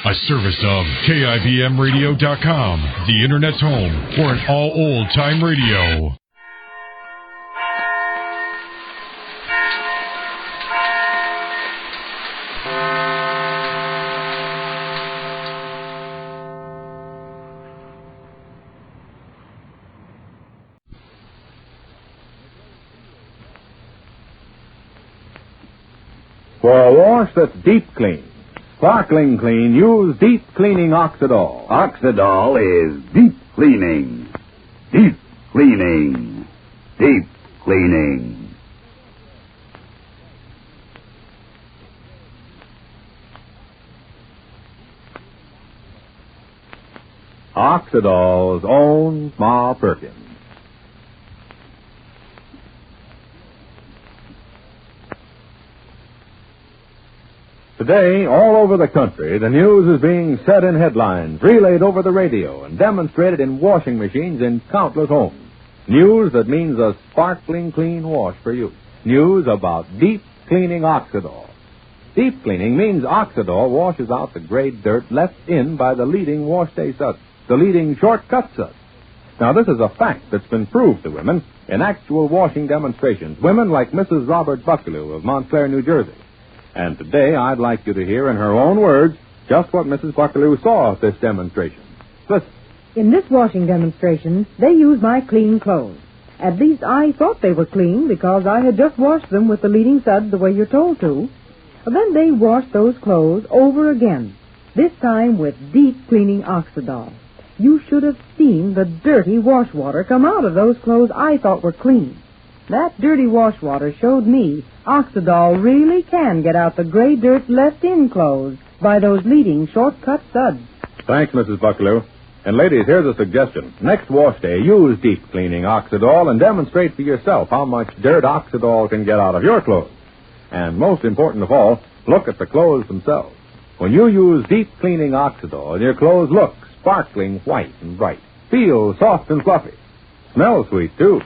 A service of KIBMradio.com, the Internet's home for an all old-time radio. For a wash that's deep clean, sparkling clean, use Deep Cleaning Oxidol. Oxidol is deep cleaning. Deep cleaning. Deep cleaning. Oxidol's own Ma Perkins. Today, all over the country, the news is being said in headlines, relayed over the radio, and demonstrated in washing machines in countless homes. News that means a sparkling clean wash for you. News about Deep Cleaning Oxidol. Deep cleaning means Oxidol washes out the gray dirt left in by the leading wash day suds, the leading shortcut suds. Now, this is a fact that's been proved to women in actual washing demonstrations. Women like Mrs. Robert Buckaloo of Montclair, New Jersey. And today, I'd like you to hear in her own words just what Mrs. Buckaloo saw at this demonstration. Listen. In this washing demonstration, they used my clean clothes. At least I thought they were clean because I had just washed them with the leading suds the way you're told to. Then they washed those clothes over again, this time with Deep Cleaning Oxidol. You should have seen the dirty wash water come out of those clothes I thought were clean. That dirty wash water showed me Oxidol really can get out the gray dirt left in clothes by those leading shortcut suds. Thanks, Mrs. Buckaloo. And ladies, here's a suggestion. Next wash day, use Deep Cleaning Oxidol and demonstrate for yourself how much dirt Oxidol can get out of your clothes. And most important of all, look at the clothes themselves. When you use Deep Cleaning Oxidol, your clothes look sparkling white and bright, feel soft and fluffy, smell sweet, too.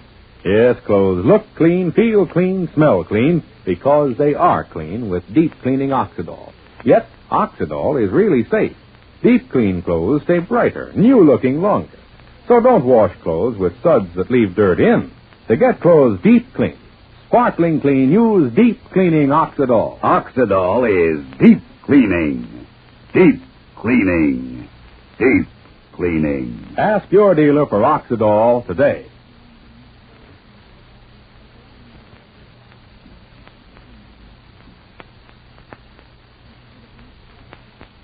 Yes, clothes look clean, feel clean, smell clean, because they are clean with Deep Cleaning Oxidol. Yet, Oxidol is really safe. Deep clean clothes stay brighter, new-looking longer. So don't wash clothes with suds that leave dirt in. To get clothes deep clean, sparkling clean, use Deep Cleaning Oxidol. Oxidol is deep cleaning. Deep cleaning. Deep cleaning. Ask your dealer for Oxidol today.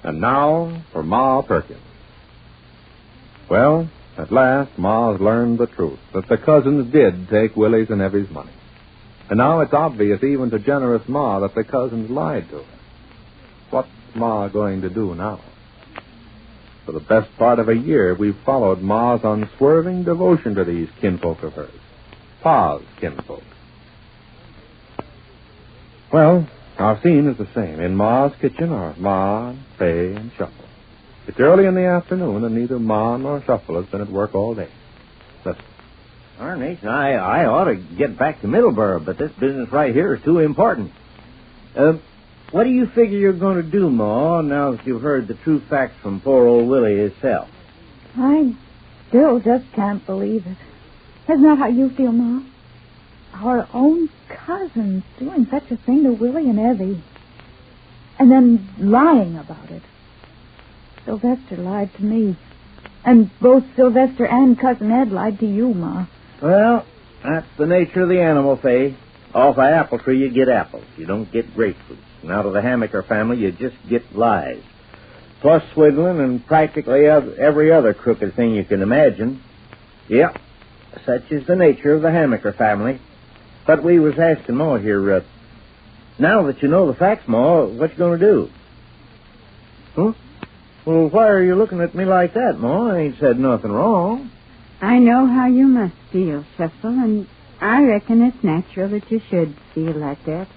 And now for Ma Perkins. Well, at last, Ma's learned the truth, that the cousins did take Willie's and Evie's money. And now it's obvious even to generous Ma that the cousins lied to her. What's Ma going to do now? For the best part of a year, we've followed Ma's unswerving devotion to these kinfolk of hers. Pa's kinfolk. Well, our scene is the same. In Ma's kitchen are Ma, Fay, and Shuffle. It's early in the afternoon, and neither Ma nor Shuffle has been at work all day. Listen. Darnation, I ought to get back to Middleborough, but this business right here is too important. What do you figure you're going to do, Ma, now that you've heard the true facts from poor old Willie himself? I still just can't believe it. Isn't that how you feel, Ma? Our own cousins doing such a thing to Willie and Evie. And then lying about it. Sylvester lied to me. And both Sylvester and Cousin Ed lied to you, Ma. Well, that's the nature of the animal, Fay. Off an apple tree, you get apples. You don't get grapefruits. And out of the Hammaker family, you just get lies. Plus swindling and practically every other crooked thing you can imagine. Yep, such is the nature of the Hammaker family. But we was asking Ma here, now that you know the facts, Ma, what you going to do? Huh? Well, why are you looking at me like that, Ma? I ain't said nothing wrong. I know how you must feel, Shuffle, and I reckon it's natural that you should feel like that.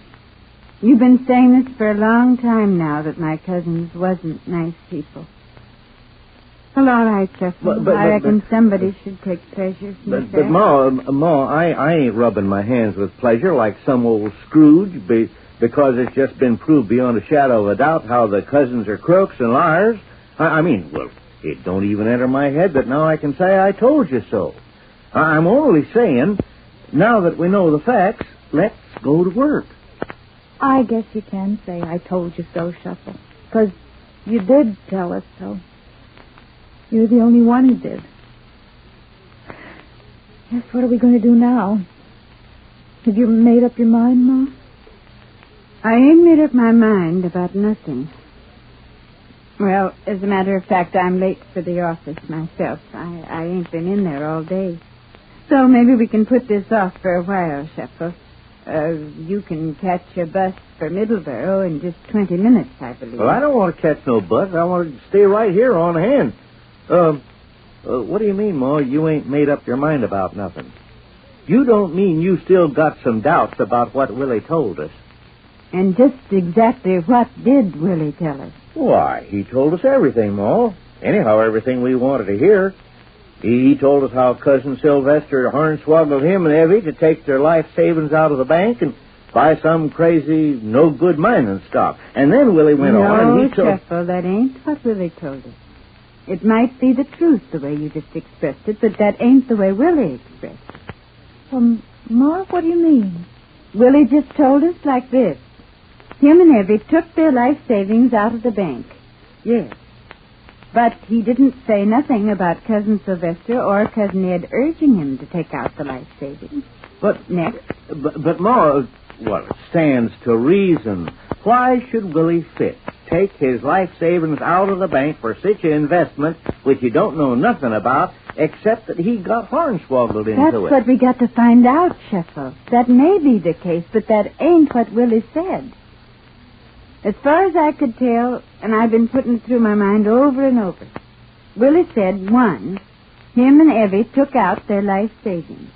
You've been saying this for a long time now, that my cousins wasn't nice people. Well, all right, Shuffle. I reckon somebody should take pleasure from But Ma, I ain't rubbing my hands with pleasure like some old Scrooge because it's just been proved beyond a shadow of a doubt how the cousins are crooks and liars. I mean, well, it don't even enter my head that now I can say I told you so. I'm only saying, now that we know the facts, let's go to work. I guess you can say I told you so, Shuffle. Because you did tell us so. You're the only one who did. Yes, what are we going to do now? Have you made up your mind, Ma? I ain't made up my mind about nothing. Well, as a matter of fact, I'm late for the office myself. I ain't been in there all day. So maybe we can put this off for a while, Shuffle. You can catch a bus for Middleborough in just 20 minutes, I believe. Well, I don't want to catch no bus. I want to stay right here on hand. What do you mean, Ma? You ain't made up your mind about nothing. You don't mean you still got some doubts about what Willie told us. And just exactly what did Willie tell us? Why, he told us everything, Ma. Anyhow, everything we wanted to hear. He told us how Cousin Sylvester hornswoggled him and Evie to take their life savings out of the bank and buy some crazy, no-good mining stock. And then Willie went on and he told... No, Sheffield, that ain't what Willie told us. It might be the truth the way you just expressed it, but that ain't the way Willie expressed it. Well, Ma, what do you mean? Willie just told us like this. Him and Evie took their life savings out of the bank. Yes. But he didn't say nothing about Cousin Sylvester or Cousin Ed urging him to take out the life savings. But next? But Ma, well, it stands to reason. Why should Willie Fitz take his life savings out of the bank for such an investment which you don't know nothing about, except that he got hornswoggled into it? That's what we got to find out, Sheffield. That may be the case, but that ain't what Willie said. As far as I could tell, and I've been putting it through my mind over and over, Willie said, 1, him and Evie took out their life savings.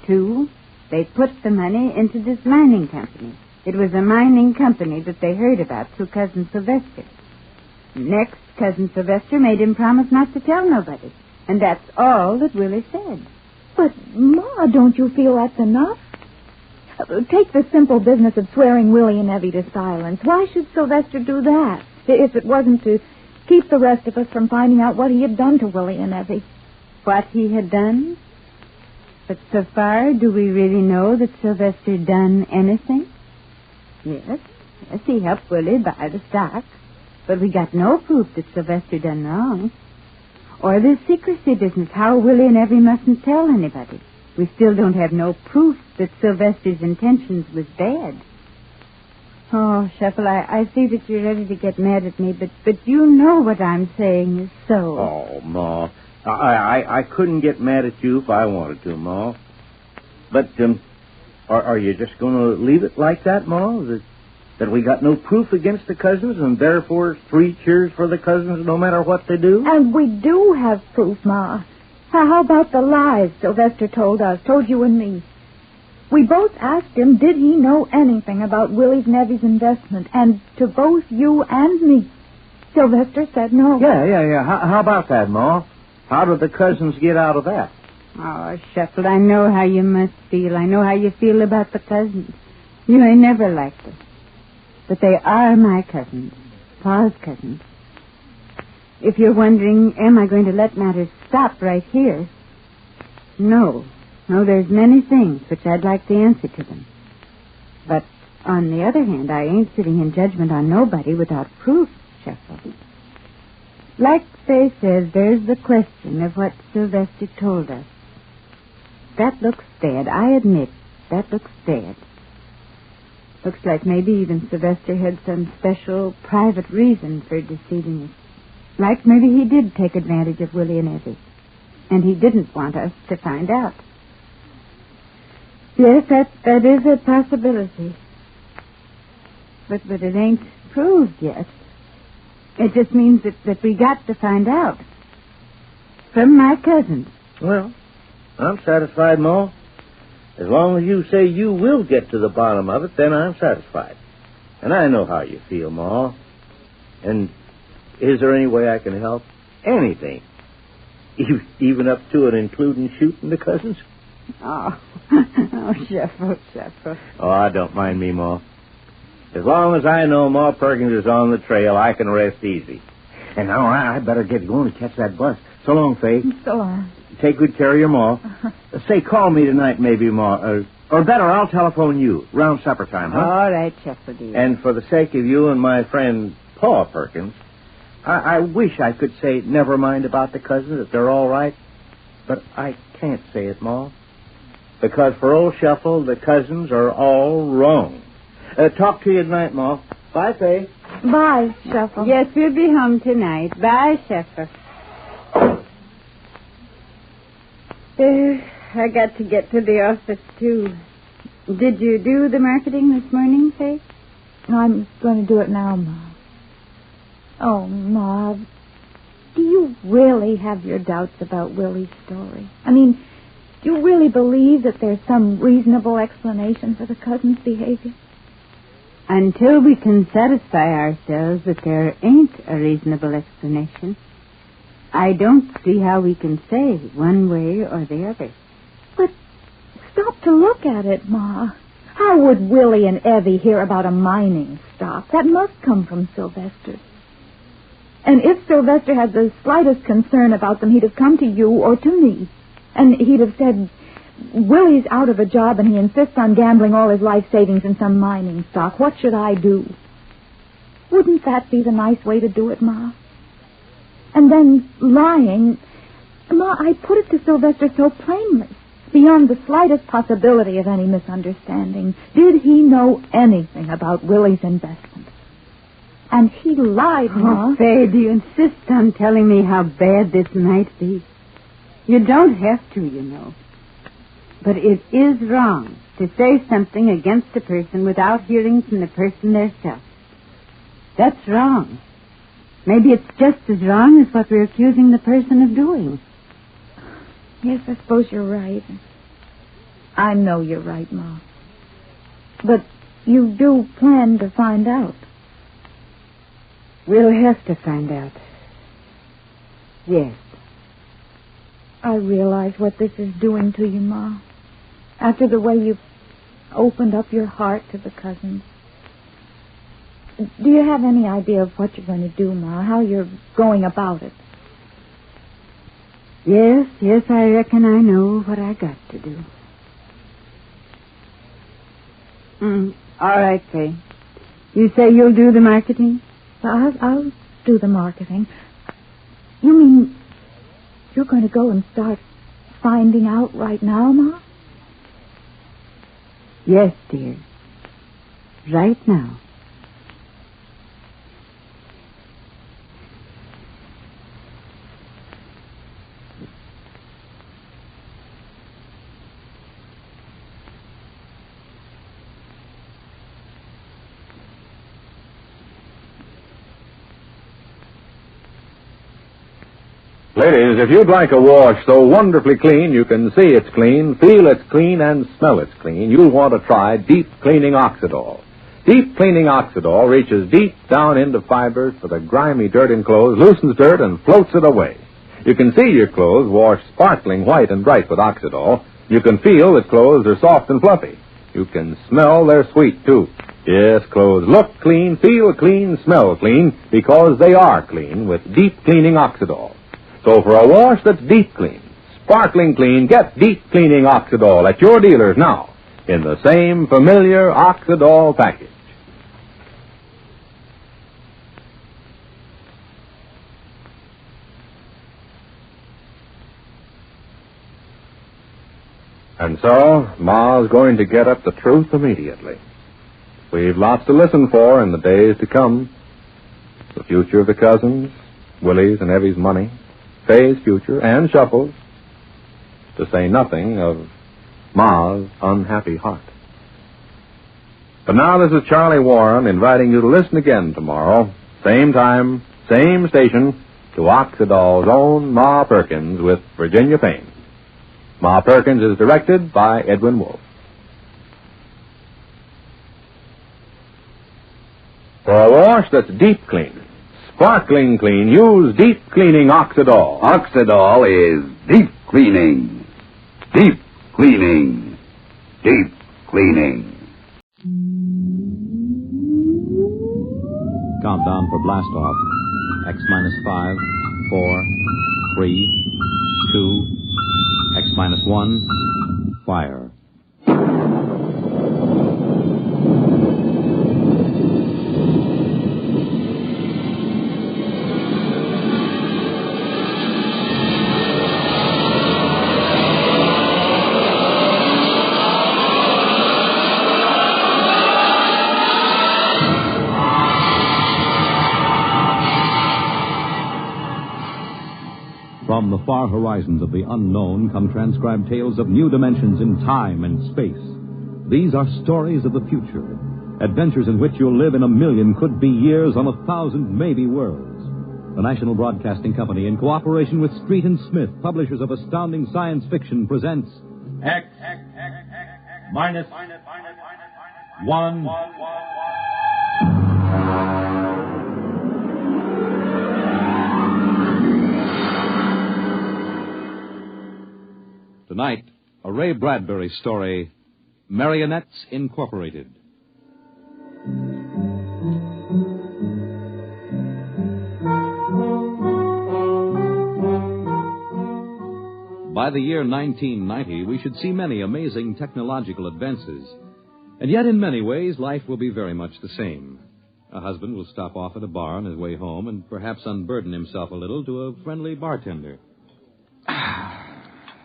2, they put the money into this mining company. It was a mining company that they heard about through Cousin Sylvester. Next, Cousin Sylvester made him promise not to tell nobody. And that's all that Willie said. But, Ma, don't you feel that's enough? Take the simple business of swearing Willie and Evie to silence. Why should Sylvester do that if it wasn't to keep the rest of us from finding out what he had done to Willie and Evie? What he had done? But so far, do we really know that Sylvester done anything? Yes, he helped Willie buy the stock. But we got no proof that Sylvester done wrong. Or the secrecy business, how Willie and Evie mustn't tell anybody. We still don't have no proof that Sylvester's intentions was bad. Oh, Sheffield, I see that you're ready to get mad at me, but you know what I'm saying is so. Oh, Ma, I couldn't get mad at you if I wanted to, Ma. But, are you just going to leave it like that, Ma? That we got no proof against the cousins, and therefore 3 cheers for the cousins no matter what they do? And we do have proof, Ma. How about the lies Sylvester told you and me? We both asked him, did he know anything about Willie's and Evie's investment? And to both you and me, Sylvester said no. Yeah. How about that, Ma? How did the cousins get out of that? Oh, Sheffield, I know how you must feel. I know how you feel about the cousins. You ain't never liked them. But they are my cousins, Pa's cousins. If you're wondering, am I going to let matters stop right here? No, there's many things which I'd like to answer to them. But on the other hand, I ain't sitting in judgment on nobody without proof, Sheffield. Like they says, there's the question of what Sylvester told us. That looks bad. I admit, that looks bad. Looks like maybe even Sylvester had some special private reason for deceiving us. Like maybe he did take advantage of Willie and Evie. And he didn't want us to find out. Yes, that is a possibility. But it ain't proved yet. It just means that we got to find out. From my cousins. Well, I'm satisfied, Ma. As long as you say you will get to the bottom of it, then I'm satisfied. And I know how you feel, Ma. And is there any way I can help? Anything. Even up to and including shooting the cousins? Oh, Sheffield. Oh, I don't mind me, Ma. As long as I know Ma Perkins is on the trail, I can rest easy. And now I better get going to catch that bus. So long, Faye. So long. Take good care of your Ma. Say, call me tonight, maybe, Ma. Or better, I'll telephone you around supper time, huh? All right, Sheffield, dear. And for the sake of you and my friend Pa Perkins, I wish I could say never mind about the cousins, that they're all right. But I can't say it, Ma. Because for old Shuffle, the cousins are all wrong. Talk to you tonight, Ma. Bye, Faye. Bye, Shuffle. Yes, we'll be home tonight. Bye, Sheffield. I got to get to the office, too. Did you do the marketing this morning, Faye? I'm going to do it now, Ma. Oh, Ma, do you really have your doubts about Willie's story? I mean, do you really believe that there's some reasonable explanation for the cousin's behavior? Until we can satisfy ourselves that there ain't a reasonable explanation, I don't see how we can say one way or the other. But stop to look at it, Ma. How would Willie and Evie hear about a mining stock? That must come from Sylvester. And if Sylvester had the slightest concern about them, he'd have come to you or to me. And he'd have said, Willie's out of a job and he insists on gambling all his life savings in some mining stock. What should I do? Wouldn't that be the nice way to do it, Ma? And then lying. Ma, I put it to Sylvester so plainly, beyond the slightest possibility of any misunderstanding. Did he know anything about Willie's investments? And he lied, Ma. Oh, Faye, do you insist on telling me how bad this might be? You don't have to, you know. But it is wrong to say something against a person without hearing from the person themselves. That's wrong. Maybe it's just as wrong as what we're accusing the person of doing. Yes, I suppose you're right. I know you're right, Ma. But you do plan to find out. We'll have to find out. Yes. I realize what this is doing to you, Ma. After the way you've opened up your heart to the cousins. Do you have any idea of what you're going to do, Ma? How you're going about it? Yes, I reckon I know what I got to do. All right, Faye. You say you'll do the marketing? I'll do the marketing. You mean you're going to go and start finding out right now, Ma? Yes, dear. Right now. Ladies, if you'd like a wash so wonderfully clean you can see it's clean, feel it's clean, and smell it's clean, you'll want to try Deep Cleaning Oxidol. Deep Cleaning Oxidol reaches deep down into fibers for the grimy dirt in clothes, loosens dirt, and floats it away. You can see your clothes washed sparkling white and bright with Oxidol. You can feel that clothes are soft and fluffy. You can smell they're sweet, too. Yes, clothes look clean, feel clean, smell clean, because they are clean with Deep Cleaning Oxidol. So for a wash that's deep clean, sparkling clean, get Deep Cleaning Oxidol at your dealers now in the same familiar Oxidol package. And so, Ma's going to get at the truth immediately. We've lots to listen for in the days to come. The future of the cousins, Willie's and Evie's money, Faye's future, and Shuffle's, to say nothing of Ma's unhappy heart. But now this is Charlie Warren inviting you to listen again tomorrow, same time, same station, to Oxidol's own Ma Perkins with Virginia Payne. Ma Perkins is directed by Edwin Wolfe. For a wash that's deep clean, sparkling clean, use Deep Cleaning Oxidol. Oxidol is deep cleaning. Deep cleaning. Deep cleaning. Countdown for blast off. X minus 5, 4, 3, 2, X minus 1, fire. From the far horizons of the unknown come transcribed tales of new dimensions in time and space. These are stories of the future, adventures in which you'll live in a million could-be years on 1,000 maybe worlds. The National Broadcasting Company, in cooperation with Street and Smith, publishers of astounding science fiction, presents X minus 1. Tonight, a Ray Bradbury story, Marionettes Incorporated. By the year 1990, we should see many amazing technological advances. And yet, in many ways, life will be very much the same. A husband will stop off at a bar on his way home and perhaps unburden himself a little to a friendly bartender.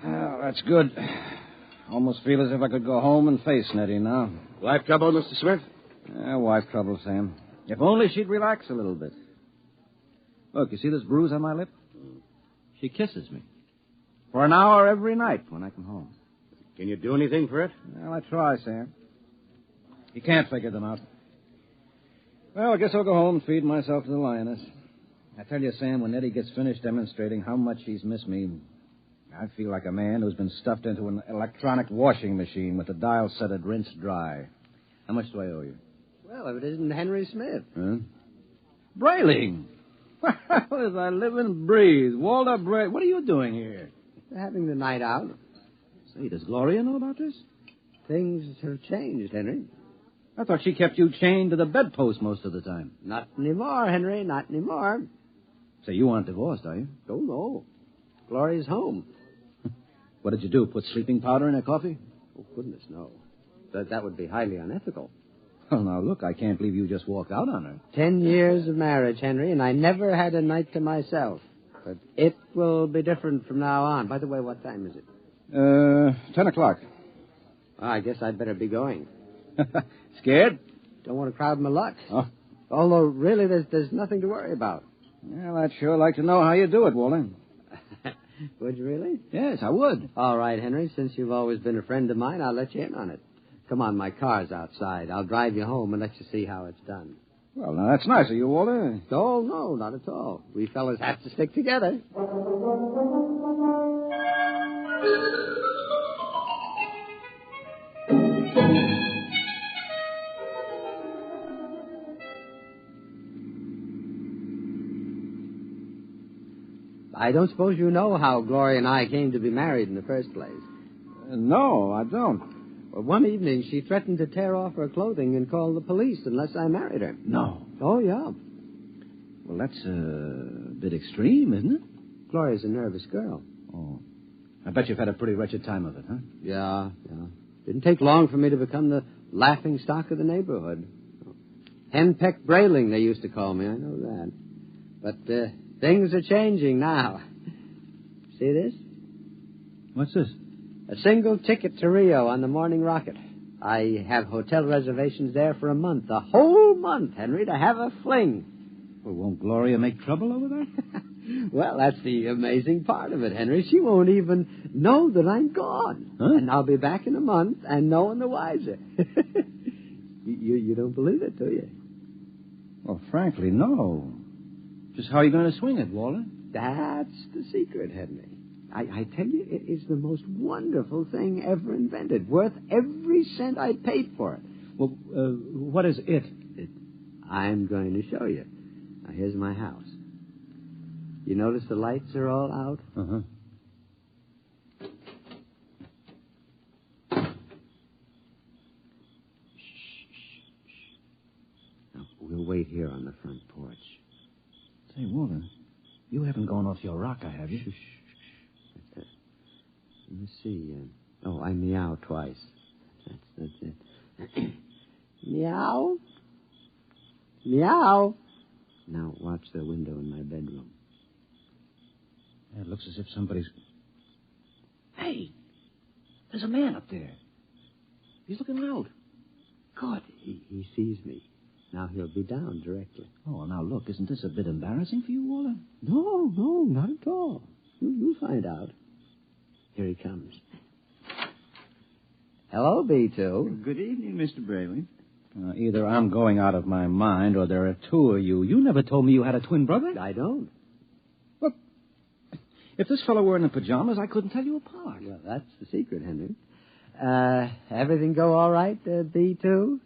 Well, that's good. Almost feel as if I could go home and face Nettie now. Wife trouble, Mr. Smith? Wife trouble, Sam. If only she'd relax a little bit. Look, you see this bruise on my lip? She kisses me. For an hour every night when I come home. Can you do anything for it? Well, I try, Sam. You can't figure them out. Well, I guess I'll go home and feed myself to the lioness. I tell you, Sam, when Nettie gets finished demonstrating how much she's missed me, I feel like a man who's been stuffed into an electronic washing machine with the dial set at rinse dry. How much do I owe you? Well, if it isn't Henry Smith. Huh? Brayling. Well, as I live and breathe. Walter Bray. What are you doing here? Having the night out. Say, does Gloria know about this? Things have changed, Henry. I thought she kept you chained to the bedpost most of the time. Not anymore, Henry. Not anymore. Say, you aren't divorced, are you? Oh, no. Gloria's home. What did you do? Put sleeping powder in her coffee? Oh, goodness, no. That would be highly unethical. Well, now, look, I can't believe you just walked out on her. 10 years of marriage, Henry, and I never had a night to myself. But it will be different from now on. By the way, what time is it? 10 o'clock. I guess I'd better be going. Scared? Don't want to crowd my luck. Oh. Although, really, there's nothing to worry about. Well, I'd sure like to know how you do it, Walter. Would you really? Yes, I would. All right, Henry. Since you've always been a friend of mine, I'll let you in on it. Come on, my car's outside. I'll drive you home and let you see how it's done. Well, now, that's nice of you, Walter. Oh, no, not at all. We fellas have to stick together. I don't suppose you know how Gloria and I came to be married in the first place. No, I don't. Well, one evening, she threatened to tear off her clothing and call the police unless I married her. No. Oh, yeah. Well, that's a bit extreme, isn't it? Gloria's a nervous girl. Oh. I bet you've had a pretty wretched time of it, huh? Yeah. Didn't take long for me to become the laughing stock of the neighborhood. Henpecked Brayling, they used to call me. I know that. But things are changing now. See this? What's this? A single ticket to Rio on the morning rocket. I have hotel reservations there for a month. A whole month, Henry, to have a fling. Well, won't Gloria make trouble over there? Well, that's the amazing part of it, Henry. She won't even know that I'm gone. Huh? And I'll be back in a month and no one the wiser. You don't believe it, do you? Well, frankly, no. Just how are you going to swing it, Walter? That's the secret, Henry. I tell you, it is the most wonderful thing ever invented. Worth every cent I paid for it. Well, what is it? I'm going to show you. Now, here's my house. You notice the lights are all out? Uh-huh. Now, we'll wait here on the front Walter, you haven't gone off your rocker, have you? Let me see. I meow twice. That's it. Meow. Meow. Now watch the window in my bedroom. It looks as if somebody's... Hey! There's a man up there. He's looking out. Good. He sees me. Now he'll be down directly. Oh, now look, isn't this a bit embarrassing for you, Walter? No, not at all. You'll find out. Here he comes. Hello, B2. Good evening, Mr. Brayley. Either I'm going out of my mind or there are two of you. You never told me you had a twin brother. I don't. Look, if this fellow were in the pajamas, I couldn't tell you apart. Well, that's the secret, Henry. Everything go all right, B2?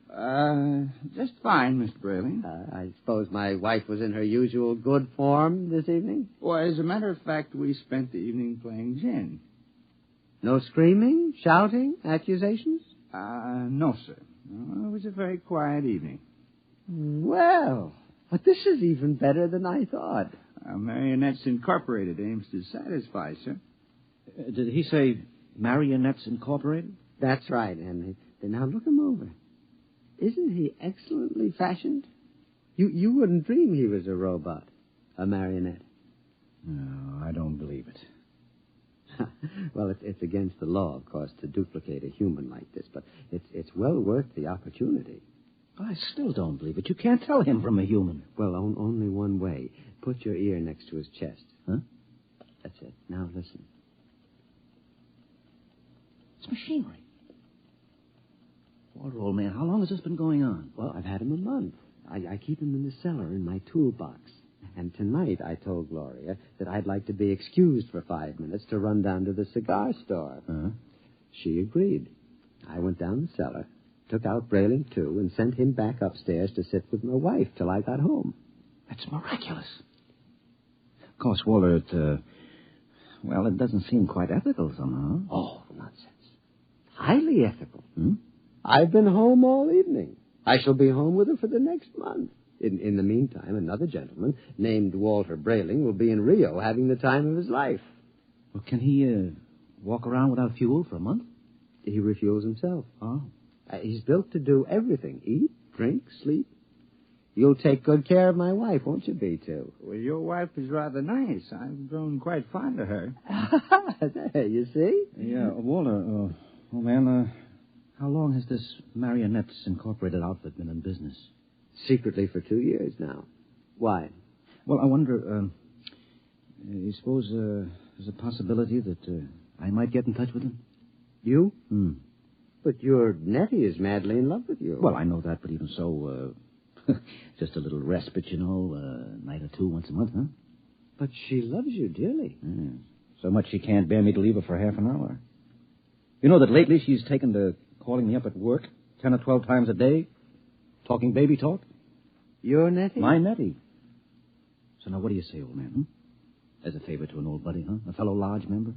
Just fine, Mr. Brayley. I suppose my wife was in her usual good form this evening? Well, as a matter of fact, we spent the evening playing gin. No screaming, shouting, accusations? No, sir. No, it was a very quiet evening. Well, but this is even better than I thought. Marionettes Incorporated aims to satisfy, sir. Did he say Marionettes Incorporated? That's right, Henry. Now look him over. Isn't he excellently fashioned? You wouldn't dream he was a robot, a marionette. No, I don't believe it. Well, it's against the law, of course, to duplicate a human like this, but it's well worth the opportunity. I still don't believe it. You can't tell him from a human. Well, only one way. Put your ear next to his chest. Huh? That's it. Now listen. It's machinery. Walter, old man, how long has this been going on? Well, I've had him a month. I keep him in the cellar in my toolbox. And tonight I told Gloria that I'd like to be excused for 5 minutes to run down to the cigar store. Uh-huh. She agreed. I went down the cellar, took out Brayling, too, and sent him back upstairs to sit with my wife till I got home. That's miraculous. Of course, Walter, it doesn't seem quite ethical somehow. Oh, nonsense. Highly ethical. Hmm? I've been home all evening. I shall be home with her for the next month. In the meantime, another gentleman named Walter Brayling will be in Rio having the time of his life. Well, can he walk around without fuel for a month? He refuels himself. Oh. He's built to do everything. Eat, drink, sleep. You'll take good care of my wife, won't you, B2? Well, your wife is rather nice. I've grown quite fond of her. There, you see? Yeah, Walter, how long has this Marionettes Incorporated outfit been in business? Secretly for 2 years now. Why? Well, I wonder, you suppose there's a possibility that I might get in touch with him? You? Hmm. But your Nettie is madly in love with you. Well, I know that, but even so, just a little respite, a night or two once a month, huh? But she loves you dearly. So much she can't bear me to leave her for half an hour. You know that lately she's taken to calling me up at work 10 or 12 times a day, talking baby talk? Your Nettie? My Nettie. So now what do you say, old man, As a favor to an old buddy, A fellow lodge member?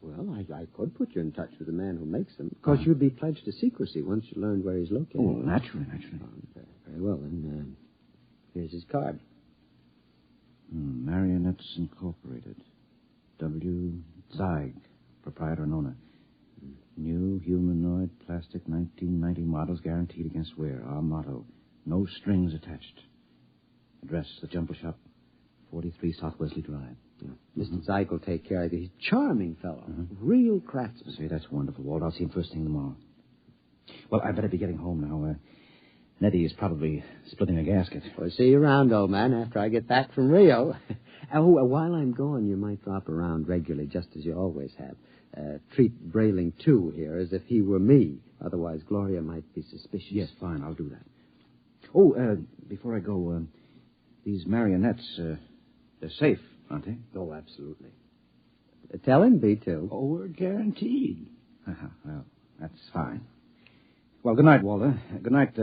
Well, I could put you in touch with the man who makes them. Of course, you'd be pledged to secrecy once you learned where he's located. Oh, naturally. Very well, then. Here's his card. Marionettes Incorporated. W. Zeig, proprietor and owner. New humanoid plastic 1990 models guaranteed against wear. Our motto, no strings attached. Address, the Jumble Shop, 43 South Wesley Drive. Mr. Zeig will take care of you. He's a charming fellow. Real craftsman. Say, that's wonderful, Walt. I'll see him first thing tomorrow. Well, I better be getting home now. Nettie is probably splitting a gasket. Well, see you around, old man, after I get back from Rio. While I'm gone, you might drop around regularly, just as you always have. Treat Brayling, too, here, as if he were me. Otherwise, Gloria might be suspicious. Yes, fine, I'll do that. Oh, before I go, these marionettes, they're safe, aren't they? Oh, absolutely. Tell him, B2. Oh, we're guaranteed. Well, that's fine. Well, good night, Walter. Good night,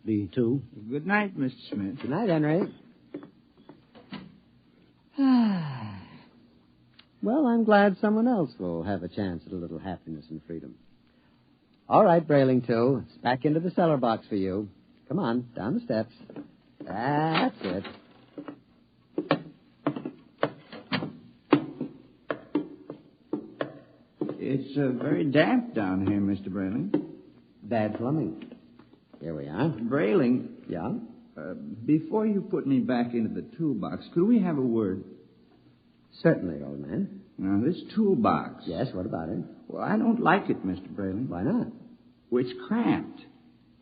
B2. Good night, Mr. Smith. Good night, Henry. Well, I'm glad someone else will have a chance at a little happiness and freedom. All right, Brayling, too. It's back into the cellar box for you. Come on, down the steps. That's it. very damp down here, Mr. Brayling. Bad plumbing. Here we are. Brayling, Yeah? before you put me back into the toolbox, could we have a word? Certainly, old man. Now, this toolbox. Yes, what about it? Well, I don't like it, Mr. Brayling. Why not? Well, it's cramped.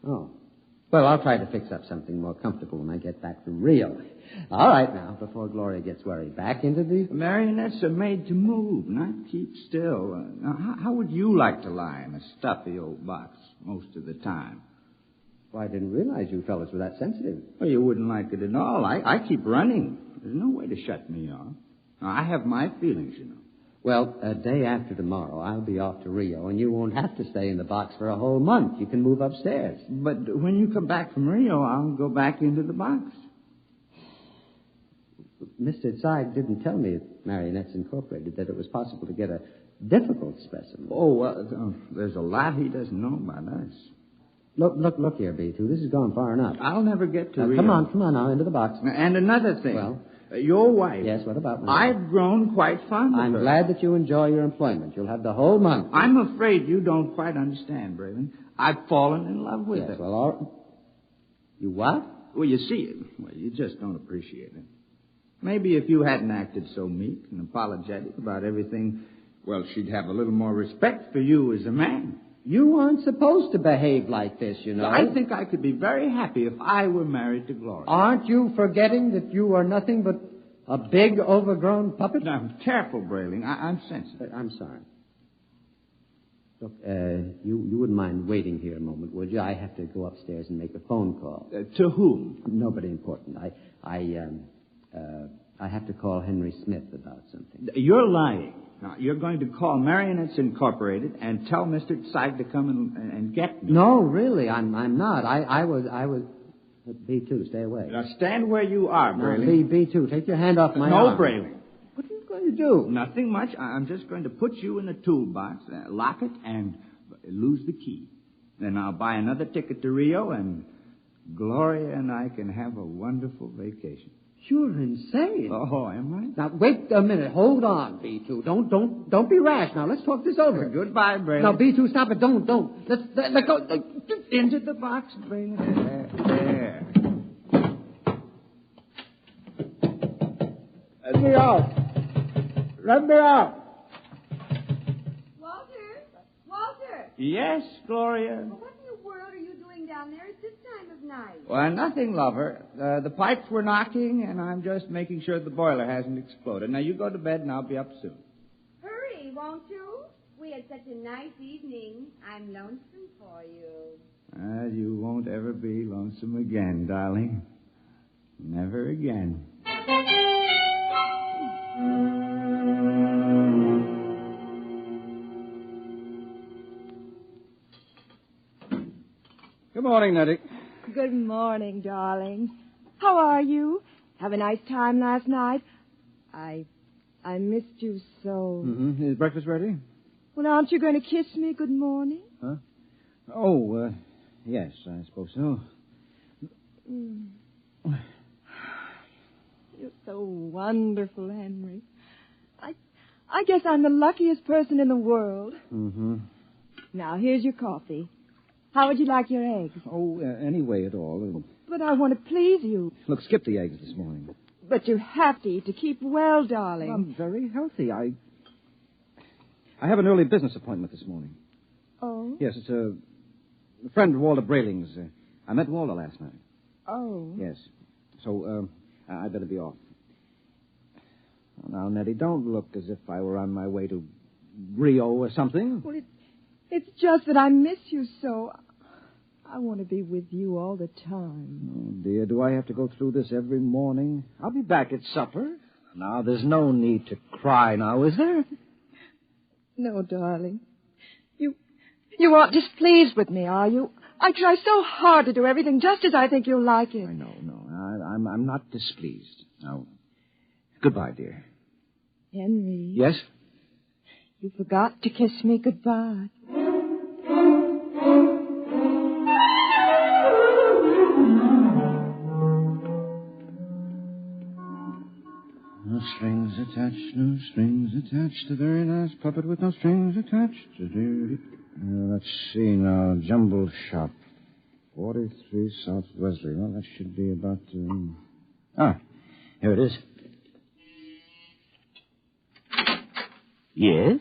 Oh. Well, I'll try to fix up something more comfortable when I get back from Rio. All right, now, before Gloria gets worried. Back into the... Marionettes are made to move, not keep still. Now, how would you like to lie in a stuffy old box most of the time? Well, I didn't realize you fellas were that sensitive. Well, you wouldn't like it at all. I keep running. There's no way to shut me off. Now, I have my feelings, you know. Well, a day after tomorrow, I'll be off to Rio, and you won't have to stay in the box for a whole month. You can move upstairs. But when you come back from Rio, I'll go back into the box. Mr. Zeig didn't tell me at Marionettes Incorporated that it was possible to get a difficult specimen. Oh, there's a lot he doesn't know about us. Look here, B2. This has gone far enough. I'll never get to Rio. Come on now, into the box. And another thing. Well? Your wife. Yes, what about me? I've grown quite fond of her. I'm glad that you enjoy your employment. You'll have the whole month. I'm afraid you don't quite understand, Brayling. I've fallen in love with her. Yes, well, you what? Well, you see, you just don't appreciate it. Maybe if you hadn't acted so meek and apologetic about everything, well, she'd have a little more respect for you as a man. You aren't supposed to behave like this, you know. I think I could be very happy if I were married to Gloria. Aren't you forgetting that you are nothing but a big, overgrown puppet? Now, careful, Brayling. I'm sensitive. I'm sorry. Look, you wouldn't mind waiting here a moment, would you? I have to go upstairs and make a phone call. To whom? Nobody important. I have to call Henry Smith about something. You're lying. Now, you're going to call Marionettes Incorporated and tell Mr. Zeig to come and get me. No, really, I'm not. I was... B2, stay away. Now, stand where you are, Brayling. No, B2, take your hand off my arm. No, Brayling. What are you going to do? Nothing much. I'm just going to put you in the toolbox, lock it, and lose the key. Then I'll buy another ticket to Rio, and Gloria and I can have a wonderful vacation. You're insane. Oh, am I? Now, wait a minute. Hold on, B2. Don't be rash. Now, let's talk this over. Goodbye, Brayling. Now, B2, stop it. Don't. Let go. Into the box, Brayling. There. Let me out. Let me out. Walter! Yes, Gloria? Well, what in the world are you doing down there at this time of night? Well, nothing, lover. The pipes were knocking, and I'm just making sure the boiler hasn't exploded. Now, you go to bed, and I'll be up soon. Hurry, won't you? We had such a nice evening. I'm lonesome for you. You won't ever be lonesome again, darling. Never again. Good morning, Nettie. Good morning, darling. How are you? Have a nice time last night? I missed you so. Mm-hmm. Is breakfast ready? Well, aren't you going to kiss me good morning? Huh? Oh, yes, I suppose so. Mm. You're so wonderful, Henry. I guess I'm the luckiest person in the world. Mm-hmm. Now, here's your coffee. How would you like your eggs? Oh, any way at all. But I want to please you. Look, skip the eggs this morning. But you have to eat to keep well, darling. I'm very healthy. I have an early business appointment this morning. Oh? Yes, it's a friend of Walter Brayling's. I met Walter last night. Oh. Yes. So, I better be off. Now, Nettie, don't look as if I were on my way to Rio or something. Well, it's just that I miss you so. I want to be with you all the time. Oh, dear, do I have to go through this every morning? I'll be back at supper. Now, there's no need to cry now, is there? No, darling. You aren't displeased with me, are you? I try so hard to do everything just as I think you'll like it. I know. I'm not displeased. Now, goodbye, dear. Henry. Yes? You forgot to kiss me goodbye. No strings attached, no strings attached. A very nice puppet with no strings attached. Let's see now. Jumble Shop. 43 South Wesley. Well, that should be about... here it is. Yes?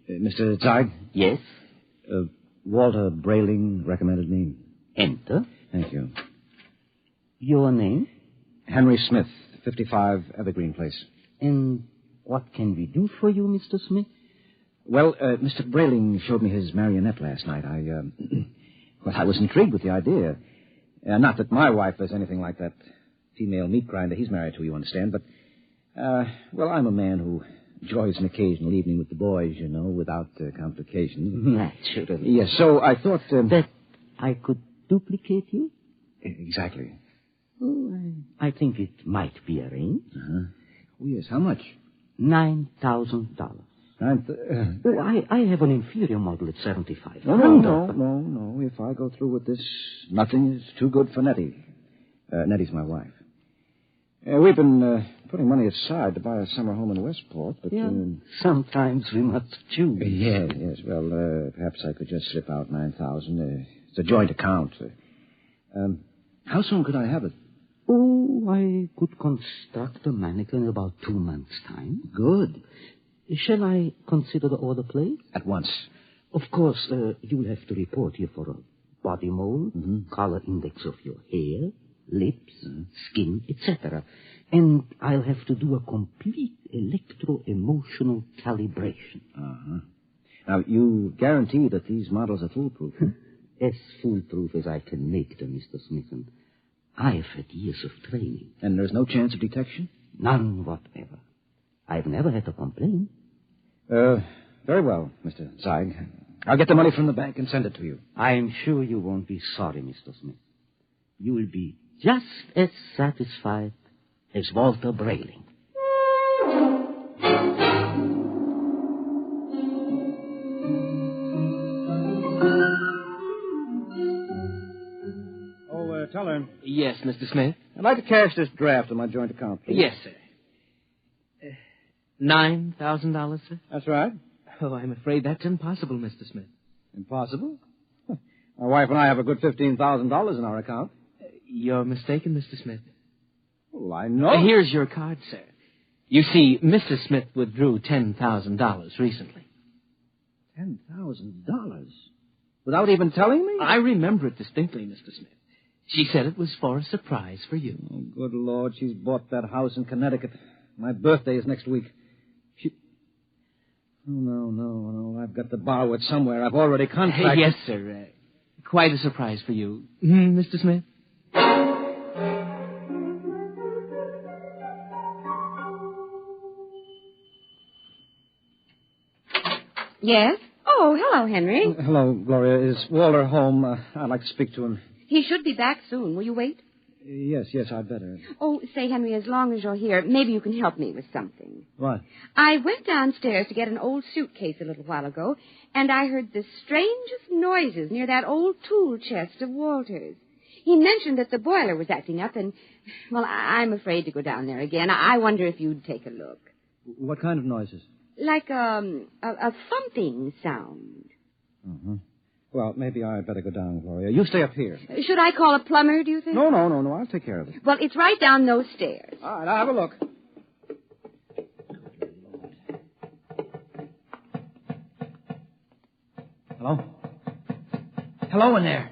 Mr. Zeig? Yes? Walter Brayling recommended me. Enter. Thank you. Your name? Henry Smith, 55 Evergreen Place. And what can we do for you, Mr. Smith? Well, Mr. Brayling showed me his marionette last night. I was intrigued with the idea. Not that my wife is anything like that female meat grinder he's married to, you understand, but, I'm a man who enjoys an occasional evening with the boys, you know, without complications. Naturally. Yes, so I thought... that I could duplicate you? Exactly. Oh, I think it might be arranged. Uh-huh. Oh, yes, how much? $9,000. I have an inferior model at $7,500. No. If I go through with this, nothing is too good for Nettie. Nettie's my wife. We've been putting money aside to buy a summer home in Westport, but... sometimes we must choose. Yes. Well, perhaps I could just slip out $9,000. It's a joint account. How soon could I have it? Oh, I could construct a mannequin in about 2 months' time. Good. Shall I consider the order placed? At once. Of course, you'll have to report here for a body mold, color index of your hair, lips, skin, etc. And I'll have to do a complete electro-emotional calibration. Uh-huh. Now, you guarantee that these models are foolproof? As foolproof as I can make them, Mr. Smith. I've had years of training. And there's no chance of detection? None whatever. I've never had a complaint. Very well, Mr. Zeig. I'll get the money from the bank and send it to you. I'm sure you won't be sorry, Mr. Smith. You will be just as satisfied as Walter Brayling. Oh, Teller. Yes, Mr. Smith? I'd like to cash this draft on my joint account, please. Yes, sir. $9,000, sir? That's right. Oh, I'm afraid that's impossible, Mr. Smith. Impossible? My wife and I have a good $15,000 in our account. You're mistaken, Mr. Smith. Well, I know. Here's your card, sir. You see, Mrs. Smith withdrew $10,000 recently. $10,000? Without even telling me? I remember it distinctly, Mr. Smith. She said it was for a surprise for you. Oh, good Lord, she's bought that house in Connecticut. My birthday is next week. Oh, no. I've got to borrow it somewhere. I've already contracted... Yes, sir. Quite a surprise for you. Mr. Smith? Yes? Oh, hello, Henry. Hello, Gloria. Is Walter home? I'd like to speak to him. He should be back soon. Will you wait? Yes, I'd better. Oh, say, Henry, as long as you're here, maybe you can help me with something. What? I went downstairs to get an old suitcase a little while ago, and I heard the strangest noises near that old tool chest of Walter's. He mentioned that the boiler was acting up, and, well, I'm afraid to go down there again. I wonder if you'd take a look. What kind of noises? Like a thumping sound. Mm-hmm. Well, maybe I'd better go down, Gloria. You stay up here. Should I call a plumber, do you think? No. I'll take care of it. Well, it's right down those stairs. All right, I'll have a look. Hello? Hello in there.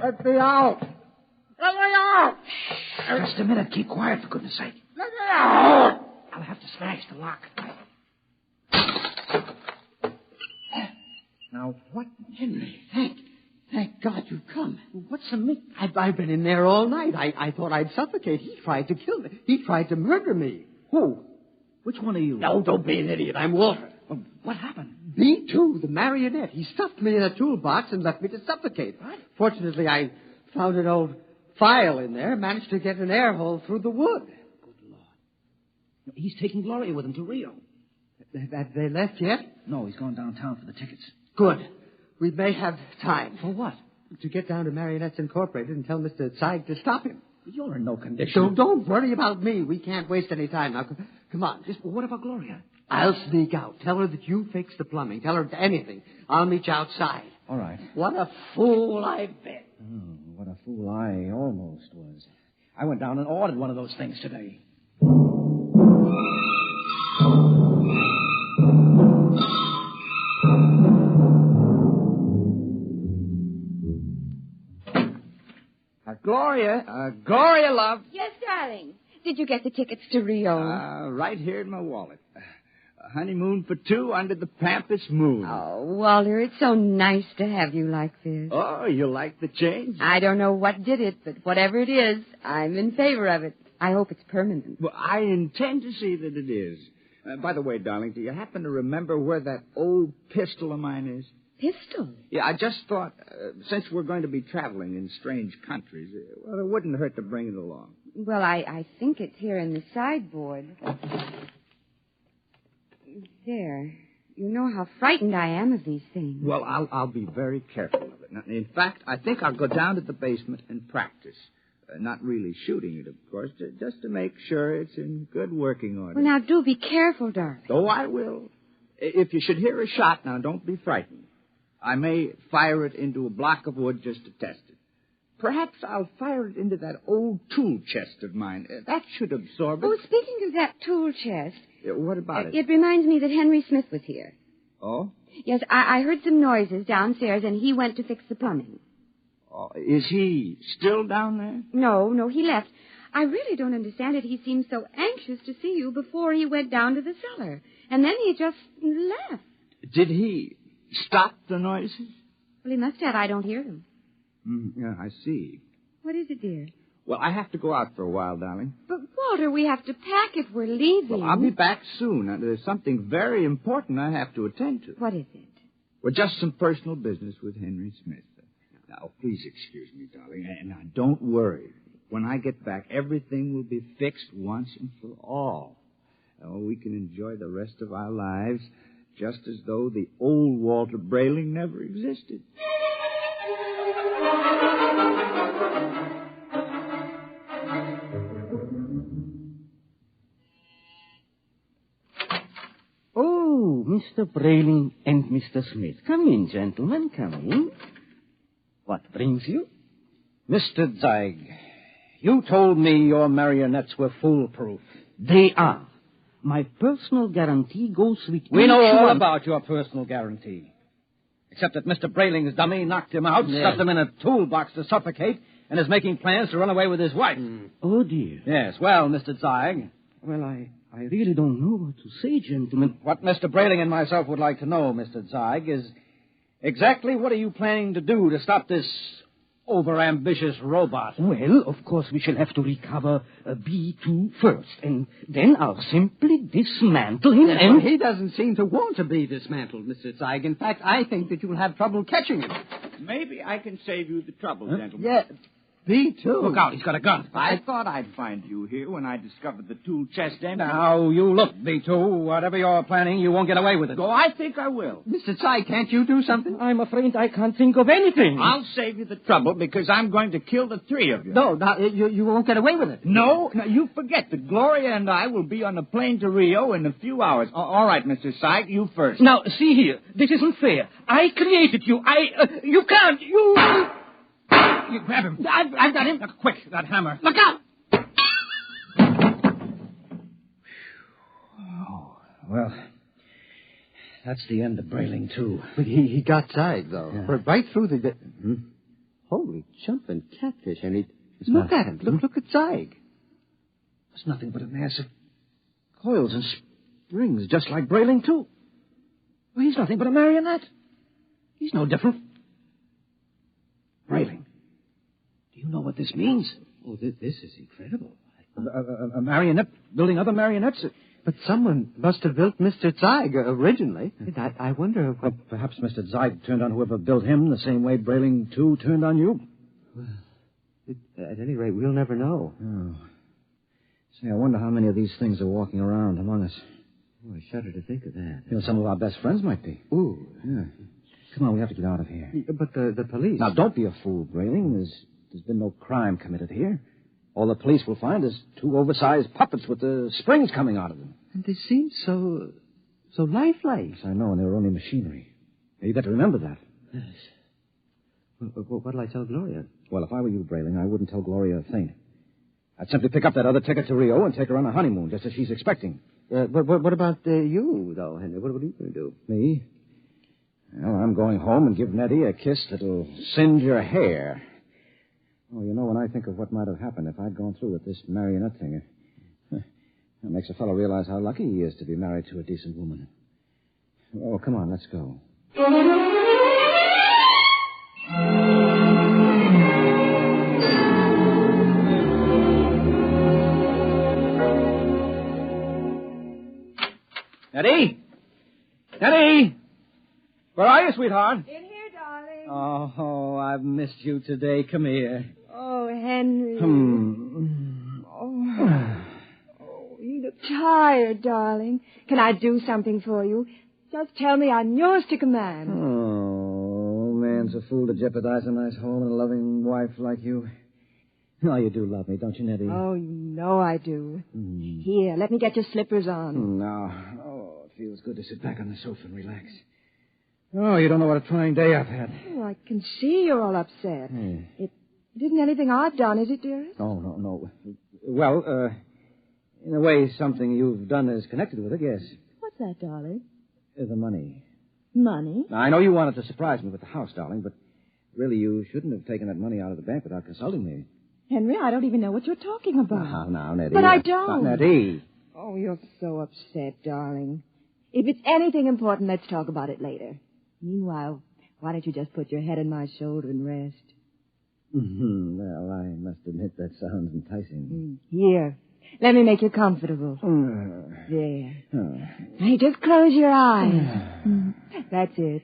Let me out. Let me out. Just a minute. Keep quiet, for goodness sake. Let me out. I'll have to smash the lock. Now, what? Henry, thank God you've come. What's the matter? I've been in there all night. I thought I'd suffocate. He tried to kill me. He tried to murder me. Who? Which one are you? No, don't be an idiot. I'm Walter. Well, what happened? Me, too, the marionette. He stuffed me in a toolbox and left me to suffocate. What? Fortunately, I found an old file in there, managed to get an air hole through the wood. Good Lord. He's taking Gloria with him to Rio. Have they left yet? No, he's gone downtown for the tickets. Good. We may have time. For what? To get down to Marionettes Incorporated and tell Mr. Zeig to stop him. You're in no condition. Don't worry about me. We can't waste any time. Now, come on. What about Gloria? I'll sneak out. Tell her that you fixed the plumbing. Tell her anything. I'll meet you outside. All right. What a fool I've been. Oh, what a fool I almost was. I went down and ordered one of those things today. Gloria, love. Yes, darling. Did you get the tickets to Rio? Right here in my wallet. A honeymoon for two under the Pampas moon. Oh, Walter, it's so nice to have you like this. Oh, you like the change? I don't know what did it, but whatever it is, I'm in favor of it. I hope it's permanent. Well, I intend to see that it is. By the way, darling, do you happen to remember where that old pistol of mine is? Pistol? Yeah, I just thought, since we're going to be traveling in strange countries, well, it wouldn't hurt to bring it along. Well, I think it's here in the sideboard. There. You know how frightened I am of these things. Well, I'll be very careful of it. Now, in fact, I think I'll go down to the basement and practice. Not really shooting it, of course, just to make sure it's in good working order. Well, now, do be careful, darling. Oh, I will. If you should hear a shot, now, don't be frightened. I may fire it into a block of wood just to test it. Perhaps I'll fire it into that old tool chest of mine. That should absorb it. Oh, speaking of that tool chest... What about it? It reminds me that Henry Smith was here. Oh? Yes, I heard some noises downstairs, and he went to fix the plumbing. Oh, is he still down there? No, he left. I really don't understand it. He seemed so anxious to see you before he went down to the cellar. And then he just left. Did he stop the noises? Well, he must have. I don't hear them. Yeah, I see. What is it, dear? Well, I have to go out for a while, darling. But, Walter, we have to pack if we're leaving. Well, I'll be back soon. There's something very important I have to attend to. What is it? Well, just some personal business with Henry Smith. Now, please excuse me, darling. And now, don't worry. When I get back, everything will be fixed once and for all. Oh, we can enjoy the rest of our lives just as though the old Walter Brayling never existed. Oh, Mr. Brayling and Mr. Smith. Come in, gentlemen, come in. What brings you? Mr. Zeig, you told me your marionettes were foolproof. They are. My personal guarantee goes with We know each all one. about your personal guarantee. Except that Mr. Brayling's dummy knocked him out, stuffed him in a toolbox to suffocate, and is making plans to run away with his wife. Oh, dear. Yes, well, Mr. Zeig. Well, I really don't know what to say, gentlemen. What Mr. Brayling and myself would like to know, Mr. Zeig, is exactly what are you planning to do to stop this overambitious robot? Well, of course, we shall have to recover B2 first, and then I'll simply dismantle him Yes, and... well, he doesn't seem to want to be dismantled, Mr. Zeig. In fact, I think that you'll have trouble catching him. Maybe I can save you the trouble, gentlemen. Yeah, B2. Look out, he's got a gun. I thought I'd find you here when I discovered the tool chest engine. Now, you look, B2. Whatever you're planning, you won't get away with it. Oh, I think I will. Mr. Zeig, can't you do something? I'm afraid I can't think of anything. I'll save you the trouble because I'm going to kill the three of you. No, you won't get away with it. No, you forget that Gloria and I will be on the plane to Rio in a few hours. All right, Mr. Zeig, you first. Now, see here. This isn't fair. I created you. You can't. You grab him. I've got him. Now, quick, that hammer. Look out! Oh, well, that's the end of Brayling, too. But he got Zeig, though. Yeah. Right through the... Holy jumping catfish, and look at him. Look at Zeig. It's nothing but a mass of coils and springs, just like Brayling, too. Well, he's nothing but a marionette. He's no different. Brayling, do you know what this means? Oh, this is incredible. A marionette building other marionettes? But someone must have built Mr. Zeig originally. I wonder what... Well, perhaps Mr. Zeig turned on whoever built him the same way Brayling, too, turned on you. Well, at any rate, we'll never know. Oh. Say, I wonder how many of these things are walking around among us. Oh, I shudder to think of that. You know, some of our best friends might be. Ooh. Yeah. Come on, we have to get out of here. But the police... Now, don't be a fool, Brayling. There's been no crime committed here. All the police will find is 2 oversized puppets with the springs coming out of them. And they seem so lifelike. Yes, I know, and they're only machinery. You got to remember that. Yes. What'll I tell Gloria? Well, if I were you, Brayling, I wouldn't tell Gloria a thing. I'd simply pick up that other ticket to Rio and take her on a honeymoon, just as she's expecting. But what about you, though, Henry? What are you going to do? Me? Well, I'm going home and give Nettie a kiss that'll singe her hair. Oh, you know, when I think of what might have happened if I'd gone through with this marionette thing, that makes a fellow realize how lucky he is to be married to a decent woman. Oh, come on, let's go. Nettie? Nettie? Where are you, sweetheart? In here, darling. Oh, I've missed you today. Come here. Oh, Henry. Oh. You look tired, darling. Can I do something for you? Just tell me I'm yours to command. Oh, man's a fool to jeopardize a nice home and a loving wife like you. Oh, you do love me, don't you, Nettie? Oh, you know I do. Here, let me get your slippers on. No. Oh, it feels good to sit back on the sofa and relax. Oh, you don't know what a trying day I've had. Oh, I can see you're all upset. It isn't anything I've done, is it, dearest? Oh, no. Well, in a way, something you've done is connected with it, yes. What's that, darling? The money. Money? Now, I know you wanted to surprise me with the house, darling, but really you shouldn't have taken that money out of the bank without consulting me. Henry, I don't even know what you're talking about. Now, Nettie. But I don't. Nettie. Oh, you're so upset, darling. If it's anything important, let's talk about it later. Meanwhile, why don't you just put your head on my shoulder and rest? Well, I must admit that sounds enticing. Here, let me make you comfortable. There. Now, you just close your eyes. That's it.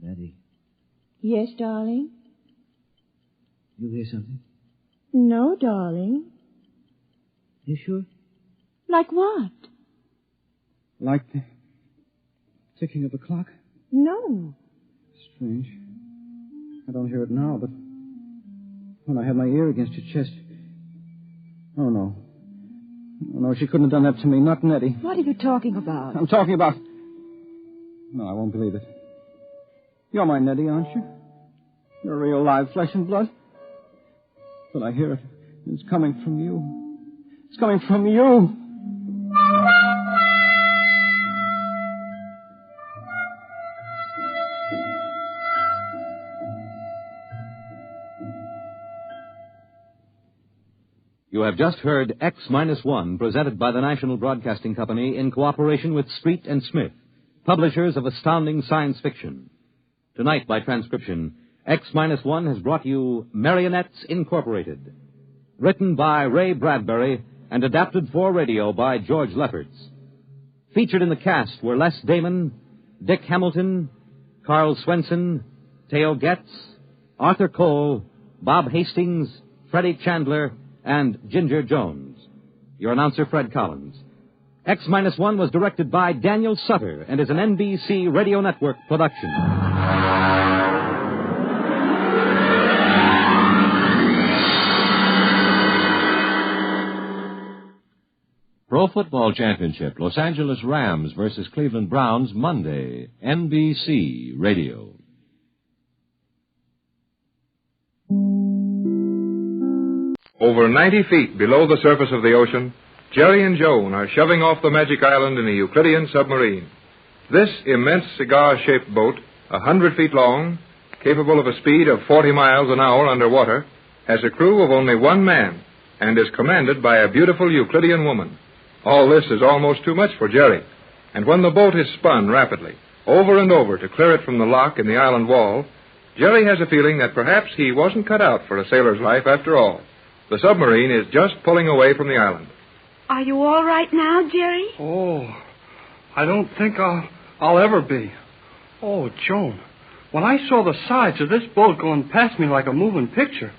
Nettie. Yes, darling? You hear something? No, darling. You sure? Like what? Like the ticking of a clock? No. Strange. I don't hear it now, but when I had my ear against your chest... Oh, no. Oh, no, she couldn't have done that to me. Not Nettie. What are you talking about? I'm talking about... No, I won't believe it. You're my Nettie, aren't you? You're real live flesh and blood. But I hear it. It's coming from you. It's coming from you. You have just heard X-1, presented by the National Broadcasting Company in cooperation with Street and Smith, publishers of astounding science fiction. Tonight, by transcription, X-1 has brought you Marionettes Incorporated, written by Ray Bradbury and adapted for radio by George Lefferts. Featured in the cast were Les Damon, Dick Hamilton, Carl Swenson, Theo Getz, Arthur Cole, Bob Hastings, Freddie Chandler, and Ginger Jones. Your announcer, Fred Collins. X-1 was directed by Daniel Sutter and is an NBC Radio Network production. Pro Football Championship, Los Angeles Rams versus Cleveland Browns, Monday, NBC Radio. Over 90 feet below the surface of the ocean, Jerry and Joan are shoving off the magic island in a Euclidean submarine. This immense cigar-shaped boat, 100 feet long, capable of a speed of 40 miles an hour underwater, has a crew of only one man and is commanded by a beautiful Euclidean woman. All this is almost too much for Jerry, and when the boat is spun rapidly, over and over to clear it from the lock in the island wall, Jerry has a feeling that perhaps he wasn't cut out for a sailor's life after all. The submarine is just pulling away from the island. Are you all right now, Jerry? Oh, I don't think I'll ever be. Oh, Joan, when I saw the sides of this boat going past me like a moving picture,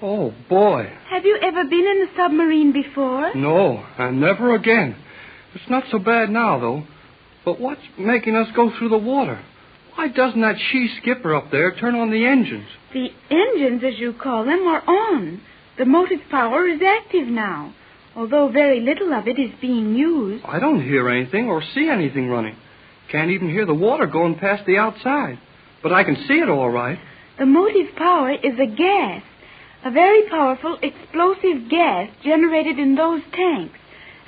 oh, boy. Have you ever been in a submarine before? No, and never again. It's not so bad now, though. But what's making us go through the water? Why doesn't that she-skipper up there turn on the engines? The engines, as you call them, are on. The motive power is active now, although very little of it is being used. I don't hear anything or see anything running. Can't even hear the water going past the outside. But I can see it all right. The motive power is a gas, a very powerful explosive gas generated in those tanks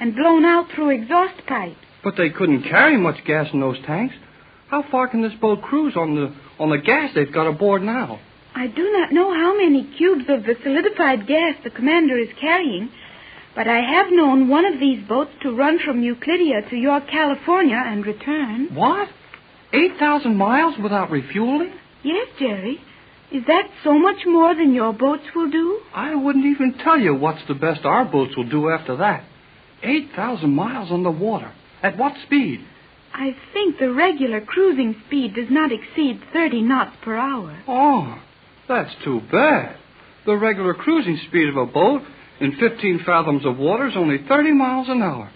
and blown out through exhaust pipes. But they couldn't carry much gas in those tanks. How far can this boat cruise on the gas they've got aboard now? I do not know how many cubes of the solidified gas the commander is carrying, but I have known one of these boats to run from Euclidia to York, California, and return. What? 8,000 miles without refueling? Yes, Jerry. Is that so much more than your boats will do? I wouldn't even tell you what's the best our boats will do after that. 8,000 miles on the water. At what speed? I think the regular cruising speed does not exceed 30 knots per hour. Oh, that's too bad. The regular cruising speed of a boat in 15 fathoms of water is only 30 miles an hour.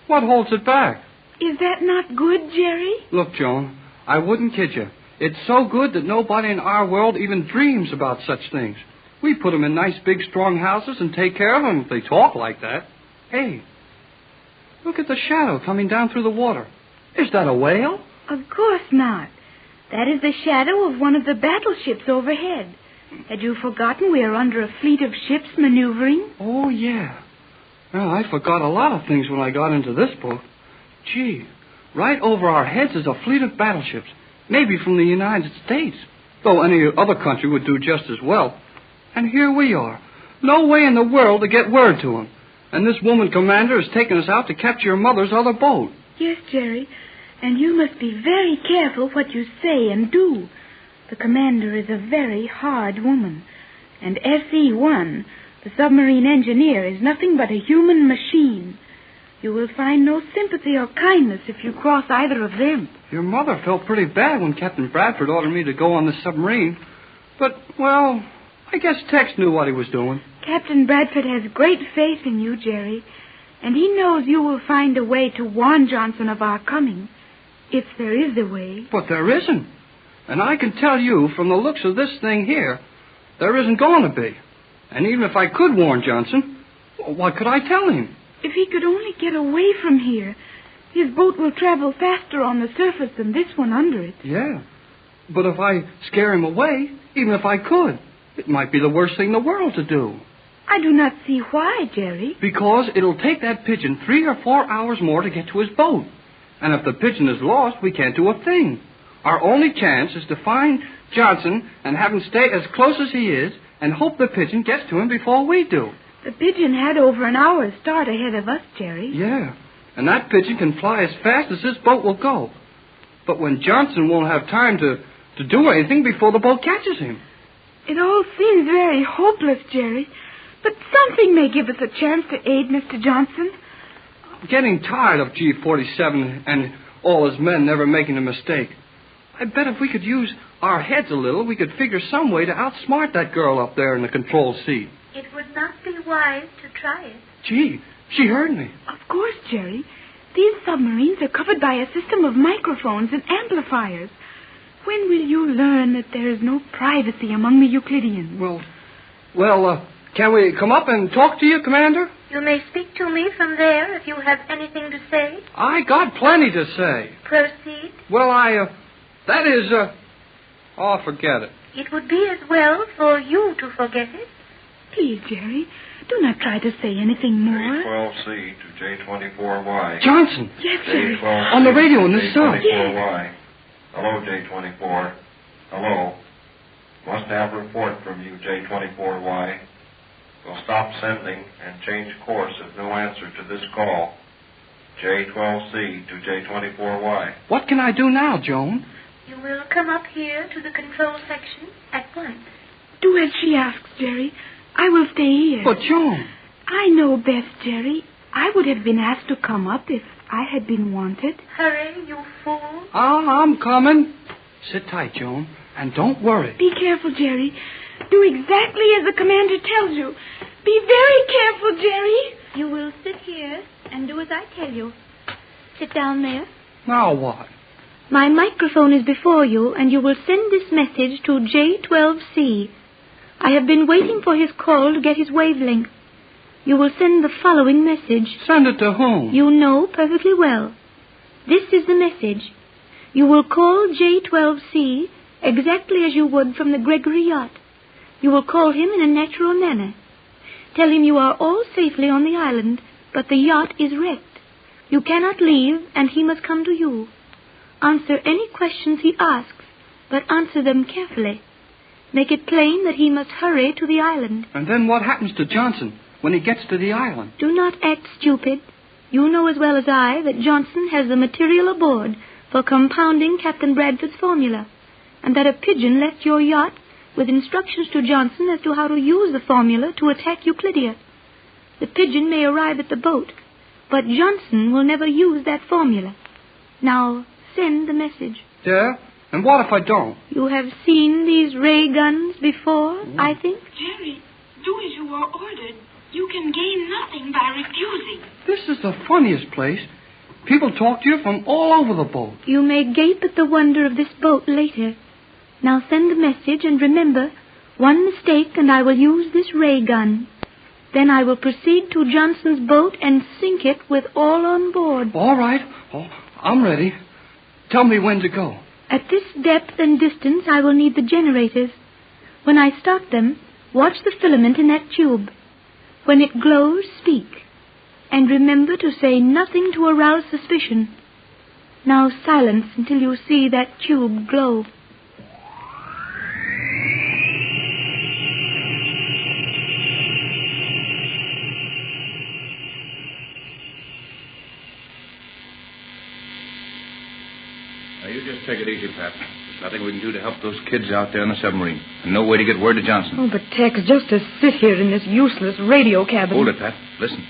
What holds it back? Is that not good, Jerry? Look, Joan, I wouldn't kid you. It's so good that nobody in our world even dreams about such things. We put them in nice, big, strong houses and take care of them if they talk like that. Hey, look at the shadow coming down through the water. Is that a whale? Of course not. That is the shadow of one of the battleships overhead. Had you forgotten we are under a fleet of ships maneuvering? Oh, yeah. Well, I forgot a lot of things when I got into this boat. Gee, right over our heads is a fleet of battleships, maybe from the United States, though any other country would do just as well. And here we are. No way in the world to get word to him. And this woman commander has taken us out to capture your mother's other boat. Yes, Jerry. And you must be very careful what you say and do. The commander is a very hard woman. And SE-1, the submarine engineer, is nothing but a human machine. You will find no sympathy or kindness if you cross either of them. Your mother felt pretty bad when Captain Bradford ordered me to go on the submarine. But, well, I guess Tex knew what he was doing. Captain Bradford has great faith in you, Jerry. And he knows you will find a way to warn Johnson of our coming. If there is a way. But there isn't. And I can tell you, from the looks of this thing here, there isn't going to be. And even if I could warn Johnson, what could I tell him? If he could only get away from here, his boat will travel faster on the surface than this one under it. Yeah. But if I scare him away, even if I could, it might be the worst thing in the world to do. I do not see why, Jerry. Because it'll take that pigeon 3 or 4 hours more to get to his boat. And if the pigeon is lost, we can't do a thing. Our only chance is to find Johnson and have him stay as close as he is and hope the pigeon gets to him before we do. The pigeon had over an hour's start ahead of us, Jerry. Yeah, and that pigeon can fly as fast as this boat will go. But when Johnson won't have time to do anything before the boat catches him. It all seems very hopeless, Jerry. But something may give us a chance to aid Mr. Johnson. I'm getting tired of G47 and all his men never making a mistake. I bet if we could use our heads a little, we could figure some way to outsmart that girl up there in the control seat. It would not be wise to try it. Gee, she heard me. Of course, Jerry. These submarines are covered by a system of microphones and amplifiers. When will you learn that there is no privacy among the Euclideans? Well, can we come up and talk to you, Commander? You may speak to me from there if you have anything to say. I got plenty to say. Proceed. Well, forget it. It would be as well for you to forget it. Please, Jerry, do not try to say anything more. J12C to J24Y. Johnson! Yes, sir. On the radio in this cell. J24Y. Hello, J24. Hello. Must have a report from you, J24Y. We'll stop sending and change course if no answer to this call. J12C to J24Y. What can I do now, Joan? You will come up here to the control section at once. Do as she asks, Jerry. I will stay here. But, Joan... I know best, Jerry. I would have been asked to come up if I had been wanted. Hurry, you fool. I'm coming. Sit tight, Joan, and don't worry. Be careful, Jerry. Do exactly as the commander tells you. Be very careful, Jerry. You will sit here and do as I tell you. Sit down there. Now what? My microphone is before you, and you will send this message to J12C. I have been waiting for his call to get his wavelength. You will send the following message. Send it to whom? You know perfectly well. This is the message. You will call J12C exactly as you would from the Gregory yacht. You will call him in a natural manner. Tell him you are all safely on the island, but the yacht is wrecked. You cannot leave, and he must come to you. Answer any questions he asks, but answer them carefully. Make it plain that he must hurry to the island. And then what happens to Johnson when he gets to the island? Do not act stupid. You know as well as I that Johnson has the material aboard for compounding Captain Bradford's formula, and that a pigeon left your yacht with instructions to Johnson as to how to use the formula to attack Euclidia. The pigeon may arrive at the boat, but Johnson will never use that formula. Now, send the message. Yeah? And what if I don't? You have seen these ray guns before, I think? Jerry, do as you are ordered. You can gain nothing by refusing. This is the funniest place. People talk to you from all over the boat. You may gape at the wonder of this boat later. Now send the message, and remember, one mistake and I will use this ray gun. Then I will proceed to Johnson's boat and sink it with all on board. All right. Oh, I'm ready. Tell me when to go. At this depth and distance, I will need the generators. When I start them, watch the filament in that tube. When it glows, speak. And remember to say nothing to arouse suspicion. Now silence until you see that tube glow. Now, you just take it easy, Pat. There's nothing we can do to help those kids out there in the submarine. And no way to get word to Johnson. Oh, but Tex, just to sit here in this useless radio cabin. Hold it, Pat. Listen.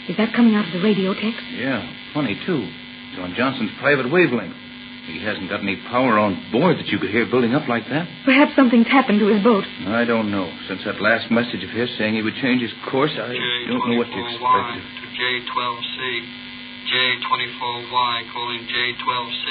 Is that coming out of the radio, Tex? Yeah, funny, too. It's on Johnson's private wavelength. He hasn't got any power on board that you could hear building up like that. Perhaps something's happened to his boat. I don't know. Since that last message of his saying he would change his course, I don't know what to expect. To J12C. J24Y calling J12C.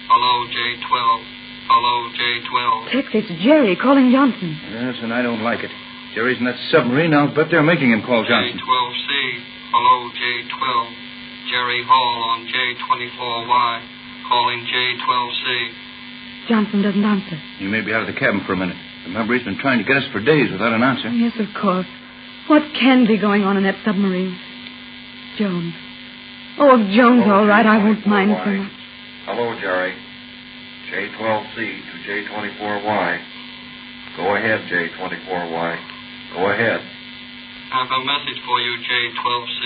Hello, J12. Hello, J12. Tex, it's Jerry calling Johnson. Yes, and I don't like it. Jerry's in that submarine. I'll bet they're making him call Johnson. J12C. Hello, J12. Jerry Hall on J24Y calling J12C. Johnson doesn't answer. He may be out of the cabin for a minute. Remember, he's been trying to get us for days without an answer. Yes, of course. What can be going on in that submarine? Jones. Oh, if Jones all right, I won't mind so much. Hello, Jerry. J12C to J24Y. Go ahead, J24Y. Go ahead. I have a message for you, J12C,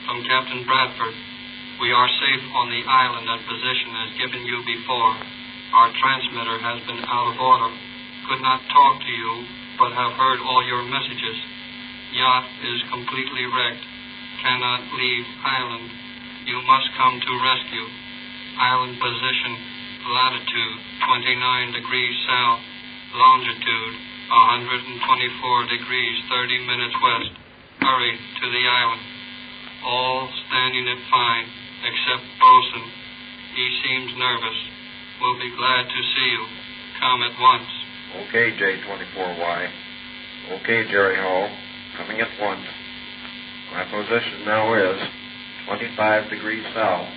from Captain Bradford. We are safe on the island and position as given you before. Our transmitter has been out of order. Could not talk to you, but have heard all your messages. Yacht is completely wrecked. Cannot leave island. You must come to rescue. Island position, latitude 29 degrees south, longitude 124 degrees 30 minutes west. Hurry to the island. All standing it fine, except Bosun. He seems nervous. We'll be glad to see you. Come at once. Okay, J24Y. Okay, Jerry Hall. Coming at once. My position now is 25 degrees south,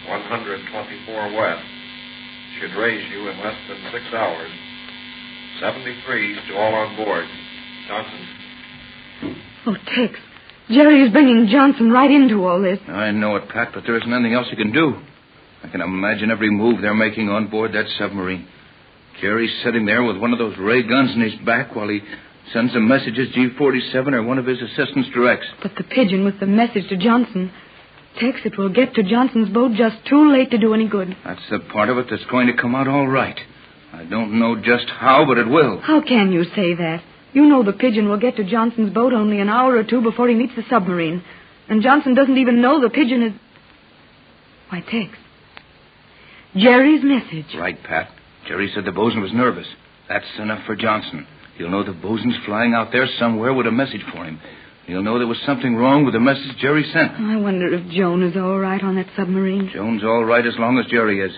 124 west. Should raise you in less than 6 hours. 73s to all on board. Johnson. Oh, Tex. Jerry is bringing Johnson right into all this. I know it, Pat, but there isn't anything else he can do. I can imagine every move they're making on board that submarine. Jerry's sitting there with one of those ray guns in his back while he sends some messages G47 or one of his assistants directs. But the pigeon with the message to Johnson. Tex, it will get to Johnson's boat just too late to do any good. That's the part of it that's going to come out all right. I don't know just how, but it will. How can you say that? You know the pigeon will get to Johnson's boat only an hour or two before he meets the submarine. And Johnson doesn't even know the pigeon is... Why, Tex. Jerry's message. Right, Pat. Jerry said the bosun was nervous. That's enough for Johnson. He'll know the bosun's flying out there somewhere with a message for him. He'll know there was something wrong with the message Jerry sent. I wonder if Joan is all right on that submarine. Joan's all right as long as Jerry is.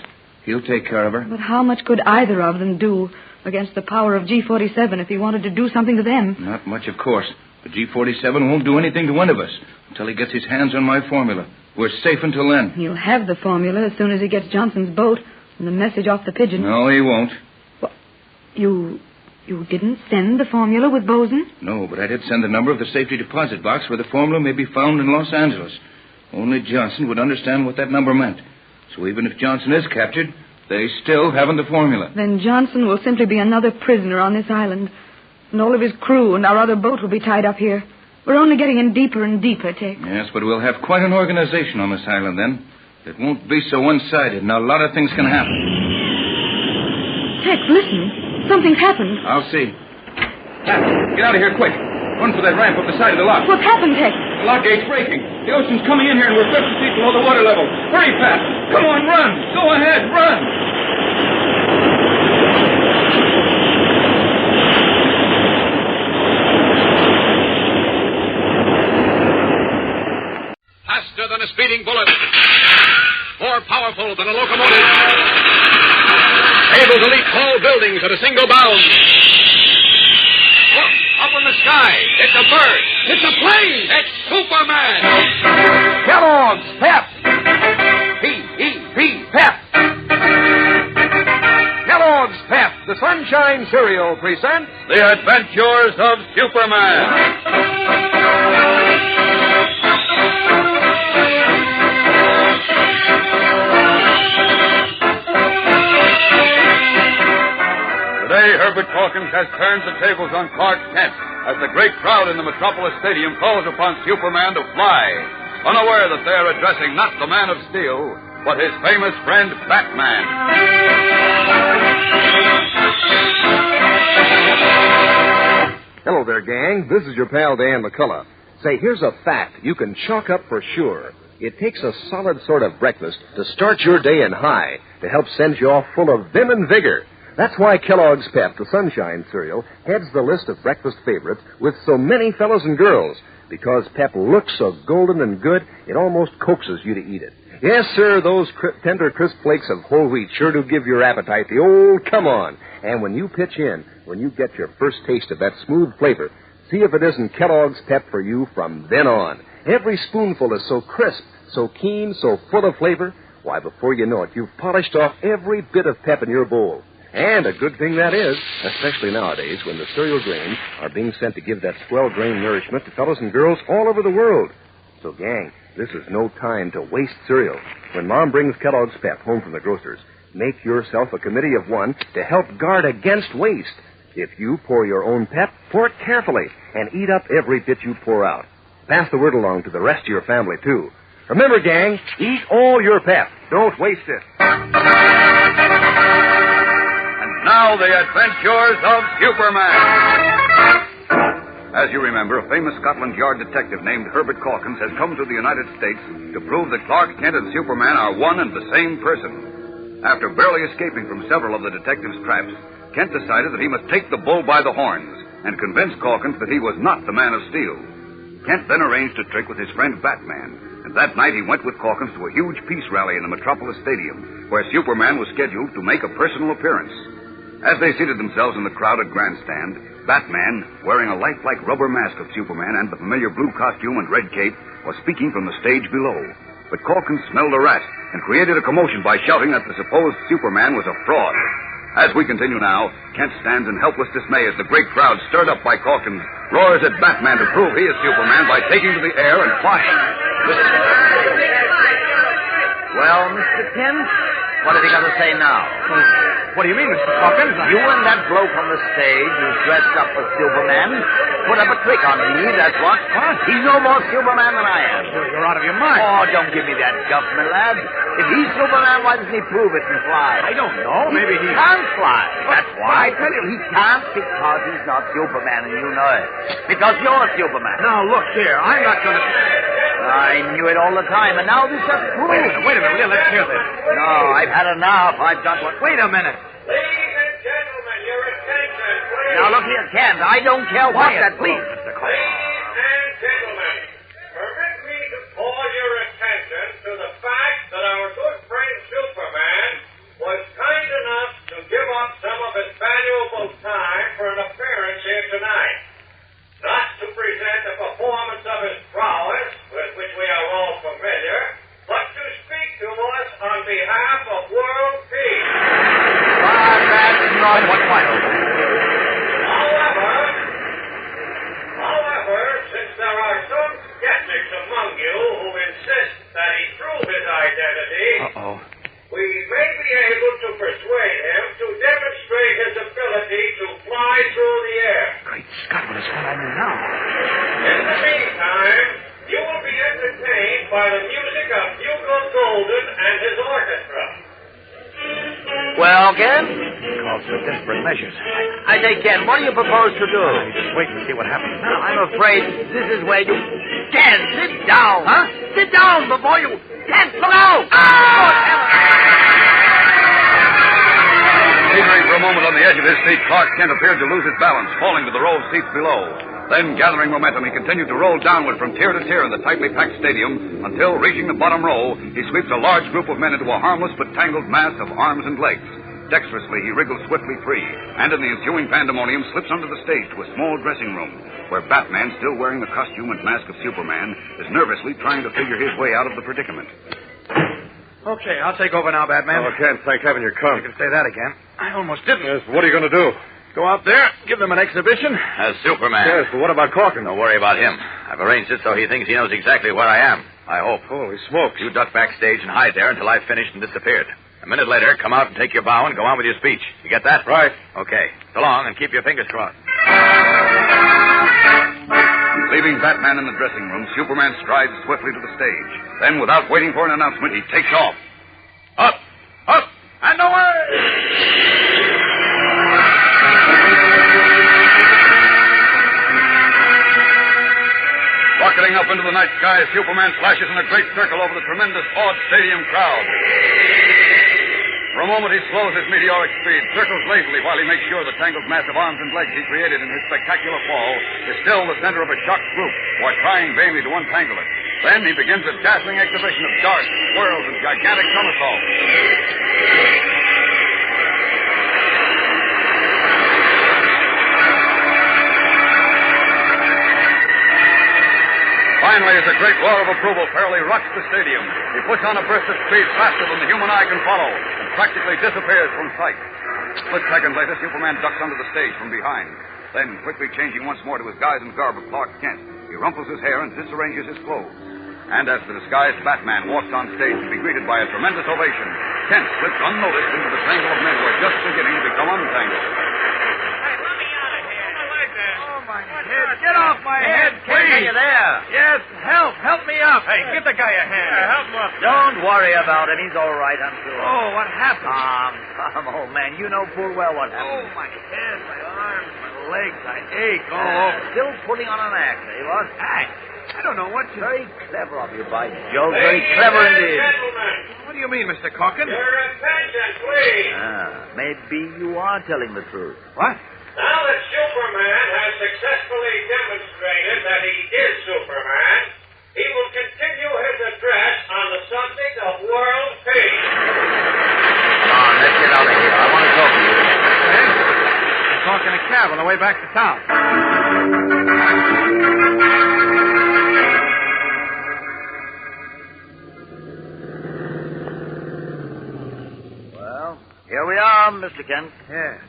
He'll take care of her. But how much could either of them do against the power of G47 if he wanted to do something to them? Not much, of course. But G47 won't do anything to one of us until he gets his hands on my formula. We're safe until then. He'll have the formula as soon as he gets Johnson's boat and the message off the pigeon. No, he won't. What? You didn't send the formula with Boson? No, but I did send the number of the safety deposit box where the formula may be found in Los Angeles. Only Johnson would understand what that number meant. So even if Johnson is captured, they still haven't the formula. Then Johnson will simply be another prisoner on this island. And all of his crew and our other boat will be tied up here. We're only getting in deeper and deeper, Tex. Yes, but we'll have quite an organization on this island then. It won't be so one-sided, and a lot of things can happen. Tex, listen. Something's happened. I'll see. Get out of here quick. Run for that ramp up the side of the lock. What's happened, Tex? The lock gate's breaking. The ocean's coming in here, and we're 50 feet below the water level. Hurry, Pat. Come on, run. Go ahead, run. Faster than a speeding bullet. More powerful than a locomotive. Able to leap tall buildings at a single bound. Look, up in the sky. It's a bird. It's a plane. It's Superman. Kellogg's Pep. P-E-P, Pep. Kellogg's Pep, the Sunshine Cereal, presents The Adventures of Superman. Today, Herbert Calkins has turned the tables on Clark Kent as the great crowd in the Metropolis Stadium calls upon Superman to fly, unaware that they are addressing not the Man of Steel, but his famous friend Batman. Hello there, gang. This is your pal Dan McCullough. Say, here's a fact you can chalk up for sure. It takes a solid sort of breakfast to start your day in high, to help send you off full of vim and vigor. That's why Kellogg's Pep, the Sunshine Cereal, heads the list of breakfast favorites with so many fellows and girls. Because Pep looks so golden and good, it almost coaxes you to eat it. Yes, sir, those tender, crisp flakes of whole wheat sure do give your appetite the old come on. And when you pitch in, when you get your first taste of that smooth flavor, see if it isn't Kellogg's Pep for you from then on. Every spoonful is so crisp, so keen, so full of flavor. Why, before you know it, you've polished off every bit of pep in your bowl. And a good thing that is, especially nowadays when the cereal grains are being sent to give that swell grain nourishment to fellows and girls all over the world. So, gang, this is no time to waste cereal. When Mom brings Kellogg's Pep home from the grocer's, make yourself a committee of one to help guard against waste. If you pour your own pep, pour it carefully and eat up every bit you pour out. Pass the word along to the rest of your family, too. Remember, gang, eat all your pep. Don't waste it. Now, the Adventures of Superman. As you remember, a famous Scotland Yard detective named Herbert Calkins has come to the United States to prove that Clark Kent and Superman are one and the same person. After barely escaping from several of the detective's traps, Kent decided that he must take the bull by the horns and convince Calkins that he was not the Man of Steel. Kent then arranged a trick with his friend Batman, and that night he went with Calkins to a huge peace rally in the Metropolis Stadium, where Superman was scheduled to make a personal appearance. As they seated themselves in the crowded grandstand, Batman, wearing a lifelike rubber mask of Superman and the familiar blue costume and red cape, was speaking from the stage below. But Calkins smelled a rat and created a commotion by shouting that the supposed Superman was a fraud. As we continue now, Kent stands in helpless dismay as the great crowd, stirred up by Calkins, roars at Batman to prove he is Superman by taking to the air and flying. Well, Mr. Kent, what have you got to say now? What do you mean, Mr. Calkins? You and that bloke on the stage who's dressed up as Superman put up a trick on me, that's what. What? He's no more Superman than I am. You're out of your mind. Oh, don't give me that guff, my lad. If he's Superman, why doesn't he prove it and fly? I don't know. Maybe he can't fly. That's why. I tell you, he can't because he's not Superman, and you know it. Because you're Superman. Now, look here. I'm not going to... I knew it all the time, and now this just proves it. Wait a minute, will you? Let's hear this. No, I've had enough. I've got what... Wait a minute. Ladies and gentlemen, your attention, please. Now, look here, Kent. I don't care what that means. Ladies and now. In the meantime, you will be entertained by the music of Hugo Golden and his orchestra. Well, Ken? Calls for desperate measures. I say, Ken, what do you propose to do? Just wait and see what happens. Now, I'm afraid this is where you... Ken, sit down. Huh? Sit down before you... Ken, look out! Teetering for a moment on the edge of his seat, Clark Kent appeared to lose his balance, falling to the row of seats below. Then, gathering momentum, he continued to roll downward from tier to tier in the tightly packed stadium until, reaching the bottom row, he sweeps a large group of men into a harmless but tangled mass of arms and legs. Dexterously, he wriggles swiftly free, and in the ensuing pandemonium slips onto the stage to a small dressing room, where Batman, still wearing the costume and mask of Superman, is nervously trying to figure his way out of the predicament. Okay, I'll take over now, Batman. Oh, Ken, thank heaven you're come. You can say that again. I almost didn't. Yes, what are you going to do? Go out there, give them an exhibition. As Superman. Yes, but what about Corkin? Don't worry about him. I've arranged it so he thinks he knows exactly where I am. I hope. Holy smokes. You duck backstage and hide there until I've finished and disappeared. A minute later, come out and take your bow and go on with your speech. You get that? Right. Okay. So long, and keep your fingers crossed. Leaving Batman in the dressing room, Superman strides swiftly to the stage. Then, without waiting for an announcement, he takes off. Up, up, and away! Rocketing up into the night sky, Superman flashes in a great circle over the tremendous, awed stadium crowd. For a moment, he slows his meteoric speed, circles lazily while he makes sure the tangled mass of arms and legs he created in his spectacular fall is still the center of a shocked group who are trying vainly to untangle it. Then he begins a dazzling exhibition of darts, swirls, and gigantic somersaults. Finally, as a great roar of approval fairly rocks the stadium, he puts on a burst of speed faster than the human eye can follow and practically disappears from sight. A split second later, Superman ducks onto the stage from behind. Then, quickly changing once more to his guise and garb of Clark Kent, he rumples his hair and disarranges his clothes. And as the disguised Batman walks on stage to be greeted by a tremendous ovation, Kent slips unnoticed into the tangle of men who are just beginning to become untangled. Get off my head, Ken, are you there? Yes, help me up. Hey, give the guy a hand. Help him up. Don't worry about him. He's all right, I'm sure. Oh, what happened? Come, old man. You know full well what happened. Oh, my head, my arms, my legs. I ache all over. Still putting on an act, eh, boss? Act? I don't know what you... Very clever of you, by Jove. Very clever indeed. What do you mean, Mr. Corkin? Your attention, please. Maybe you are telling the truth. What? Now that Superman has successfully demonstrated that he is Superman, he will continue his address on the subject of world peace. Come on, let's get out of here. I want to talk to you. Okay. I'll talk in a cab on the way back to town. Well, here we are, Mr. Kent. Yes.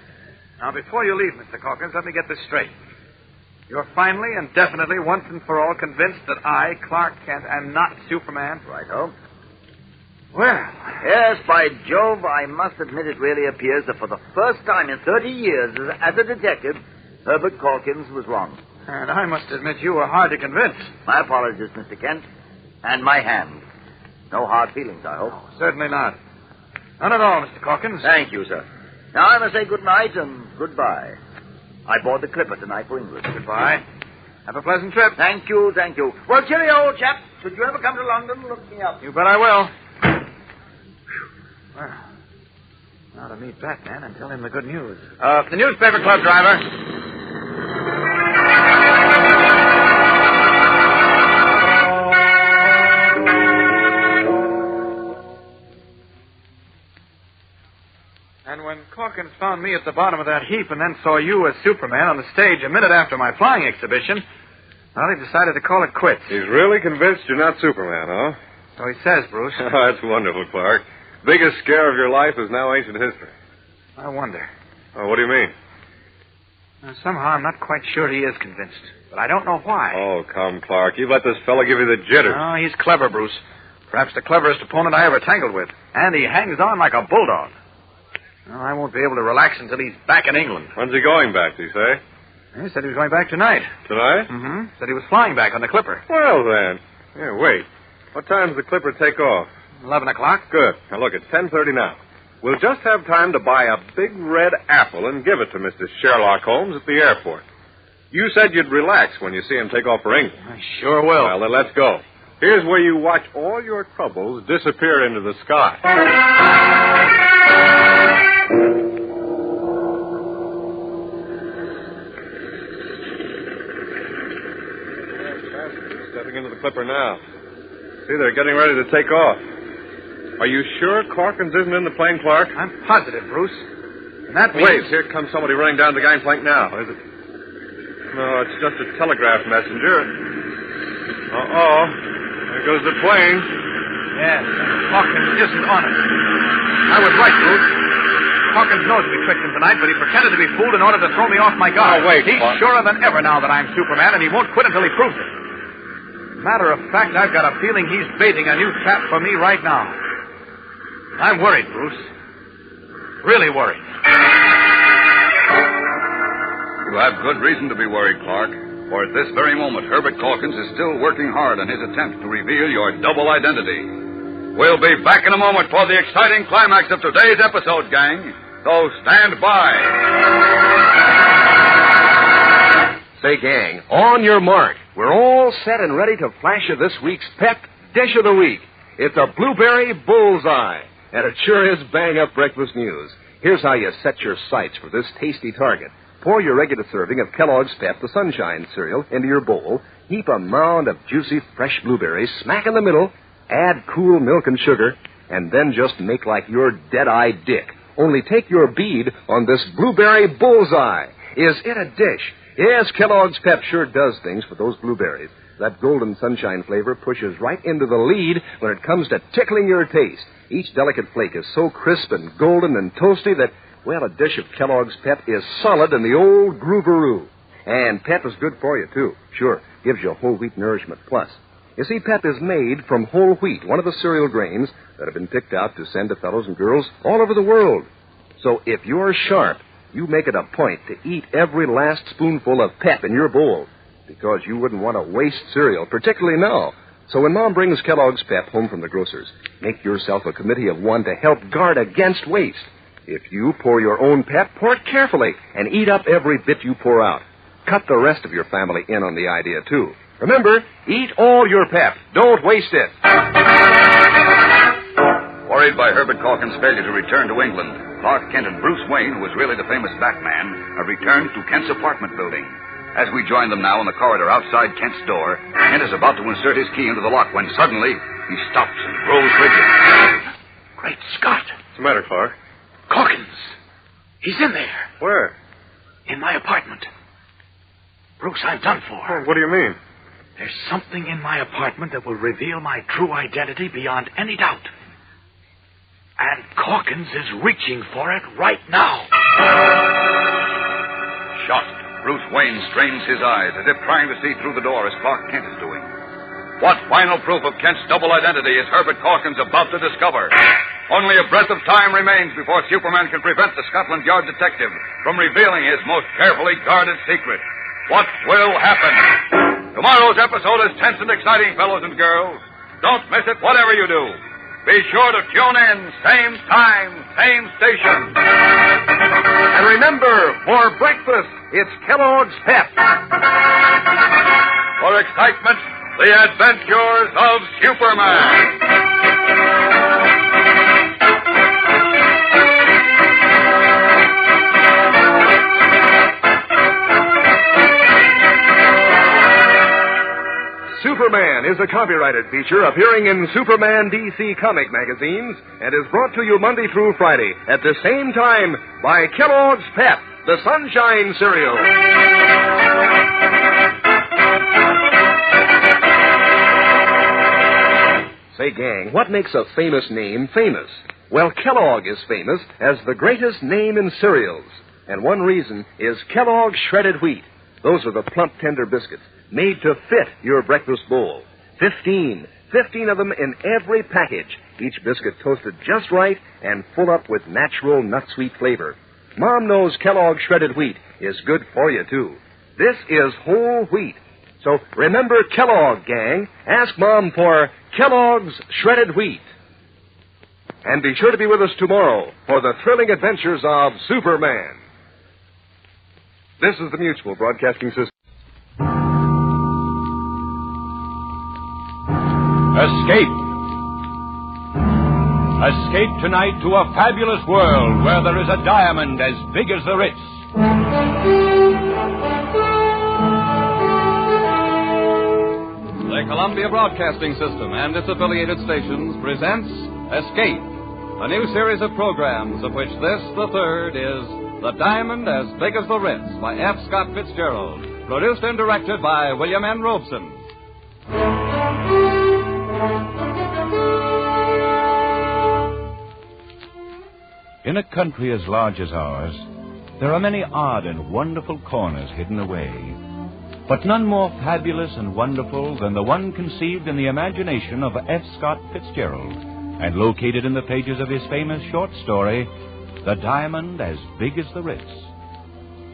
Now, before you leave, Mr. Corkins, let me get this straight. You're finally and definitely, once and for all, convinced that I, Clark Kent, am not Superman? Righto. Well. Yes, by Jove, I must admit it really appears that for the first time in 30 years as a detective, Herbert Corkins was wrong. And I must admit you were hard to convince. My apologies, Mr. Kent. And my hand. No hard feelings, I hope. Oh, certainly not. None at all, Mr. Corkins. Thank you, sir. Now I must say good night and goodbye. I board the Clipper tonight for England. Goodbye. Have a pleasant trip. Thank you, thank you. Well, cheerio, old chap. Should you ever come to London, look me up. You bet I will. Well, now to meet Batman and tell him the good news. The newspaper club driver. And when Corkins found me at the bottom of that heap and then saw you as Superman on the stage a minute after my flying exhibition, well, he decided to call it quits. He's really convinced you're not Superman, huh? So he says, Bruce. Oh, that's wonderful, Clark. Biggest scare of your life is now ancient history. I wonder. Oh, what do you mean? Somehow I'm not quite sure he is convinced, but I don't know why. Oh, come, Clark. You let this fella give you the jitters. Oh, he's clever, Bruce. Perhaps the cleverest opponent I ever tangled with. And he hangs on like a bulldog. Well, I won't be able to relax until he's back in England. When's he going back, do you say? He said he was going back tonight. Tonight? Mm-hmm. Said he was flying back on the Clipper. Well, then. Yeah, wait. What time does the Clipper take off? 11 o'clock. Good. Now, look, it's 10:30 now. We'll just have time to buy a big red apple and give it to Mr. Sherlock Holmes at the airport. You said you'd relax when you see him take off for England. I sure will. Well, then let's go. Here's where you watch all your troubles disappear into the sky. Stepping into the Clipper now. See, they're getting ready to take off. Are you sure Corkins isn't in the plane, Clark? I'm positive, Bruce. And that means... Wait, here comes somebody running down the gangplank now. Is it? No, it's just a telegraph messenger. Uh-oh. There goes the plane. Yes, Hawkins isn't on it. I was right, Bruce. Hawkins knows we tricked him tonight, but he pretended to be fooled in order to throw me off my guard. Oh, wait, he's Clark. surer than ever now that I'm Superman, and he won't quit until he proves it. Matter of fact, I've got a feeling he's baiting a new trap for me right now. I'm worried, Bruce. Really worried. You have good reason to be worried, Clark. For at this very moment, Herbert Calkins is still working hard on his attempt to reveal your double identity. We'll be back in a moment for the exciting climax of today's episode, gang. So stand by. Say, gang, on your mark. We're all set and ready to flash you this week's pep dish of the week. It's a blueberry bullseye. And it sure is bang-up breakfast news. Here's how you set your sights for this tasty target. Pour your regular serving of Kellogg's Pep, the Sunshine cereal, into your bowl. Heap a mound of juicy, fresh blueberries smack in the middle. Add cool milk and sugar. And then just make like you're dead-eyed Dick. Only take your bead on this blueberry bullseye. Is it a dish? Yes, Kellogg's Pep sure does things for those blueberries. That golden sunshine flavor pushes right into the lead when it comes to tickling your taste. Each delicate flake is so crisp and golden and toasty that, well, a dish of Kellogg's Pep is solid in the old groovaroo. And Pep is good for you, too. Sure, gives you whole wheat nourishment plus. You see, Pep is made from whole wheat, one of the cereal grains that have been picked out to send to fellows and girls all over the world. So if you're sharp, you make it a point to eat every last spoonful of Pep in your bowl, because you wouldn't want to waste cereal, particularly now. So when Mom brings Kellogg's Pep home from the grocer's, make yourself a committee of one to help guard against waste. If you pour your own Pep, pour it carefully and eat up every bit you pour out. Cut the rest of your family in on the idea, too. Remember, eat all your Pep. Don't waste it. Worried by Herbert Calkins' failure to return to England, Clark Kent and Bruce Wayne, who was really the famous Batman, have returned to Kent's apartment building. As we join them now in the corridor outside Kent's door, Kent is about to insert his key into the lock when suddenly he stops and grows rigid. Great Scott. What's the matter, Clark? Calkins. He's in there. Where? In my apartment. Bruce, I'm done for. Oh, what do you mean? There's something in my apartment that will reveal my true identity beyond any doubt. And Calkins is reaching for it right now. Shocked, Bruce Wayne strains his eyes as if trying to see through the door as Clark Kent is doing. What final proof of Kent's double identity is Herbert Calkins about to discover? Only a breath of time remains before Superman can prevent the Scotland Yard detective from revealing his most carefully guarded secret. What will happen? Tomorrow's episode is tense and exciting, fellows and girls. Don't miss it, whatever you do. Be sure to tune in, same time, same station. And remember, for breakfast, it's Kellogg's Pep. For excitement, the adventures of Superman. Superman is a copyrighted feature appearing in Superman DC comic magazines and is brought to you Monday through Friday at the same time by Kellogg's Pep, the Sunshine cereal. Say, gang, what makes a famous name famous? Well, Kellogg is famous as the greatest name in cereals. And one reason is Kellogg's shredded wheat. Those are the plump, tender biscuits made to fit your breakfast bowl. 15 of them in every package. Each biscuit toasted just right and full up with natural nut-sweet flavor. Mom knows Kellogg's shredded wheat is good for you, too. This is whole wheat. So remember Kellogg, gang. Ask Mom for Kellogg's Shredded Wheat. And be sure to be with us tomorrow for the thrilling adventures of Superman. This is the Mutual Broadcasting System. Escape. Escape tonight to a fabulous world where there is a diamond as big as the Ritz. The Columbia Broadcasting System and its affiliated stations presents Escape, a new series of programs of which this, the third, is The Diamond as Big as the Ritz by F. Scott Fitzgerald, produced and directed by William N. Robeson. In a country as large as ours, there are many odd and wonderful corners hidden away, but none more fabulous and wonderful than the one conceived in the imagination of F. Scott Fitzgerald and located in the pages of his famous short story, The Diamond as Big as the Ritz.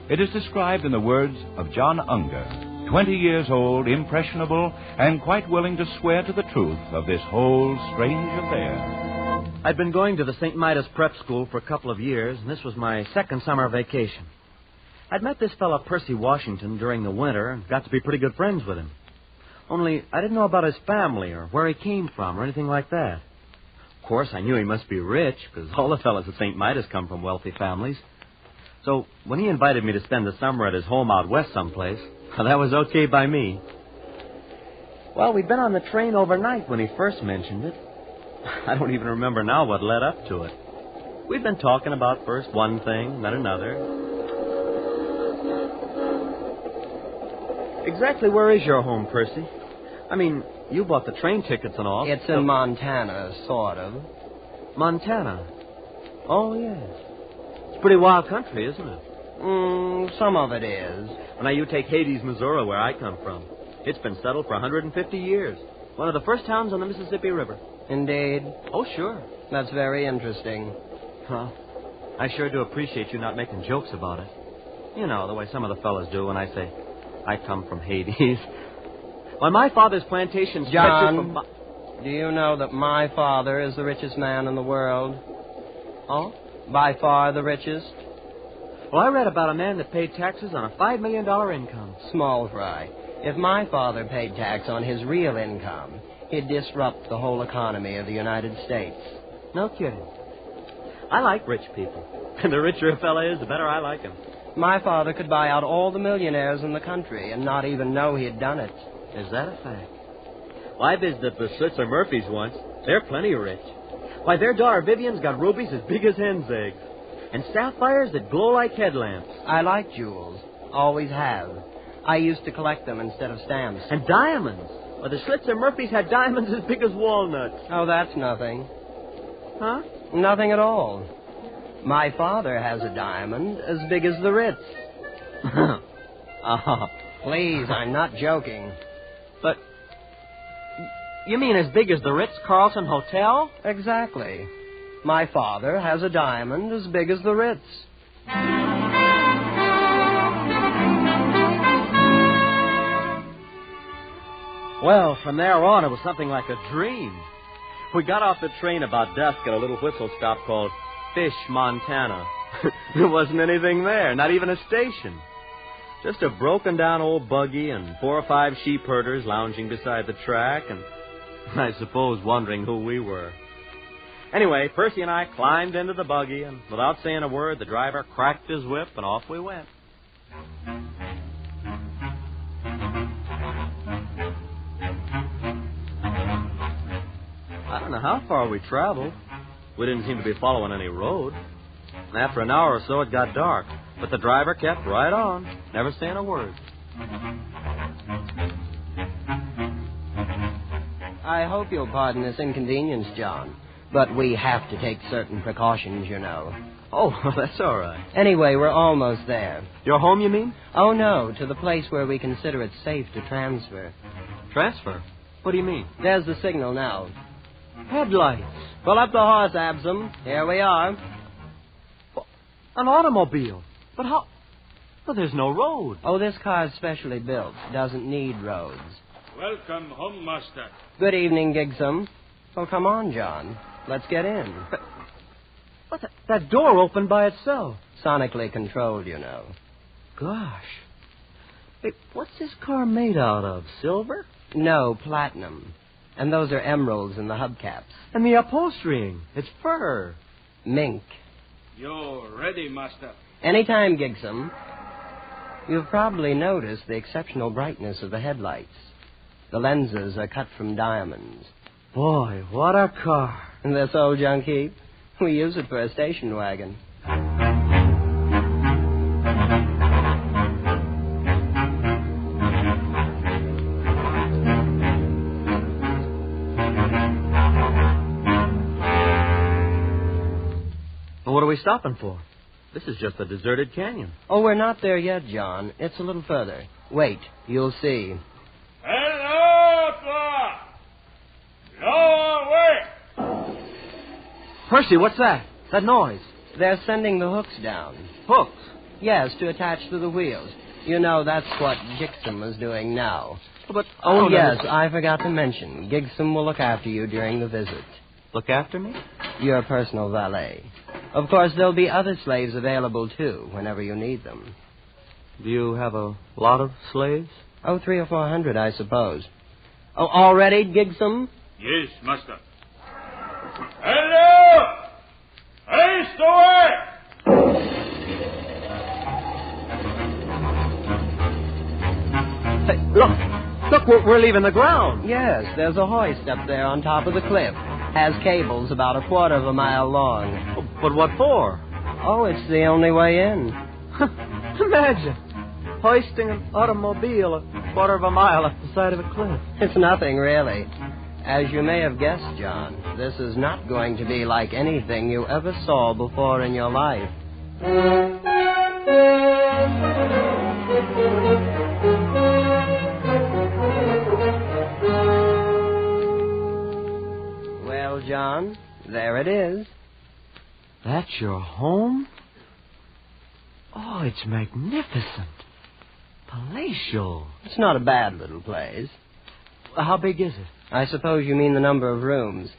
It is described in the words of John Unger, 20 years old, impressionable, and quite willing to swear to the truth of this whole strange affair. I'd been going to the St. Midas Prep School for a couple of years, and this was my second summer vacation. I'd met this fellow Percy Washington during the winter and got to be pretty good friends with him. Only I didn't know about his family or where he came from or anything like that. Of course, I knew he must be rich, because all the fellows at St. Midas come from wealthy families. So when he invited me to spend the summer at his home out west someplace, that was okay by me. Well, we'd been on the train overnight when he first mentioned it. I don't even remember now what led up to it. We'd been talking about first one thing, then another. Exactly where is your home, Percy? I mean, you bought the train tickets and all. It's in Montana, sort of. Montana? Oh, yes. It's pretty wild country, isn't it? Some of it is. Well, now, you take Hades, Missouri, where I come from. It's been settled for 150 years. One of the first towns on the Mississippi River. Indeed? Oh, sure. That's very interesting. Huh. I sure do appreciate you not making jokes about it. You know, the way some of the fellas do when I say, I come from Hades. Why, my father's plantation stretches John, from... do you know that my father is the richest man in the world? Oh? By far the richest? Well, I read about a man that paid taxes on a $5 million income. Small fry. If my father paid tax on his real income, he'd disrupt the whole economy of the United States. No kidding. I like rich people. And the richer a fella is, the better I like him. My father could buy out all the millionaires in the country and not even know he had done it. Is that a fact? Well, I visited the Schlitzer Murphys once. They're plenty rich. Why, their daughter Vivian's got rubies as big as hen's eggs. And sapphires that glow like headlamps. I like jewels. Always have. I used to collect them instead of stamps. And diamonds. Well, the Schlitzer Murphys had diamonds as big as walnuts. Oh, that's nothing. Huh? Nothing at all. My father has a diamond as big as the Ritz. Oh. Please, I'm not joking. But you mean as big as the Ritz-Carlton Hotel? Exactly. My father has a diamond as big as the Ritz. Well, from there on, it was something like a dream. We got off the train about dusk at a little whistle stop called Fish, Montana. There wasn't anything there, not even a station. Just a broken-down old buggy and 4 or 5 sheep herders lounging beside the track and, I suppose, wondering who we were. Anyway, Percy and I climbed into the buggy, and without saying a word, the driver cracked his whip, and off we went. I don't know how far we traveled. We didn't seem to be following any road. And after an hour or so, it got dark. But the driver kept right on, never saying a word. I hope you'll pardon this inconvenience, John. But we have to take certain precautions, you know. Oh, that's all right. Anyway, we're almost there. Your home, you mean? Oh, no, to the place where we consider it safe to transfer. Transfer? What do you mean? There's the signal now. Headlights. Pull up the horse, Absam. Here we are. An automobile? But how... Well, there's no road. Oh, this car's specially built. Doesn't need roads. Welcome home, Master. Good evening, Gigsum. Well, come on, John. Let's get in. But that door opened by itself. Sonically controlled, you know. Gosh. Hey, what's this car made out of? Silver? No, platinum. And those are emeralds in the hubcaps. And the upholstering. It's fur. Mink. You're ready, Master. Anytime, Gigsum. You've probably noticed the exceptional brightness of the headlights. The lenses are cut from diamonds. Boy, what a car. And this old junk heap? We use it for a station wagon. What are we stopping for? This is just a deserted canyon. Oh, we're not there yet, John. It's a little further. Wait, you'll see. Hello, Clark! Go away! Percy, what's that? That noise. They're sending the hooks down. Hooks? Yes, to attach to the wheels. You know, that's what Gigsum is doing now. But oh, yes, I forgot to mention. Gigsum will look after you during the visit. Look after me? Your personal valet. Of course, there'll be other slaves available, too, whenever you need them. Do you have a lot of slaves? Oh, 300 or 400, I suppose. Oh, all ready, Gigsum? Yes, Master. Hello! Haste away! Hey, look! Look, we're leaving the ground. Yes, there's a hoist up there on top of the cliff. Has cables about a quarter of a mile long. But what for? Oh, it's the only way in. Imagine hoisting an automobile a quarter of a mile up the side of a cliff. It's nothing, really. As you may have guessed, John, this is not going to be like anything you ever saw before in your life. Well, John, there it is. That's your home? Oh, it's magnificent. Palatial. It's not a bad little place. How big is it? I suppose you mean the number of rooms.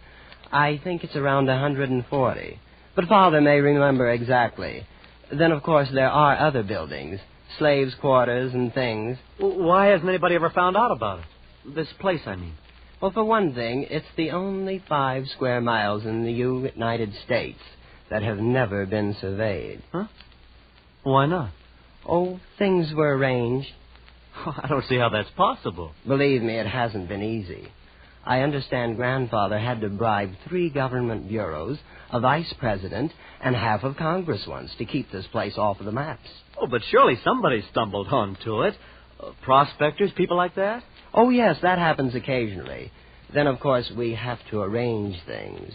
I think it's around 140. But Father may remember exactly. Then, of course, there are other buildings. Slaves' quarters and things. Why hasn't anybody ever found out about it? This place, I mean. Well, for one thing, it's the only 5 square miles in the United States that have never been surveyed. Huh? Why not? Oh, things were arranged. I don't see how that's possible. Believe me, it hasn't been easy. I understand Grandfather had to bribe 3 government bureaus, a vice president, and half of Congress once to keep this place off of the maps. Oh, but surely somebody stumbled onto it. Prospectors, people like that? Oh, yes, that happens occasionally. Then, of course, we have to arrange things.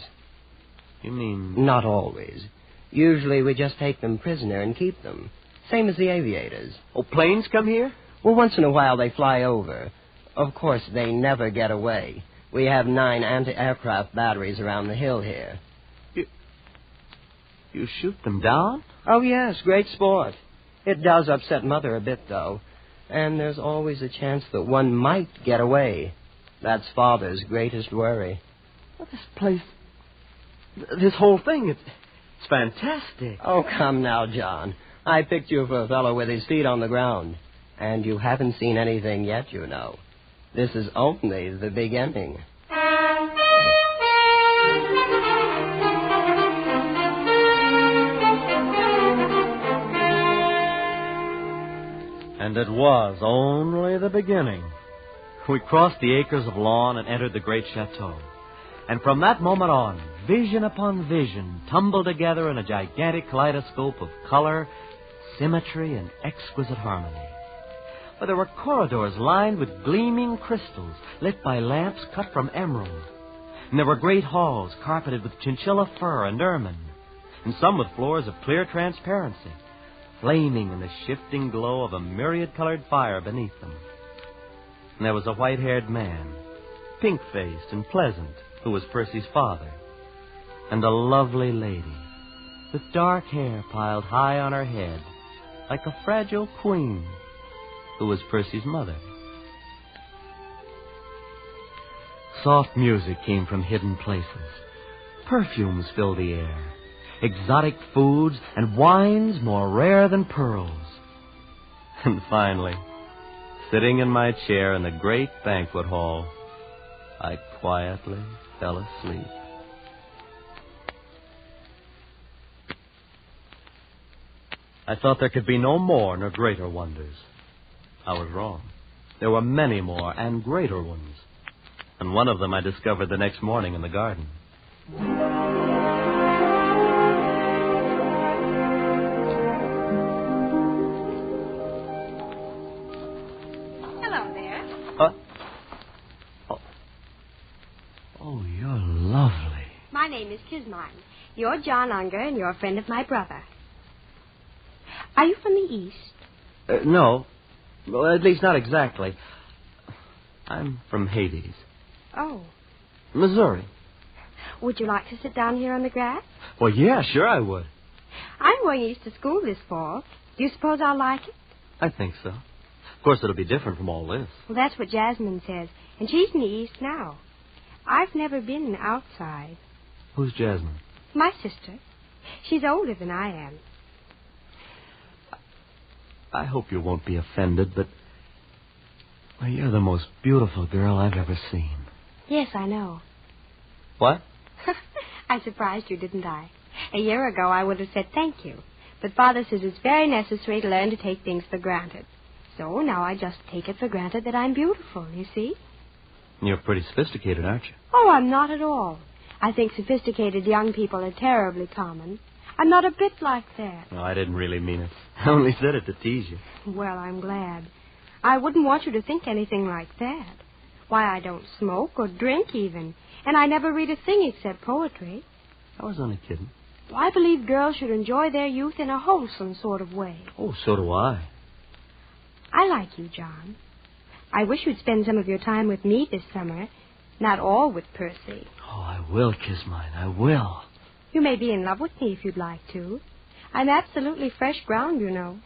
You mean? Not always. Usually we just take them prisoner and keep them. Same as the aviators. Oh, planes come here? Well, once in a while they fly over. Of course, they never get away. We have 9 anti-aircraft batteries around the hill here. You shoot them down? Oh, yes, great sport. It does upset Mother a bit, though. And there's always a chance that one might get away. That's Father's greatest worry. Well, this place, this whole thing, it's fantastic. Oh, come now, John. I picked you for a fellow with his feet on the ground. And you haven't seen anything yet, you know. This is only the beginning. And it was only the beginning. We crossed the acres of lawn and entered the great chateau. And from that moment on, vision upon vision tumbled together in a gigantic kaleidoscope of color, symmetry, and exquisite harmony. But there were corridors lined with gleaming crystals, lit by lamps cut from emerald. And there were great halls carpeted with chinchilla fur and ermine, and some with floors of clear transparency, flaming in the shifting glow of a myriad-colored fire beneath them. And there was a white-haired man, pink-faced and pleasant, who was Percy's father, and a lovely lady with dark hair piled high on her head like a fragile queen who was Percy's mother. Soft music came from hidden places. Perfumes filled the air. Exotic foods and wines more rare than pearls. And finally, sitting in my chair in the great banquet hall, I quietly fell asleep. I thought there could be no more nor greater wonders. I was wrong. There were many more and greater ones. And one of them I discovered the next morning in the garden. Hello there. Oh, you're lovely. My name is Kismine. You're John Unger, and you're a friend of my brother. Are you from the East? No. Well, at least not exactly. I'm from Hades. Oh. Missouri. Would you like to sit down here on the grass? Well, yeah, sure I would. I'm going east to school this fall. Do you suppose I'll like it? I think so. Of course, it'll be different from all this. Well, that's what Jasmine says. And she's in the East now. I've never been outside. Who's Jasmine? My sister. She's older than I am. I hope you won't be offended, but... Well, you're the most beautiful girl I've ever seen. Yes, I know. What? I surprised you, didn't I? A year ago, I would have said thank you. But Father says it's very necessary to learn to take things for granted. So now I just take it for granted that I'm beautiful, you see? You're pretty sophisticated, aren't you? Oh, I'm not at all. I think sophisticated young people are terribly common. I'm not a bit like that. No, I didn't really mean it. I only said it to tease you. Well, I'm glad. I wouldn't want you to think anything like that. Why, I don't smoke or drink even. And I never read a thing except poetry. I was only kidding. Well, I believe girls should enjoy their youth in a wholesome sort of way. Oh, so do I. I like you, John. I wish you'd spend some of your time with me this summer, not all with Percy. Oh, I will, Kismine. I will. You may be in love with me if you'd like to. I'm absolutely fresh ground, you know.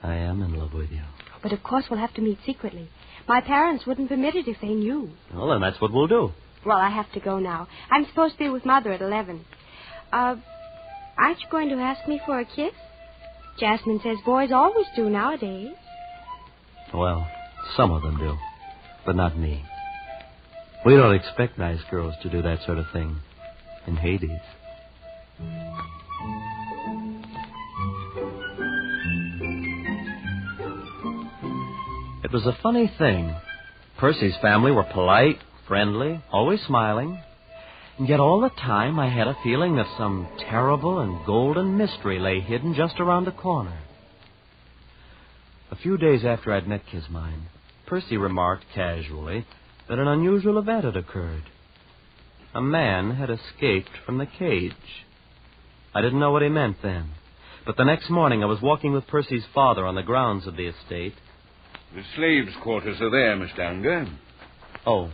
I am in love with you. But of course we'll have to meet secretly. My parents wouldn't permit it if they knew. Well, then that's what we'll do. Well, I have to go now. I'm supposed to be with Mother at 11. Aren't you going to ask me for a kiss? Jasmine says boys always do nowadays. Well, some of them do, but not me. We don't expect nice girls to do that sort of thing in Hades. It was a funny thing. Percy's family were polite, friendly, always smiling. And yet all the time I had a feeling that some terrible and golden mystery lay hidden just around the corner. A few days after I'd met Kismine, Percy remarked casually that an unusual event had occurred. A man had escaped from the cage. I didn't know what he meant then. But the next morning I was walking with Percy's father on the grounds of the estate. The slaves' quarters are there, Mr. Unger. Oh.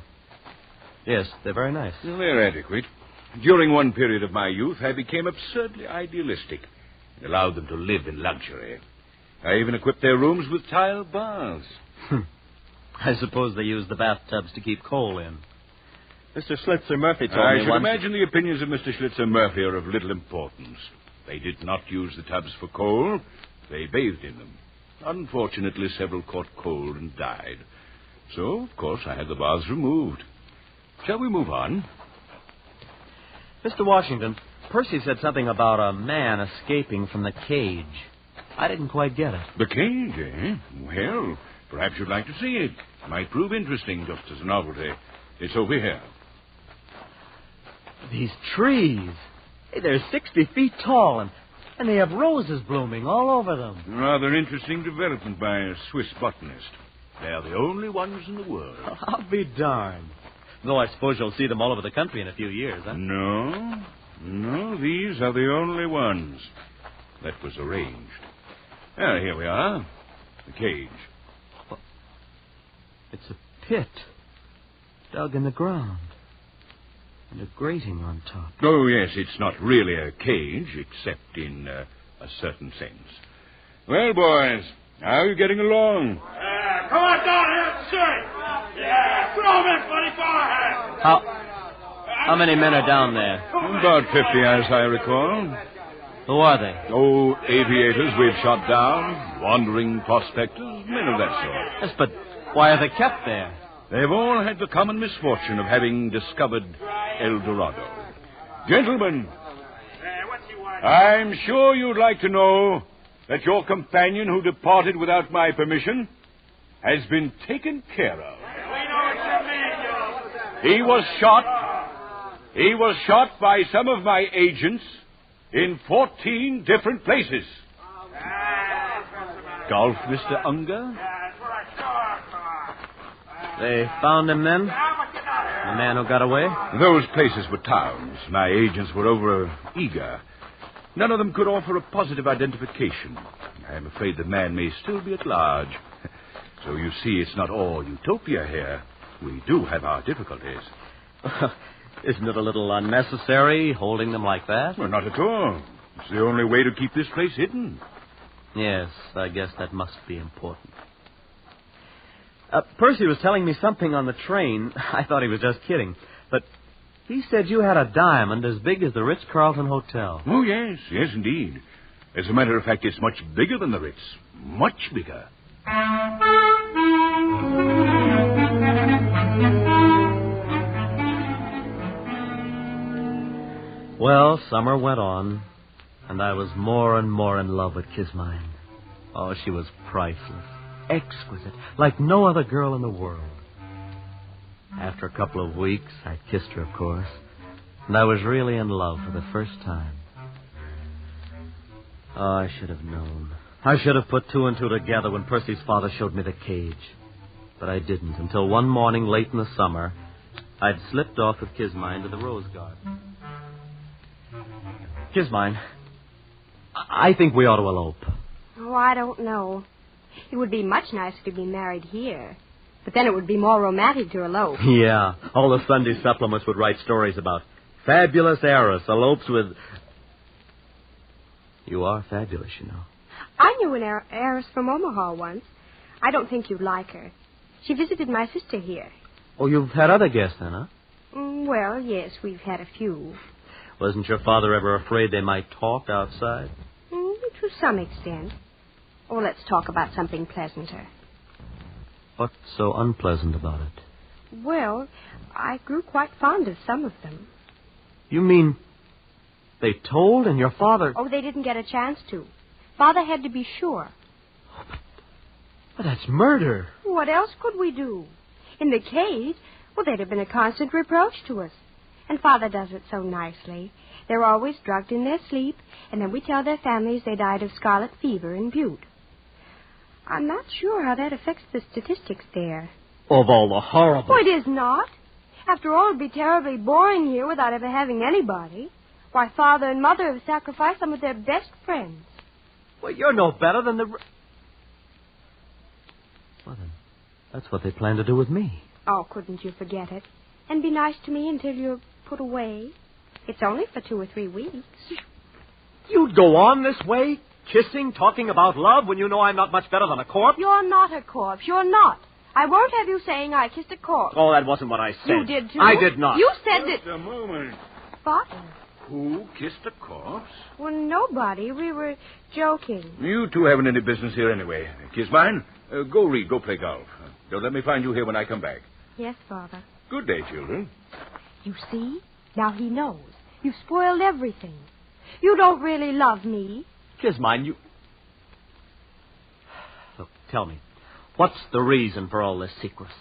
Yes, they're very nice. Well, they're adequate. During one period of my youth, I became absurdly idealistic and allowed them to live in luxury. I even equipped their rooms with tile baths. I suppose they use the bathtubs to keep coal in. Mr. Schlitzer Murphy told me I should once... imagine the opinions of Mr. Schlitzer Murphy are of little importance. They did not use the tubs for coal. They bathed in them. Unfortunately, several caught cold and died. So, of course, I had the baths removed. Shall we move on? Mr. Washington, Percy said something about a man escaping from the cage. I didn't quite get it. The cage, eh? Well, perhaps you'd like to see it. Might prove interesting just as a novelty. It's over here. These trees. Hey, they're 60 feet tall, and they have roses blooming all over them. Rather interesting development by a Swiss botanist. They're the only ones in the world. I'll be darned. Though I suppose you'll see them all over the country in a few years, huh? No, these are the only ones. That was arranged. Ah, here we are. The cage. Well, it's a pit dug in the ground. And a grating on top. Oh, yes, it's not really a cage, except in a certain sense. Well, boys, how are you getting along? Come on down here and see. Yeah, throw him in, buddy. Go ahead. How many men are down there? About 50, as I recall. Who are they? Oh, aviators we've shot down, wandering prospectors, men of that sort. Yes, but why are they kept there? They've all had the common misfortune of having discovered El Dorado. Gentlemen, I'm sure you'd like to know that your companion who departed without my permission has been taken care of. He was shot by some of my agents in 14 different places. Golf, Mr. Unger? They found him then? The man who got away? Those places were towns. My agents were over eager. None of them could offer a positive identification. I'm afraid the man may still be at large. So you see, it's not all utopia here. We do have our difficulties. Isn't it a little unnecessary holding them like that? Well, not at all. It's the only way to keep this place hidden. Yes, I guess that must be important. Percy was telling me something on the train. I thought he was just kidding. But he said you had a diamond as big as the Ritz-Carlton Hotel. Oh, yes, indeed. As a matter of fact, it's much bigger than the Ritz. Much bigger. Well, summer went on, and I was more and more in love with Kismine. Oh, she was priceless, exquisite, like no other girl in the world. After a couple of weeks, I kissed her, of course, and I was really in love for the first time. Oh, I should have known. I should have put two and two together when Percy's father showed me the cage. But I didn't until one morning late in the summer, I'd slipped off with Kismine to the rose garden. Kismine, I think we ought to elope. Oh, I don't know. It would be much nicer to be married here. But then it would be more romantic to elope. Yeah, all the Sunday supplements would write stories about fabulous heiress elopes with... You are fabulous, you know. I knew an heiress from Omaha once. I don't think you'd like her. She visited my sister here. Oh, you've had other guests then, huh? Well, yes, we've had a few. Wasn't your father ever afraid they might talk outside? To some extent. Oh, let's talk about something pleasanter. What's so unpleasant about it? Well, I grew quite fond of some of them. You mean they told and your father... Oh, they didn't get a chance to. Father had to be sure. But that's murder. What else could we do? In the cage, well, they'd have been a constant reproach to us. And Father does it so nicely. They're always drugged in their sleep, and then we tell their families they died of scarlet fever in Butte. I'm not sure how that affects the statistics there. Of all the horrible... Oh, it is not. After all, it'd be terribly boring here without ever having anybody. Why, Father and Mother have sacrificed some of their best friends. Well, you're no better than the... Well, then, that's what they plan to do with me. Oh, couldn't you forget it? And be nice to me until you're put away. It's only for 2 or 3 weeks. You'd go on this way, kissing, talking about love, when you know I'm not much better than a corpse? You're not a corpse. You're not. I won't have you saying I kissed a corpse. Oh, that wasn't what I said. You did, too. I did not. You said that... Just a moment. Father. Who kissed a corpse? Well, nobody. We were joking. You two haven't any business here anyway. Kismine, go read, go play golf. Don't let me find you here when I come back. Yes, Father. Good day, children. You see? Now he knows. You've spoiled everything. You don't really love me. Kismine, you... Look, tell me, what's the reason for all this secrecy?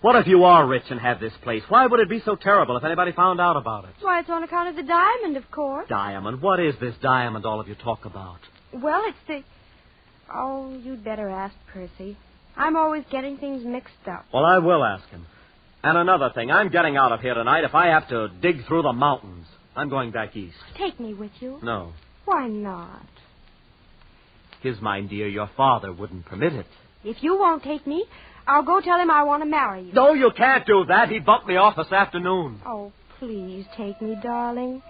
What if you are rich and have this place? Why would it be so terrible if anybody found out about it? Why, it's on account of the diamond, of course. Diamond? What is this diamond all of you talk about? Well, it's the... Oh, you'd better ask Percy. I'm always getting things mixed up. Well, I will ask him. And another thing, I'm getting out of here tonight if I have to dig through the mountains. I'm going back east. Take me with you. No. Why not? Kismine, dear, your father wouldn't permit it. If you won't take me, I'll go tell him I want to marry you. No, you can't do that. He bumped me off this afternoon. Oh, please take me, darling.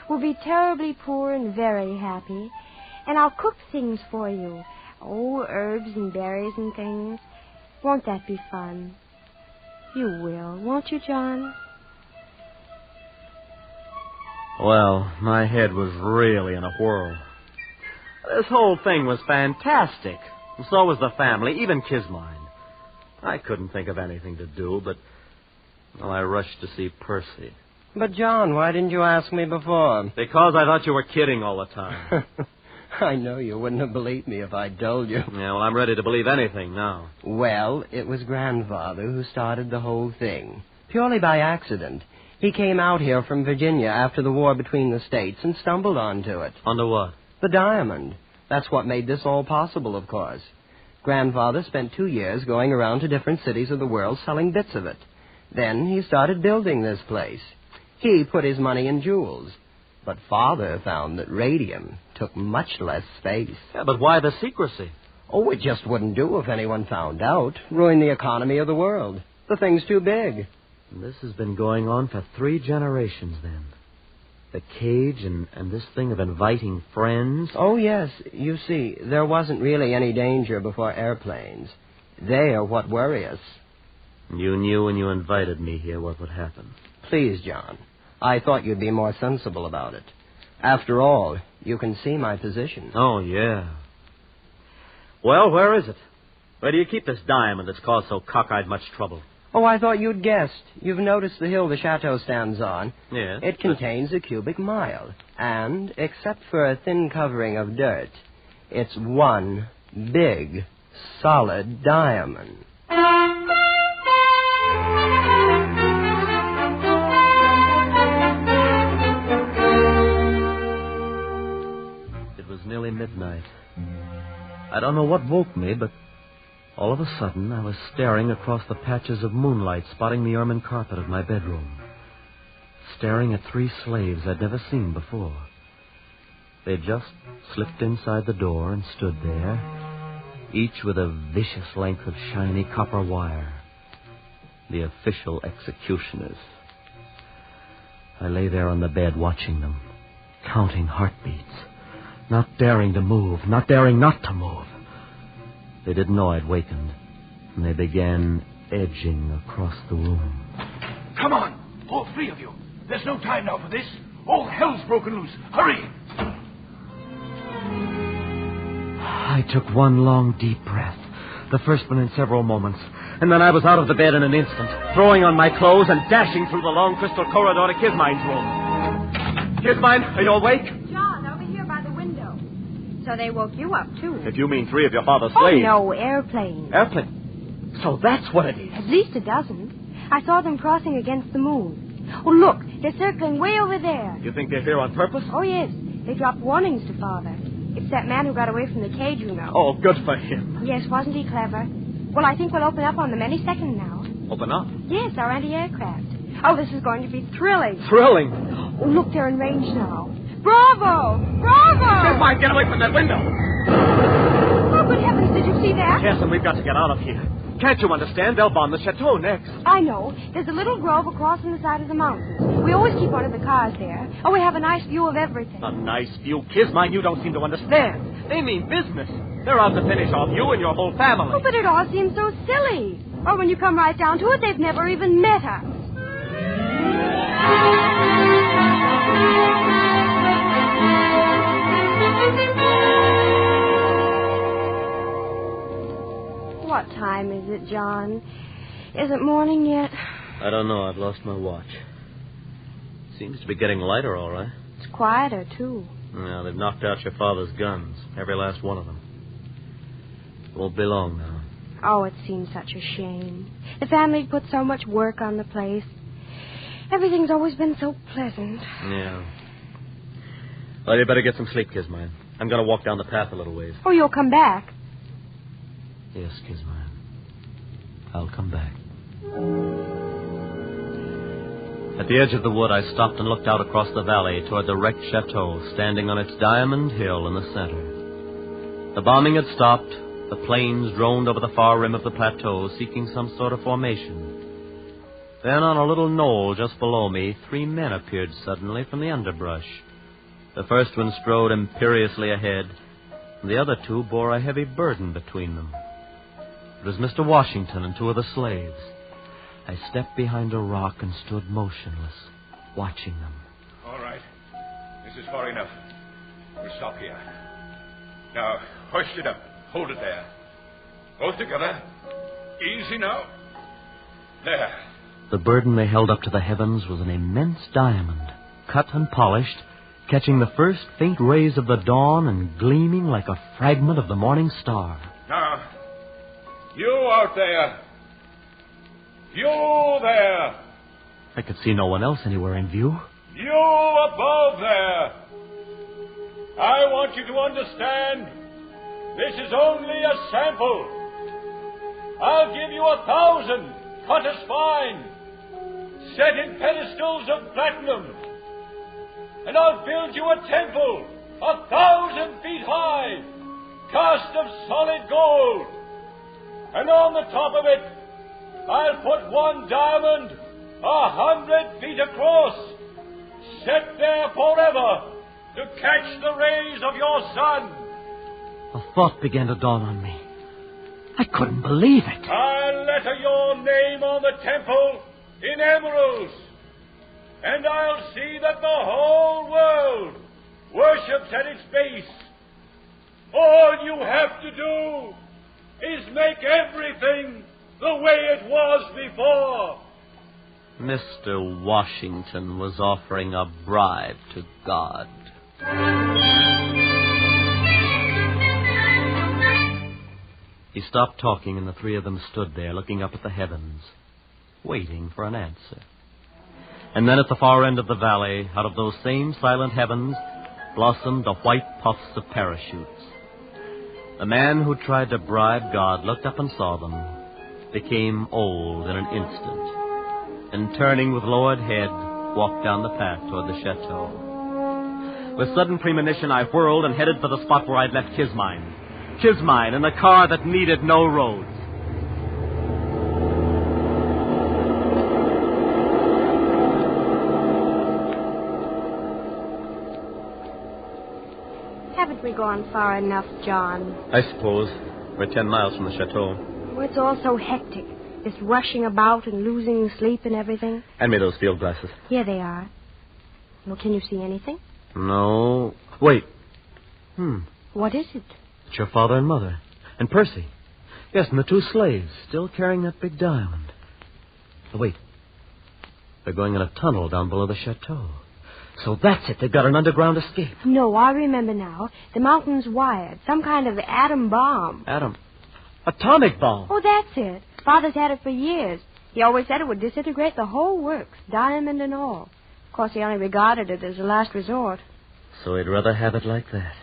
We'll be terribly poor and very happy. And I'll cook things for you. Oh, herbs and berries and things. Won't that be fun? You will, won't you, John? Well, my head was really in a whirl. This whole thing was fantastic. And so was the family, even Kismine. I couldn't think of anything to do, but, well, I rushed to see Percy. But, John, why didn't you ask me before? Because I thought you were kidding all the time. I know you wouldn't have believed me if I'd told you. Yeah, well, I'm ready to believe anything now. Well, it was Grandfather who started the whole thing. Purely by accident. He came out here from Virginia after the war between the states and stumbled onto it. Onto what? The diamond. That's what made this all possible, of course. Grandfather spent 2 years going around to different cities of the world selling bits of it. Then he started building this place. He put his money in jewels. But Father found that radium took much less space. Yeah, but why the secrecy? Oh, it just wouldn't do if anyone found out. Ruin the economy of the world. The thing's too big. This has been going on for 3 generations, then. The cage and this thing of inviting friends. Oh, yes. You see, there wasn't really any danger before airplanes. They are what worry us. You knew when you invited me here what would happen. Please, John. I thought you'd be more sensible about it. After all, you can see my position. Oh, yeah. Well, where is it? Where do you keep this diamond that's caused so cockeyed much trouble? Oh, I thought you'd guessed. You've noticed the hill the chateau stands on. Yes. It contains a cubic mile. And, except for a thin covering of dirt, it's one big, solid diamond. It was nearly midnight. I don't know what woke me, but all of a sudden, I was staring across the patches of moonlight spotting the ermine carpet of my bedroom. Staring at 3 slaves I'd never seen before. They'd just slipped inside the door and stood there, each with a vicious length of shiny copper wire. The official executioners. I lay there on the bed watching them, counting heartbeats, not daring to move, not daring not to move. They didn't know I'd wakened, and they began edging across the room. Come on, all 3 of you. There's no time now for this. All hell's broken loose. Hurry! I took one long, deep breath, the first one in several moments, and then I was out of the bed in an instant, throwing on my clothes and dashing through the long crystal corridor to Kismine's room. Kismine, are you awake? John, over here by the window. So they woke you up, too. If you mean 3 of your father's slaves. Oh, no, airplanes. Airplane? So that's what it is. At least a dozen. I saw them crossing against the moon. Oh, look, they're circling way over there. You think they're here on purpose? Oh, yes. They dropped warnings to Father. It's that man who got away from the cage, you know. Oh, good for him. Yes, wasn't he clever? Well, I think we'll open up on them any second now. Open up? Yes, our anti-aircraft. Oh, this is going to be thrilling. Thrilling? Oh, look, they're in range now. Bravo! Bravo! Kismine, get away from that window! Oh, good heavens, did you see that? Yes, and we've got to get out of here. Can't you understand? They'll bomb the chateau next. I know. There's a little grove across on the side of the mountains. We always keep one of the cars there. Oh, we have a nice view of everything. A nice view? Kismine, you don't seem to understand. They mean business. They're out to finish off you and your whole family. Oh, but it all seems so silly. Or when you come right down to it, they've never even met us. What time is it, John? Is it morning yet? I don't know. I've lost my watch. Seems to be getting lighter, all right. It's quieter, too. Yeah, they've knocked out your father's guns. Every last one of them. Won't be long now. Oh, it seems such a shame. The family put so much work on the place. Everything's always been so pleasant. Yeah. Well, you better get some sleep, Kismine. I'm going to walk down the path a little ways. Oh, you'll come back? Yes, Kismine. I'll come back. At the edge of the wood, I stopped and looked out across the valley toward the wrecked chateau standing on its diamond hill in the center. The bombing had stopped. The planes droned over the far rim of the plateau, seeking some sort of formation. Then, on a little knoll just below me, 3 men appeared suddenly from the underbrush. The first one strode imperiously ahead. The other two bore a heavy burden between them. It was Mr. Washington and two of the slaves. I stepped behind a rock and stood motionless, watching them. All right. This is far enough. We'll stop here. Now, hoist it up. Hold it there. Both together. Easy now. There. The burden they held up to the heavens was an immense diamond, cut and polished, catching the first faint rays of the dawn and gleaming like a fragment of the morning star. Now, you out there. You there. I could see no one else anywhere in view. You above there. I want you to understand, this is only a sample. I'll give you 1,000, cut as fine, set in pedestals of platinum. And I'll build you a temple 1,000 feet high, cast of solid gold. And on the top of it, I'll put one diamond 100 feet across, set there forever to catch the rays of your sun. A thought began to dawn on me. I couldn't believe it. I'll letter your name on the temple in emeralds, and I'll see that the whole world worships at its base. All you have to do is make everything the way it was before. Mr. Washington was offering a bribe to God. He stopped talking, and the three of them stood there, looking up at the heavens, waiting for an answer. And then at the far end of the valley, out of those same silent heavens, blossomed the white puffs of parachutes. The man who tried to bribe God looked up and saw them, became old in an instant, and turning with lowered head, walked down the path toward the chateau. With sudden premonition, I whirled and headed for the spot where I'd left Kismine. Kismine, in the car that needed no roads. Haven't we gone far enough, John? I suppose. We're 10 miles from the chateau. Oh, it's all so hectic. This rushing about and losing sleep and everything. Hand me those field glasses. Here they are. Well, can you see anything? No. Wait. What is it? It's your father and mother. And Percy. Yes, and the two slaves, still carrying that big diamond. Oh, wait. They're going in a tunnel down below the chateau. So that's it. They've got an underground escape. No, I remember now. The mountain's wired. Some kind of atom bomb. Atomic bomb. Oh, that's it. Father's had it for years. He always said it would disintegrate the whole works, diamond and all. Of course, he only regarded it as a last resort. So he'd rather have it like that.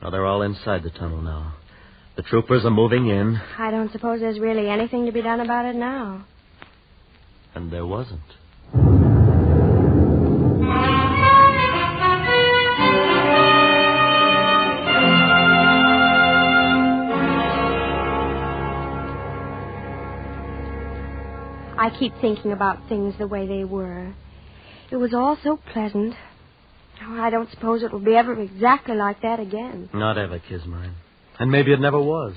Now, they're all inside the tunnel now. The troopers are moving in. I don't suppose there's really anything to be done about it now. And there wasn't. I keep thinking about things the way they were. It was all so pleasant. Oh, I don't suppose it will be ever exactly like that again. Not ever, Kismine. And maybe it never was.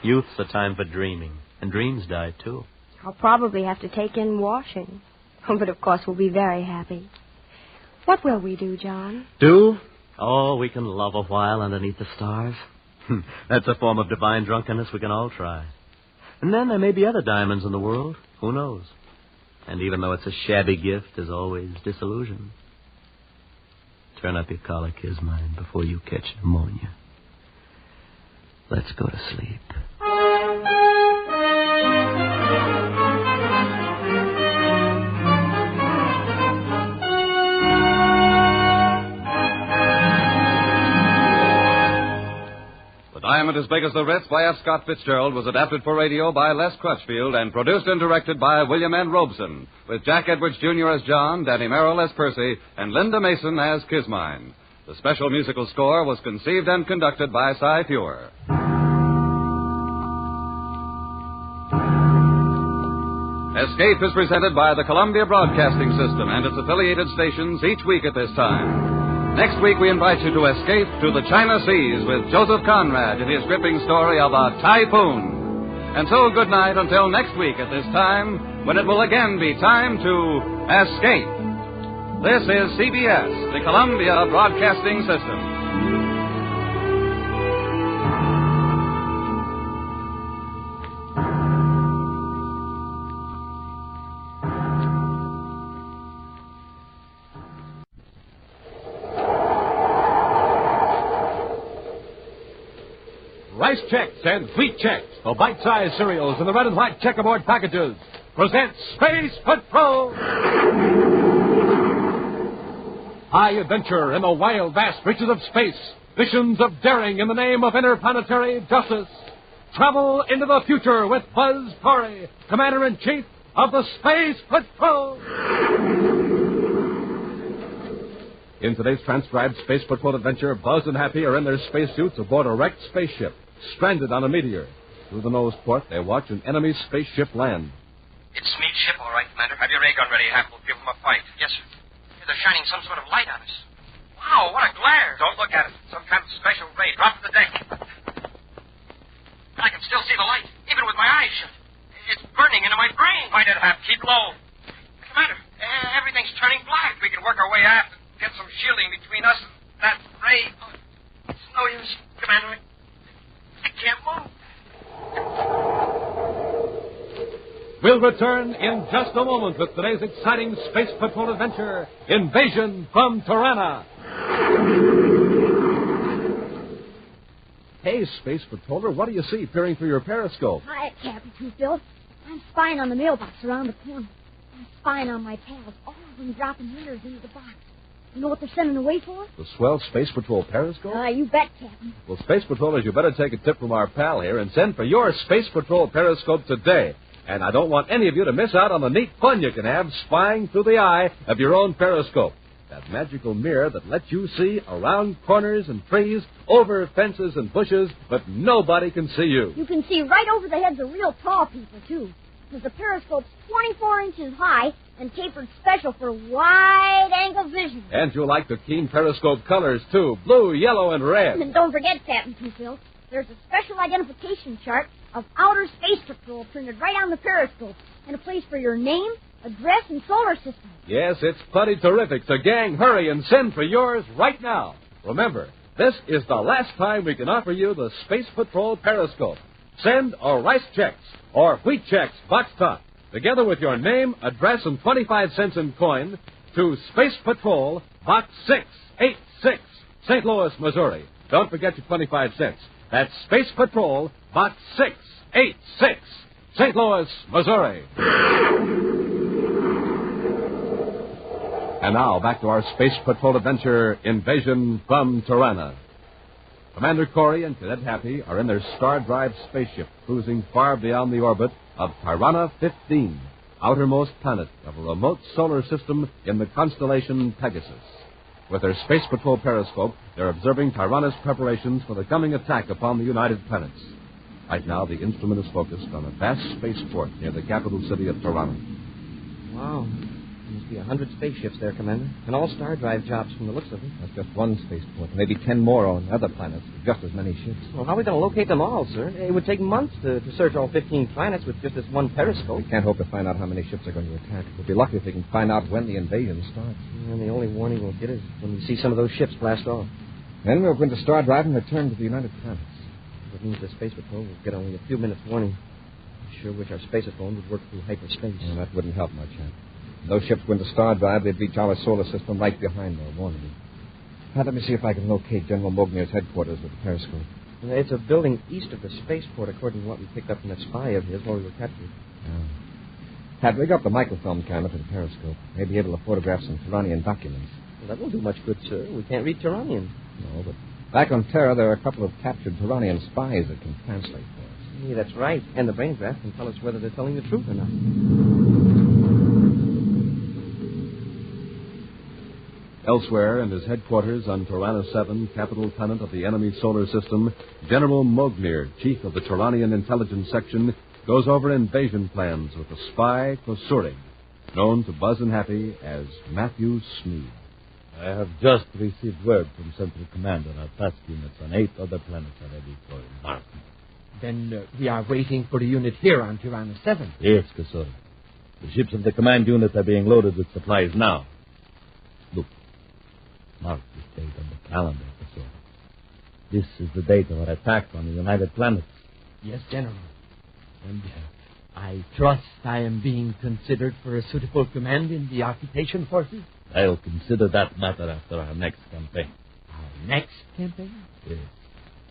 Youth's a time for dreaming, and dreams die, too. I'll probably have to take in washing. Oh, but of course we'll be very happy. What will we do, John? Do? Oh, we can love a while underneath the stars. That's a form of divine drunkenness we can all try. And then there may be other diamonds in the world. Who knows? And even though it's a shabby gift, there's always disillusion. Turn up your collar, Kismine, before you catch pneumonia. Let's go to sleep. Diamond as Big as the Ritz by F. Scott Fitzgerald was adapted for radio by Les Crutchfield and produced and directed by William N. Robeson, with Jack Edwards Jr. as John, Danny Merrill as Percy, and Linda Mason as Kismine. The special musical score was conceived and conducted by Cy Feuer. Escape is presented by the Columbia Broadcasting System and its affiliated stations each week at this time. Next week, we invite you to escape to the China Seas with Joseph Conrad in his gripping story of a typhoon. And so, good night until next week at this time, when it will again be time to escape. This is CBS, the Columbia Broadcasting System. Rice Chex and Wheat Chex, the bite-sized cereals in the red and white checkerboard packages, presents Space Patrol! High adventure in the wild, vast reaches of space. Missions of daring in the name of interplanetary justice. Travel into the future with Buzz Corey, Commander-in-Chief of the Space Patrol! In today's transcribed Space Patrol adventure, Buzz and Happy are in their spacesuits aboard a wrecked spaceship, stranded on a meteor. Through the nose port, they watch an enemy spaceship land. It's Smead's ship, all right, Commander. Have your ray gun ready, Hap. We'll give them a fight. Yes, sir. Yeah, they're shining some sort of light on us. Wow, what a glare. Don't look at it. Some kind of special ray. Drop to the deck. I can still see the light, even with my eyes shut. It's burning into my brain. Fight it, Hap. Keep low. Commander, everything's turning black. We can work our way aft and get some shielding between us and that ray. It's no use, Commander. I can't move. We'll return in just a moment with today's exciting Space Patrol adventure, Invasion from Tiranna. Hey, Space Patroller, what do you see peering through your periscope? Hi, Captain Toothbill. I'm spying on the mailbox around the corner. I'm spying on my pals, all of them dropping letters into the box. You know what they're sending away for? The swell Space Patrol periscope? You bet, Captain. Well, Space Patrollers, you better take a tip from our pal here and send for your Space Patrol periscope today. And I don't want any of you to miss out on the neat fun you can have spying through the eye of your own periscope. That magical mirror that lets you see around corners and trees, over fences and bushes, but nobody can see you. You can see right over the heads of real tall people, too. Because the periscope's 24 inches high and tapered special for wide-angle vision. And you'll like the keen periscope colors, too. Blue, yellow, and red. And don't forget, Captain Toothbill, there's a special identification chart of Outer Space Patrol printed right on the periscope, and a place for your name, address, and solar system. Yes, it's plenty terrific. So, gang, hurry and send for yours right now. Remember, this is the last time we can offer you the Space Patrol periscope. Send a Rice Chex or Wheat Chex box top, together with your name, address, and 25 cents in coin, to Space Patrol, Box 686, St. Louis, Missouri. Don't forget your 25 cents. That's Space Patrol, Box 686, St. Louis, Missouri. And now, back to our Space Patrol adventure, Invasion from Tiranna. Commander Corey and Cadet Happy are in their Star Drive spaceship, cruising far beyond the orbit of Tiranna 15, outermost planet of a remote solar system in the constellation Pegasus. With their Space Patrol periscope, they're observing Tiranna's preparations for the coming attack upon the United Planets. Right now, the instrument is focused on a vast spaceport near the capital city of Tiranna. Wow. There must be 100 spaceships there, Commander. And all Star Drive jobs from the looks of them. That's just one spaceport. Maybe 10 more on other planets with just as many ships. Well, how are we going to locate them all, sir? It would take months to search all 15 planets with just this one periscope. We can't hope to find out how many ships are going to attack. We'll be lucky if we can find out when the invasion starts. And the only warning we'll get is when we see some of those ships blast off. Then we'll go into Star Drive and return to the United Planets. That means the Space Patrol will get only a few minutes warning. I sure wish our spacephone would work through hyperspace. Well, that wouldn't help much, Hank. If those ships go into Star Drive, they'd reach our solar system right behind their warning. Now, let me see if I can locate General Mognier's headquarters with the periscope. It's a building east of the spaceport, according to what we picked up from that spy of his while we were captured. Pat, rig up the microfilm camera for the periscope. May be able to photograph some Tiranian documents. Well, that won't do much good, sir. We can't read Tiranian. No, but back on Terra, there are a couple of captured Tiranian spies that can translate for us. Yeah, that's right. And the brain graph can tell us whether they're telling the truth or not. Elsewhere, in his headquarters on Tiranna 7, capital planet of the enemy solar system, General Mognier, chief of the Tiranian intelligence section, goes over invasion plans with the spy Kosuri, known to Buzz and Happy as Matthew Smead. I have just received word from Central Command that our task units on 8 other planets are ready for embarkment. Then we are waiting for the unit here on Tiranna 7. Yes, Casora. The ships of the command unit are being loaded with supplies now. Look. Mark this date on the calendar, Casora. This is the date of our attack on the United Planets. Yes, General. And I trust I am being considered for a suitable command in the occupation forces? I'll consider that matter after our next campaign. Our next campaign? Yes.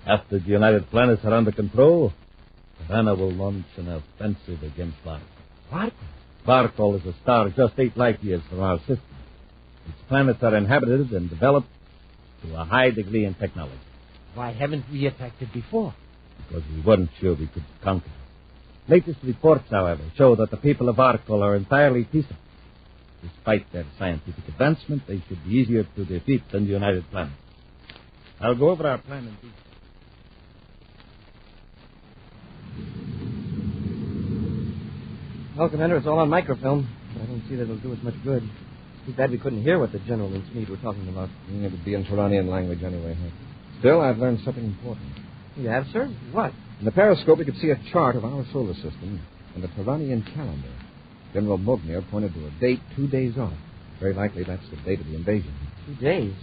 After the United Planets are under control, Tiranna will launch an offensive against Varkol. Varkol? Varkol is a star just 8 light years from our system. Its planets are inhabited and developed to a high degree in technology. Why haven't we attacked it before? Because we weren't sure we could conquer it. Latest reports, however, show that the people of Varkol are entirely peaceable. Despite their scientific advancement, they should be easier to defeat than the United Planets. I'll go over our plan in detail. Well, Commander, it's all on microfilm. I don't see that it'll do us much good. Too bad we couldn't hear what the General and Smead were talking about. It would be in Tirannian language anyway. Still, I've learned something important. You have, sir? What? In the periscope, you could see a chart of our solar system and a Tirannian calendar. General Mognir pointed to a date 2 days off. Very likely that's the date of the invasion. 2 days?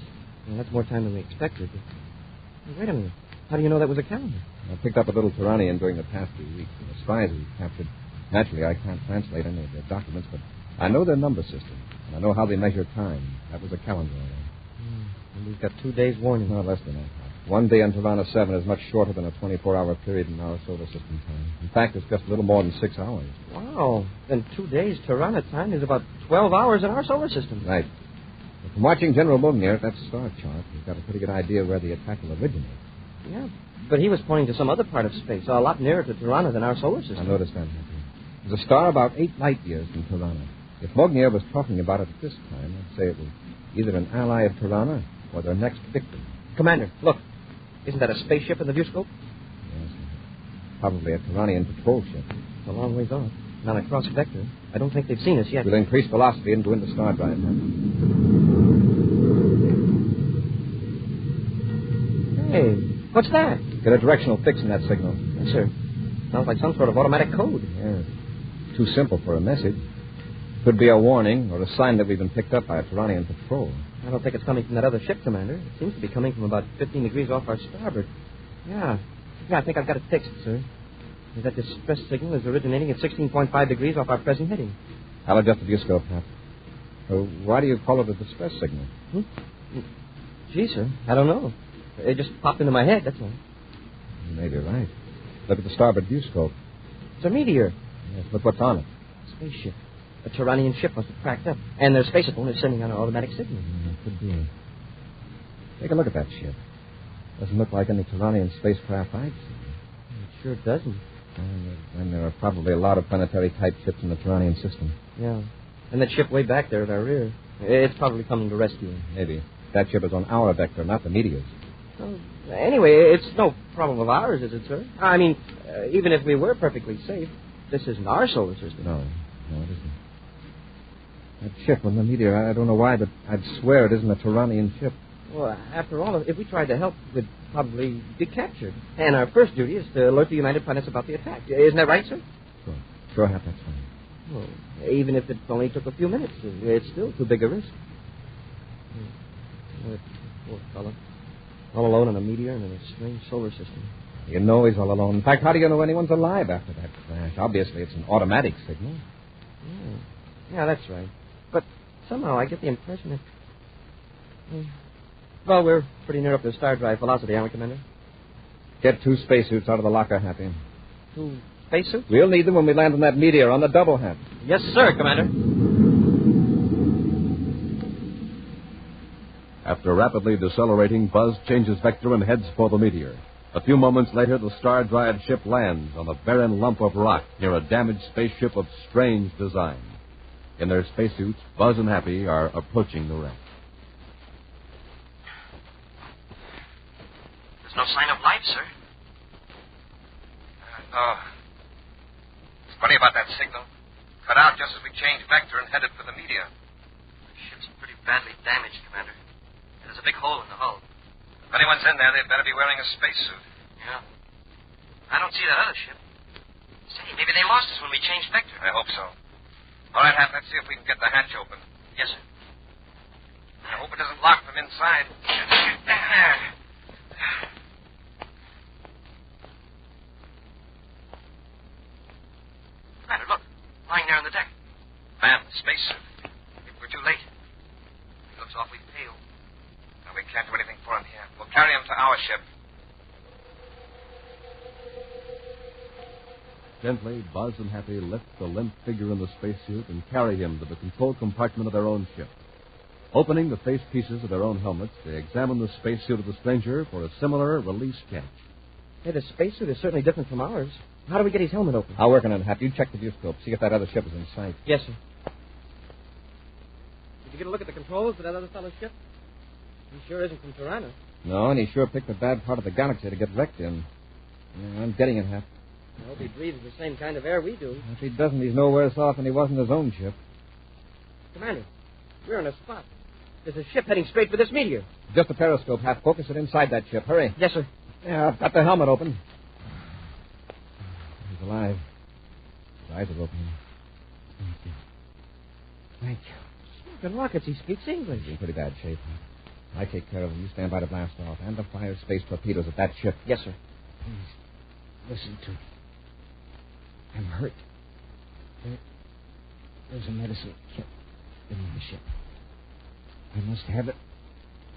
Well, that's more time than we expected. Hey, wait a minute. How do you know that was a calendar? I picked up a little Tirannian during the past few weeks. The spies we captured. Naturally, I can't translate any of their documents, but I know their number system, and I know how they measure time. That was a calendar, all right. And we've got 2 days warning. No, less than that. 1 day on Tiranna 7 is much shorter than a 24-hour period in our solar system time. In fact, it's just a little more than 6 hours. Wow. Then 2 days Tiranna time is about 12 hours in our solar system. Right. But from watching General Mognir at that star chart, we've got a pretty good idea where the attack will originate. Yeah, but he was pointing to some other part of space, a lot nearer to Tiranna than our solar system. I noticed that, Happy. There's a star about 8 light years from Tiranna. If Mognir was talking about it at this time, I'd say it was either an ally of Tiranna or their next victim. Commander, look. Isn't that a spaceship in the viewscope? Yes. Probably a Tirannian patrol ship. It's a long ways off. Not across vector. I don't think they've seen us yet. We'll increase velocity and go into star drive now. Hey, what's that? Get a directional fix in that signal. Yes, sir. Sounds like some sort of automatic code. Yes. Too simple for a message. Could be a warning or a sign that we've been picked up by a Tirannian patrol. I don't think it's coming from that other ship, Commander. It seems to be coming from about 15 degrees off our starboard. Yeah, I think I've got it fixed, sir. That distress signal is originating at 16.5 degrees off our present heading. I'll adjust the viewscope, Pat. Why do you call it a distress signal? Gee, sir, I don't know. It just popped into my head, that's all. You may be right. Look at the starboard viewscope. It's a meteor. Yes, look what's on it. Spaceship. A Tirannian ship must have cracked up. And their spaceophone is sending out an automatic signal. Could be. Take a look at that ship. Doesn't look like any Tirannian spacecraft I've seen. It sure doesn't. And there are probably a lot of planetary-type ships in the Tirannian system. Yeah. And that ship way back there at our rear. It's probably coming to rescue him. Maybe. That ship is on our vector, not the meteor's. Well, anyway, it's no problem of ours, is it, sir? I mean, even if we were perfectly safe, this isn't our solar system. No, it isn't. That ship on the meteor, I don't know why, but I'd swear it isn't a Tirannian ship. Well, after all, if we tried to help, we'd probably be captured. And our first duty is to alert the United Planets about the attack. Isn't that right, sir? Sure, Hap, that's fine. Well, even if it only took a few minutes, it's still too big a risk. Poor fellow. All alone on a meteor and in a strange solar system. You know he's all alone. In fact, how do you know anyone's alive after that crash? Obviously, it's an automatic signal. Yeah, that's right. But somehow I get the impression that... Well, we're pretty near up to star drive velocity, aren't we, Commander? Get 2 spacesuits out of the locker, Happy. 2 spacesuits? We'll need them when we land on that meteor on the double, Hap. Yes, sir, Commander. After rapidly decelerating, Buzz changes vector and heads for the meteor. A few moments later, the star-dried ship lands on a barren lump of rock near a damaged spaceship of strange design. In their spacesuits, Buzz and Happy are approaching the wreck. There's no sign of life, sir. No. It's funny about that signal. Cut out just as we changed vector and headed for the meteor. The ship's pretty badly damaged, Commander. There's a big hole in the hull. If anyone's in there, they'd better be wearing a spacesuit. Yeah. I don't see that other ship. Say, maybe they lost us when we changed vector. I hope so. All right, Hap, let's see if we can get the hatch open. Yes, sir. I hope it doesn't lock from inside. There. Commander, look. Lying there on the deck. Man, spacesuit. Maybe we're too late. He looks awfully pale. No, we can't do anything for him here. We'll carry him to our ship. Gently, Buzz and Happy lift the limp figure in the spacesuit and carry him to the control compartment of their own ship. Opening the face pieces of their own helmets, they examine the spacesuit of the stranger for a similar release catch. Hey, the spacesuit is certainly different from ours. How do we get his helmet open? I'll work on it, Hap. You check the viewscope. See if that other ship is in sight. Yes, sir. Did you get a look at the controls for that other fellow's ship? He sure isn't from Tiranna. No, and he sure picked a bad part of the galaxy to get wrecked in. Yeah, I'm getting it, Hap. I hope he breathes the same kind of air we do. If he doesn't, he's no worse off than he was in his own ship. Commander, we're on a spot. There's a ship heading straight for this meteor. Just a periscope, Hap. Focus it inside that ship. Hurry. Yes, sir. Yeah, I've got the helmet open. He's alive. His eyes are opening. Thank you. Thank you. Smoking rockets. He speaks English. He's in pretty bad shape. I take care of him. You stand by to blast off. And to fire space torpedoes at that ship. Yes, sir. Please, listen to me. I'm hurt. There's a medicine kit in the ship. I must have it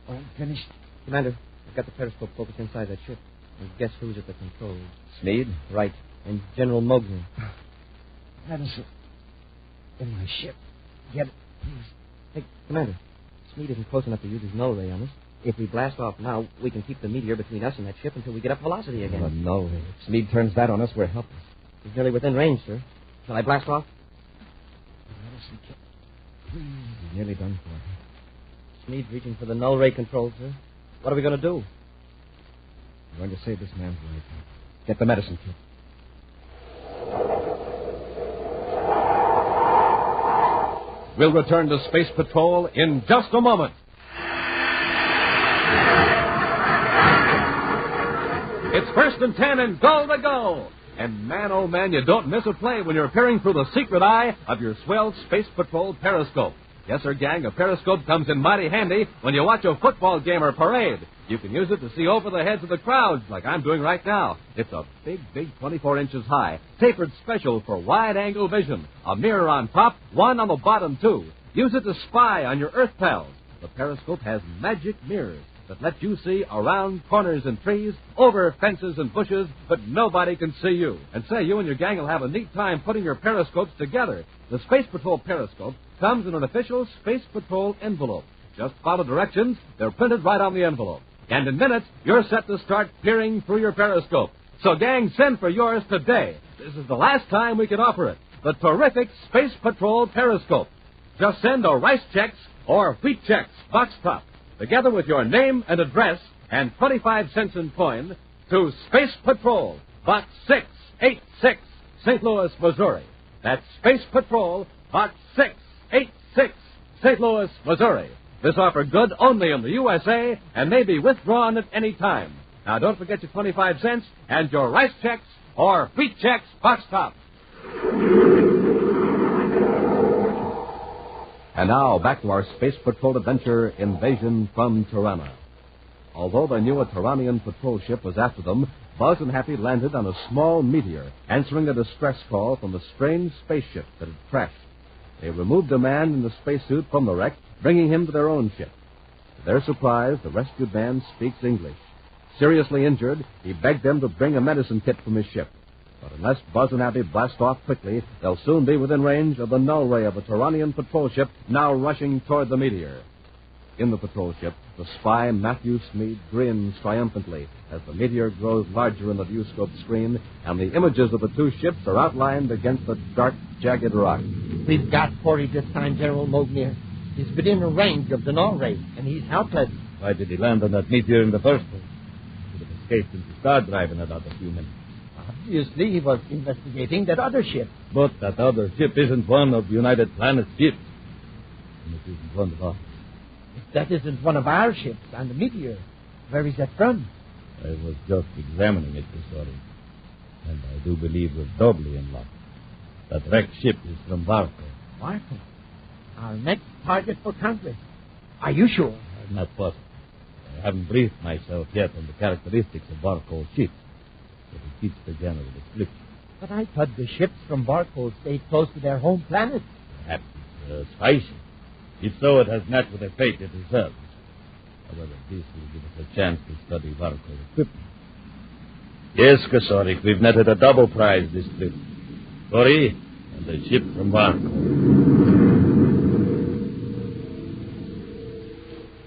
or I'm finished. Commander, I've got the periscope focused inside that ship. And guess who's at the controls? Smead? Right. And General Mogner. Medicine in my ship. Get it, please. Hey, Commander, Smead isn't close enough to use his null ray on us. If we blast off now, we can keep the meteor between us and that ship until we get up velocity again. Oh, no. If Smead turns that on us, we're helpless. He's nearly within range, sir. Shall I blast off? Medicine kit. Please. He's nearly done for. Smead's reaching for the null ray control, sir. What are we going to do? I'm going to save this man's life. Get the medicine kit. We'll return to Space Patrol in just a moment. It's 1st and 10 and goal to go. And man, oh man, you don't miss a play when you're peering through the secret eye of your swell Space Patrol periscope. Yes, sir, gang, a periscope comes in mighty handy when you watch a football game or parade. You can use it to see over the heads of the crowds like I'm doing right now. It's a big, 24 inches high, tapered special for wide-angle vision. A mirror on top, one on the bottom, too. Use it to spy on your Earth pals. The periscope has magic mirrors that let you see around corners and trees, over fences and bushes, but nobody can see you. And say, you and your gang will have a neat time putting your periscopes together. The Space Patrol periscope comes in an official Space Patrol envelope. Just follow directions. They're printed right on the envelope. And in minutes, you're set to start peering through your periscope. So, gang, send for yours today. This is the last time we can offer it. The terrific Space Patrol periscope. Just send a Rice Chex or Wheat Chex box top, together with your name and address and 25 cents in coin, to Space Patrol, Box 686, St. Louis, Missouri. That's Space Patrol, Box 686, St. Louis, Missouri. This offer good only in the USA and may be withdrawn at any time. Now, don't forget your 25 cents and your Rice Chex or Wheat Chex box top. And now, back to our Space Patrol adventure, Invasion from Tiranna. Although they knew a Tirannian patrol ship was after them, Buzz and Happy landed on a small meteor, answering a distress call from a strange spaceship that had crashed. They removed a man in the spacesuit from the wreck, bringing him to their own ship. To their surprise, the rescued man speaks English. Seriously injured, he begged them to bring a medicine kit from his ship. But unless Buzz and Happy blast off quickly, they'll soon be within range of the null ray of a Tirannian patrol ship now rushing toward the meteor. In the patrol ship, the spy Matthew Smead grins triumphantly as the meteor grows larger in the viewscope screen and the images of the two ships are outlined against the dark, jagged rock. We've got Corey this time, General Mogner. He's within the range of the null ray, and he's helpless. Why did he land on that meteor in the first place? He would have escaped into star drive in another few minutes. Obviously, he was investigating that other ship. But that other ship isn't one of United Planet's ships. And it isn't one of ours. If that isn't one of our ships on the Meteor. Where is that from? I was just examining it, Casori. And I do believe we're doubly in luck. That wrecked ship is from Barco. Barco? Our next target for conquest. Are you sure? Not possible. I haven't briefed myself yet on the characteristics of Barco's ships. But it keeps the general description. But I thought the ships from Barco stayed close to their home planet. Perhaps it's a spy ship. If so, it has met with the fate it deserves. However, this will give us a chance to study Barco's equipment. Yes, Kasorik, we've netted a double prize this trip. Cory and the ship from Barco.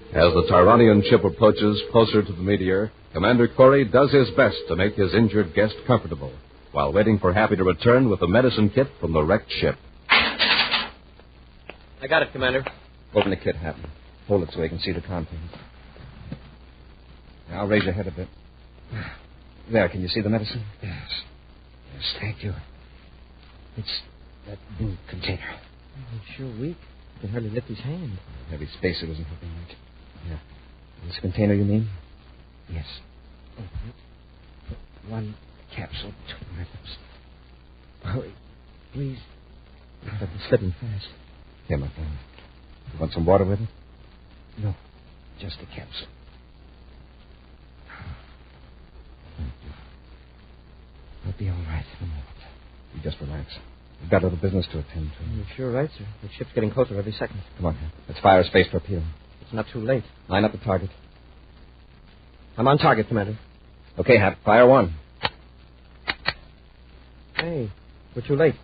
As the Tyrannian ship approaches closer to the Meteor, Commander Cory does his best to make his injured guest comfortable, while waiting for Happy to return with the medicine kit from the wrecked ship. I got it, Commander. Open the kit, Happy. Hold it so we can see the contents. Now raise your head a bit. There, can you see the medicine? Yes. Yes, thank you. It's that blue container. He's sure weak. He can hardly lift his hand. Heavy spacer isn't helping much. Yeah. This container, you mean? Yes. Open it. Put one capsule to my lips. Hurry, please. But it's slipping fast. Here, my friend. You want some water with it? No, just a capsule. Thank you. I'll be all right in a moment. You just relax. We've got other business to attend to. You're sure right, sir. The ship's getting closer every second. Come on, Hap. Let's fire a space torpedo. It's not too late. Line up the target. I'm on target, Commander. Okay, Hap. Fire one. Hey, we're too late.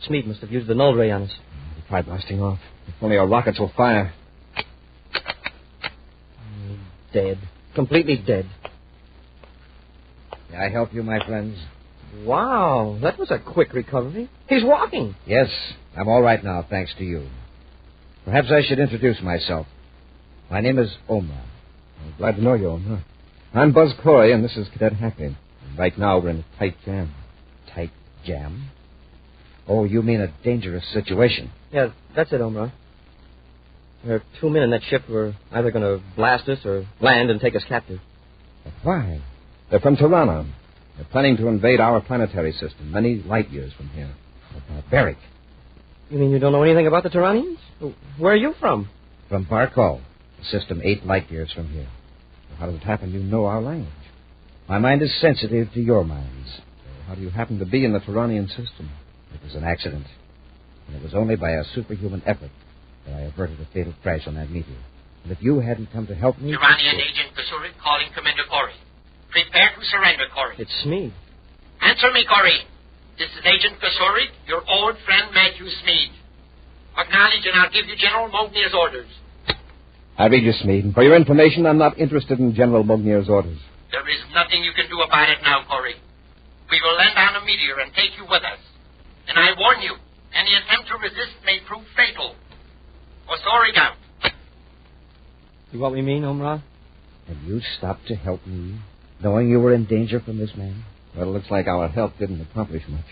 Smeed must have used the null ray on us. We tried blasting off. If only our rockets will fire. Dead. Completely dead. May I help you, my friends? Wow, that was a quick recovery. He's walking. Yes, I'm all right now, thanks to you. Perhaps I should introduce myself. My name is Omar. I'm glad to know you, Omar. I'm Buzz Cory, and this is Cadet Hackney. And right now, we're in a tight jam. Tight jam? Oh, you mean a dangerous situation? Yeah, that's it, Omar. There are 2 men in that ship who are either going to blast us or land and take us captive. But why? They're from Tiranna. They're planning to invade our planetary system, many light years from here. They're barbaric. You mean you don't know anything about the Tyrannians? Where are you from? From Barco, a system 8 light years from here. How does it happen you know our language? My mind is sensitive to your minds. How do you happen to be in the Tyrannian system? It was an accident. And it was only by a superhuman effort that I averted a fatal crash on that meteor. And if you hadn't come to help me... Iranian Agent Kasurik calling Commander Cory. Prepare to surrender, Cory. It's Smeed. Answer me, Cory. This is Agent Kasurik, your old friend Matthew Smeed. Acknowledge and I'll give you General Mognier's orders. I read you, Smeed. For your information, I'm not interested in General Mognier's orders. There is nothing you can do about it now, Cory. We will land on a meteor and take you with us. And I warn you, any attempt to resist may prove fatal. Sorry, out. See what we mean, Omar? And you stopped to help me, knowing you were in danger from this man? Well, it looks like our help didn't accomplish much.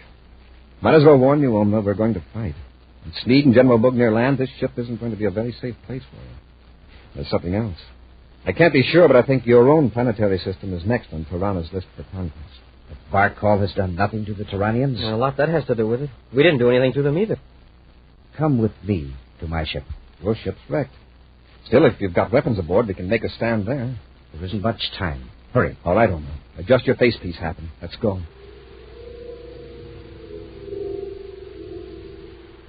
Might as well warn you, Omar, we're going to fight. When Smeed and General Mognier land, this ship isn't going to be a very safe place for you. There's something else. I can't be sure, but I think your own planetary system is next on Tiranna's list for conquest. But Barkal has done nothing to the Tyrannians? Well, a lot that has to do with it. We didn't do anything to them either. Come with me to my ship. Your ship's wrecked. Still, if you've got weapons aboard, we can make a stand there. There isn't much time. Hurry. All right, Omar. Adjust your face piece, Happen. Let's go.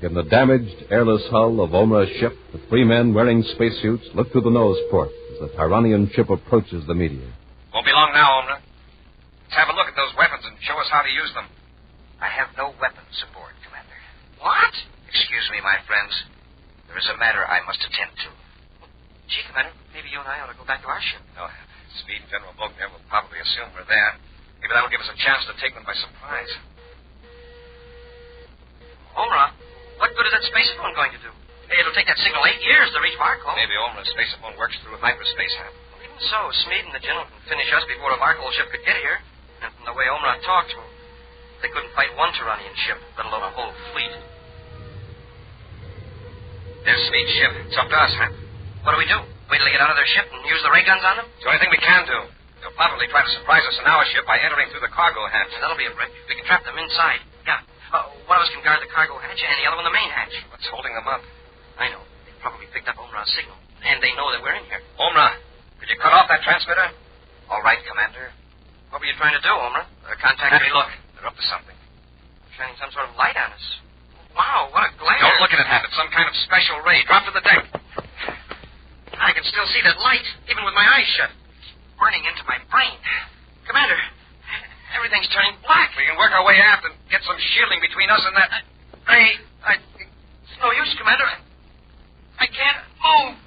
In the damaged, airless hull of Omar's ship, the 3 men wearing spacesuits look through the nose port as the Tyrannian ship approaches the meteor. Won't be long now, Omar. Let's have a look at those weapons and show us how to use them. I have no weapons aboard, Commander. What? Excuse me, my friends. There is a matter I must attend to. Gee, Commander, maybe you and I ought to go back to our ship. No, Smeed and General Mognier will probably assume we're there. Maybe that'll give us a chance to take them by surprise. Omar, what good is that spacephone going to do? Hey, it'll take that signal 8 years to reach Barco. Maybe Omar's spacephone works through hyperspace, Ham. Well, even so, Smeed and the General can finish us before a Barco ship could get here. And from the way Omar talks, well, they couldn't fight one Tyrannian ship, let alone a whole fleet. There's Smeed's ship. It's up to us, Ham. What do we do? Wait till they get out of their ship and use the ray guns on them? It's the only thing we can do. They'll probably try to surprise us in our ship by entering through the cargo hatch. Yeah, that'll be it, Rick. We can trap them inside. Yeah. One of us can guard the cargo hatch and the other one the main hatch. What's holding them up? I know. They probably picked up Omra's signal. And they know that we're in here. Omra, could you cut off that transmitter? All right, Commander. What were you trying to do, Omra? Contact... Hey, look. They're up to something. Shining some sort of light on us. Wow, what a glare. Don't look at it, Hap. It's some kind of special ray. Drop to the deck. I can still see that light, even with my eyes shut. It's burning into my brain. Commander, everything's turning black. We can work our way aft and get some shielding between us and that... It's no use, Commander. I can't move.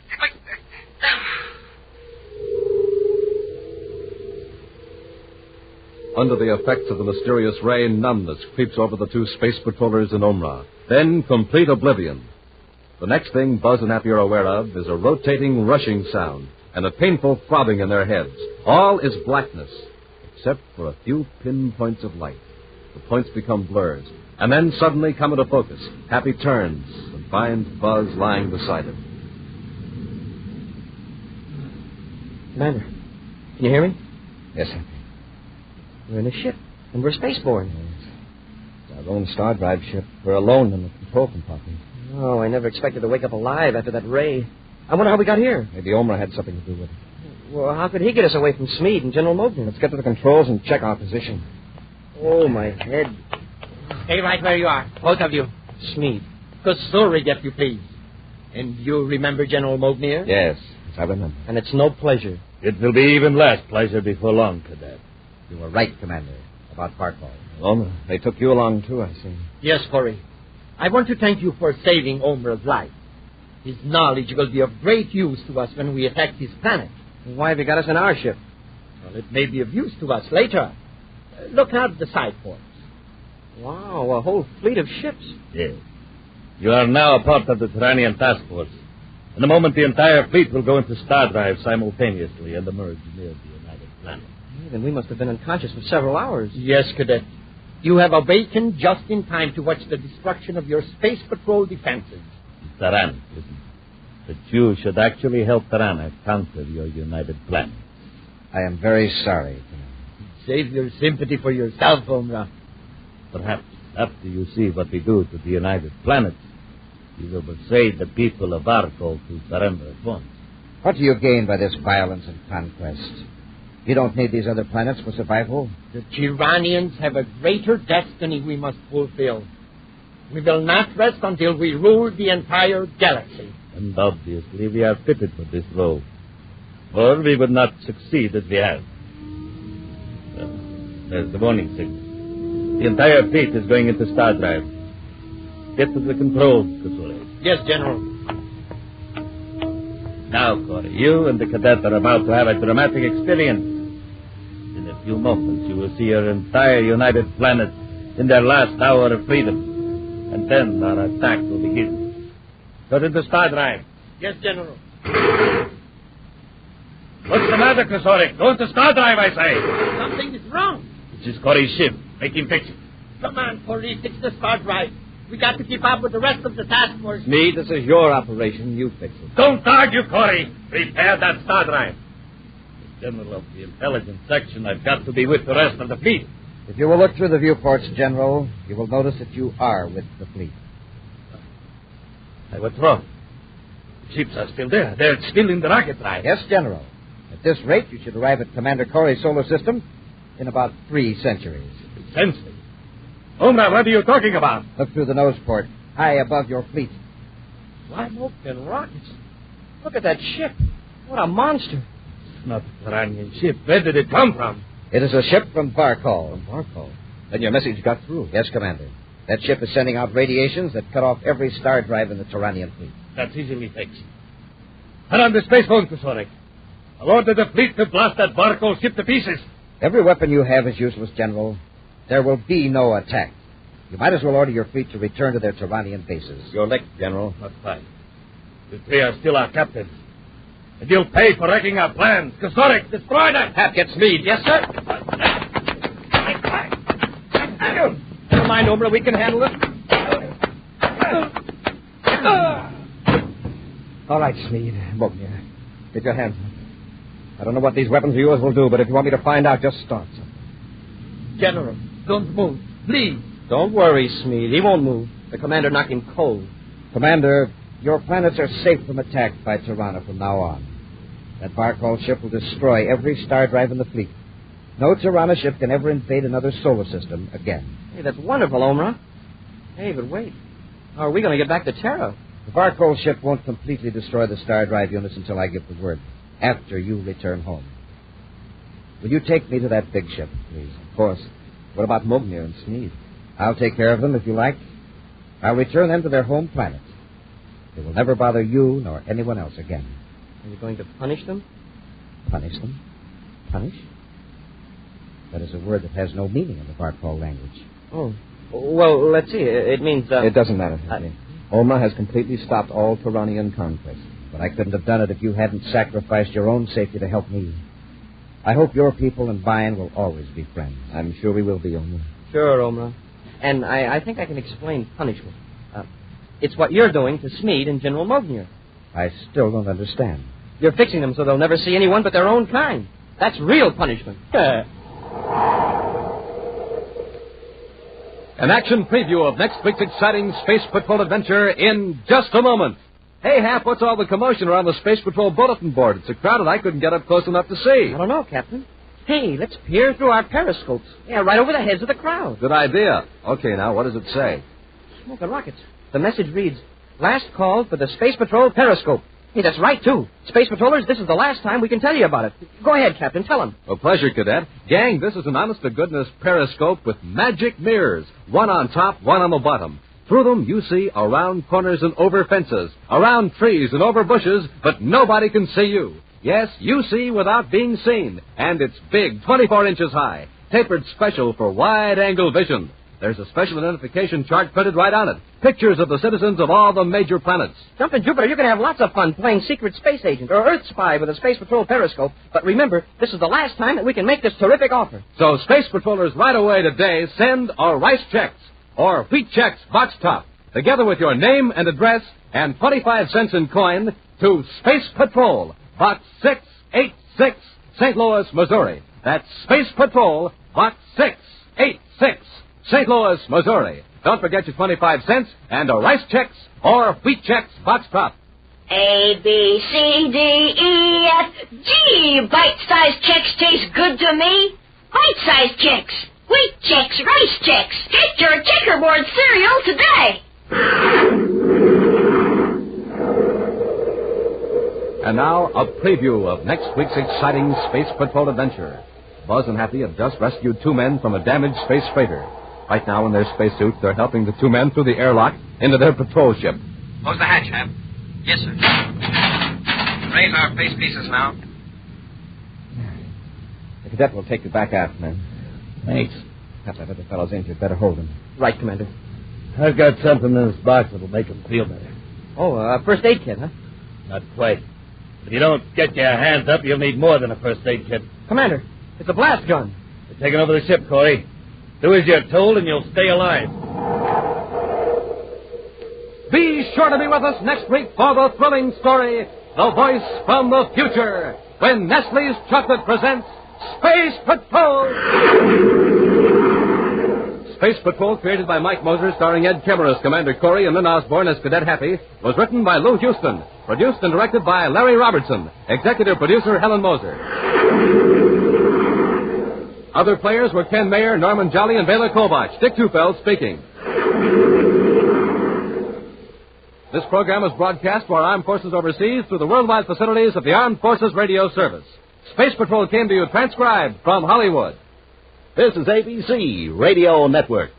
Under the effects of the mysterious ray, numbness creeps over the two space patrollers in Omra. Then complete oblivion. The next thing Buzz and Happy are aware of is a rotating, rushing sound and a painful throbbing in their heads. All is blackness, except for a few pinpoints of light. The points become blurs, and then suddenly come into focus. Happy turns and finds Buzz lying beside him. Commander, can you hear me? Yes, Happy. We're in a ship, and we're spaceborne. It's our own star drive ship. We're alone in the control compartment. Oh, I never expected to wake up alive after that ray. I wonder how we got here. Maybe Omra had something to do with it. Well, how could he get us away from Smead and General Mogner? Let's get to the controls and check our position. Oh, my head. Stay right where you are, both of you. Smead. Kusuri, if you please. And you remember General Mogner? Yes, I remember. And it's no pleasure. It will be even less pleasure before long, Cadet. You were right, Commander, about Barkall. Omra, they took you along, too, I see. Yes, Corey. I want to thank you for saving Omra's life. His knowledge will be of great use to us when we attack his planet. Why have you got us in our ship? Well, it may be of use to us later. Look out the side ports. Wow, a whole fleet of ships. Yes. You are now a part of the Tirannian task force. In a moment, the entire fleet will go into star drive simultaneously and emerge near the United Planet. Then we must have been unconscious for several hours. Yes, Cadet. You have awakened just in time to watch the destruction of your space patrol defenses. Tiranna, isn't it? But you should actually help Tiranna conquer your United Planet. I am very sorry. Save your sympathy for yourself, Omra. Perhaps after you see what we do to the United Planet, you will persuade the people of Arcol to surrender at once. What do you gain by this violence and conquest? You don't need these other planets for survival? The Tyrannians have a greater destiny we must fulfill. We will not rest until we rule the entire galaxy. And obviously we are fitted for this role. Or we would not succeed as we have. There's the warning signal. The entire fleet is going into star drive. Get to the controls, Kusuri. Yes, General. Now, Corey, you and the cadet are about to have a dramatic experience. In a few moments, you will see your entire United Planet in their last hour of freedom. And then our attack will begin. Go to the star drive. Yes, General. What's the matter, Kusuri? Go into star drive, I say. Something is wrong. This is Corey's ship. Make him fix it. Come on, Corey, fix the star drive. We got to keep up with the rest of the task force. Me, this is your operation. You fix it. Don't argue, Corey. Prepare that star drive. The general of the intelligence section, I've got to be with the rest of the fleet. If you will look through the viewports, General, you will notice that you are with the fleet. What's wrong? The ships are still there. They're still in the rocket drive. Yes, General. At this rate, you should arrive at Commander Corey's solar system in about 3 centuries. 3 centuries? Omra, what are you talking about? Look through the nose port, high above your fleet. Wide open rockets. Look at that ship. What a monster. It's not a Tirannian ship. Where did it come from? It is a ship from Barkall. From Barkall? Then your message got through. Yes, Commander. That ship is sending out radiations that cut off every star drive in the Tirannian fleet. That's easily fixed. And on the space phone, Kusuri. I'll order the fleet to blast that Barkall ship to pieces. Every weapon you have is useless, General. There will be no attack. You might as well order your fleet to return to their Tirannian bases. Your lick, General. That's fine. You three are still our captains. And you'll pay for wrecking our plans. Kusuri, destroy that. Hap gets Meade. Yes, sir. Never mind, Omra. We can handle it. All right, Smead. Mogner. Get your hands up. I don't know what these weapons of yours will do, but if you want me to find out, just start something. General, don't move. Please. Don't worry, Smead. He won't move. The commander knocked him cold. Commander, your planets are safe from attack by Tiranna from now on. That Barkall ship will destroy every star drive in the fleet. No Tiranna ship can ever invade another solar system again. Hey, that's wonderful, Omra. Hey, but wait. How are we going to get back to Terra? The Barkall ship won't completely destroy the star drive units until I give the word, after you return home. Will you take me to that big ship, please? Of course. What about Mognir and Smead? I'll take care of them if you like. I'll return them to their home planet. They will never bother you nor anyone else again. Are you going to punish them? Punish them? Punish? That is a word that has no meaning in the Barkall language. Oh. Well, let's see. It means... It doesn't matter, Henry. Oma has completely stopped all Turanian conquest. But I couldn't have done it if you hadn't sacrificed your own safety to help me. I hope your people and mine will always be friends. I'm sure we will be, Oma. Sure, Omra. And I think I can explain punishment. It's what you're doing to Smead and General Mognir. I still don't understand. You're fixing them so they'll never see anyone but their own kind. That's real punishment. An action preview of next week's exciting Space Patrol adventure in just a moment. Hey, Hap, what's all the commotion around the Space Patrol bulletin board? It's so crowded I couldn't get up close enough to see. I don't know, Captain. Hey, let's peer through our periscopes. Yeah, right over the heads of the crowd. Good idea. Okay, now, what does it say? Smoking rockets. The message reads, last call for the Space Patrol periscope. Hey, that's right, too. Space Patrollers, this is the last time we can tell you about it. Go ahead, Captain, tell them. A pleasure, Cadet. Gang, this is an honest-to-goodness periscope with magic mirrors. One on top, one on the bottom. Through them, you see around corners and over fences, around trees and over bushes, but nobody can see you. Yes, you see without being seen. And it's big, 24 inches high, tapered special for wide-angle vision. There's a special identification chart printed right on it. Pictures of the citizens of all the major planets. Jumpin' Jupiter, you're going to have lots of fun playing secret space agent or Earth spy with a Space Patrol periscope. But remember, this is the last time that we can make this terrific offer. So, Space Patrollers, right away today, send our rice checks or wheat checks box top, together with your name and address and 25 cents in coin to Space Patrol, Box 686, St. Louis, Missouri. That's Space Patrol, Box 686, St. Louis, Missouri. Don't forget your 25 cents and a rice checks or wheat checks box top. A, B, C, D, E, F, G. Bite-sized checks taste good to me. Bite-sized checks, wheat checks, rice checks. Get your checkerboard cereal today. And now, a preview of next week's exciting Space Patrol adventure. Buzz and Happy have just rescued two men from a damaged space freighter. Right now, in their spacesuits, they're helping the two men through the airlock into their patrol ship. Close the hatch, Hap. Yes, sir. Raise our face pieces now. The cadet will take you back aft, man. Thanks. Have that other fellow's injured. Better hold him. Right, Commander. I've got something in this box that'll make him feel better. Oh, first aid kit, huh? Not quite. If you don't get your hands up, you'll need more than a first aid kit. Commander, it's a blast gun. You're taking over the ship, Corey. Do as you're told, and you'll stay alive. Be sure to be with us next week for the thrilling story, The Voice from the Future, when Nestle's Chocolate presents Space Patrol! Space Patrol, created by Mike Moser, starring Ed Kemmer as Commander Corey and Lynn Osborne as Cadet Happy, was written by Lou Houston, produced and directed by Larry Robertson, executive producer Helen Moser. Other players were Ken Mayer, Norman Jolly, and Bela Kovach. Dick Tufeld speaking. This program is broadcast to our armed forces overseas through the worldwide facilities of the Armed Forces Radio Service. Space Patrol came to you transcribed from Hollywood. This is ABC Radio Network.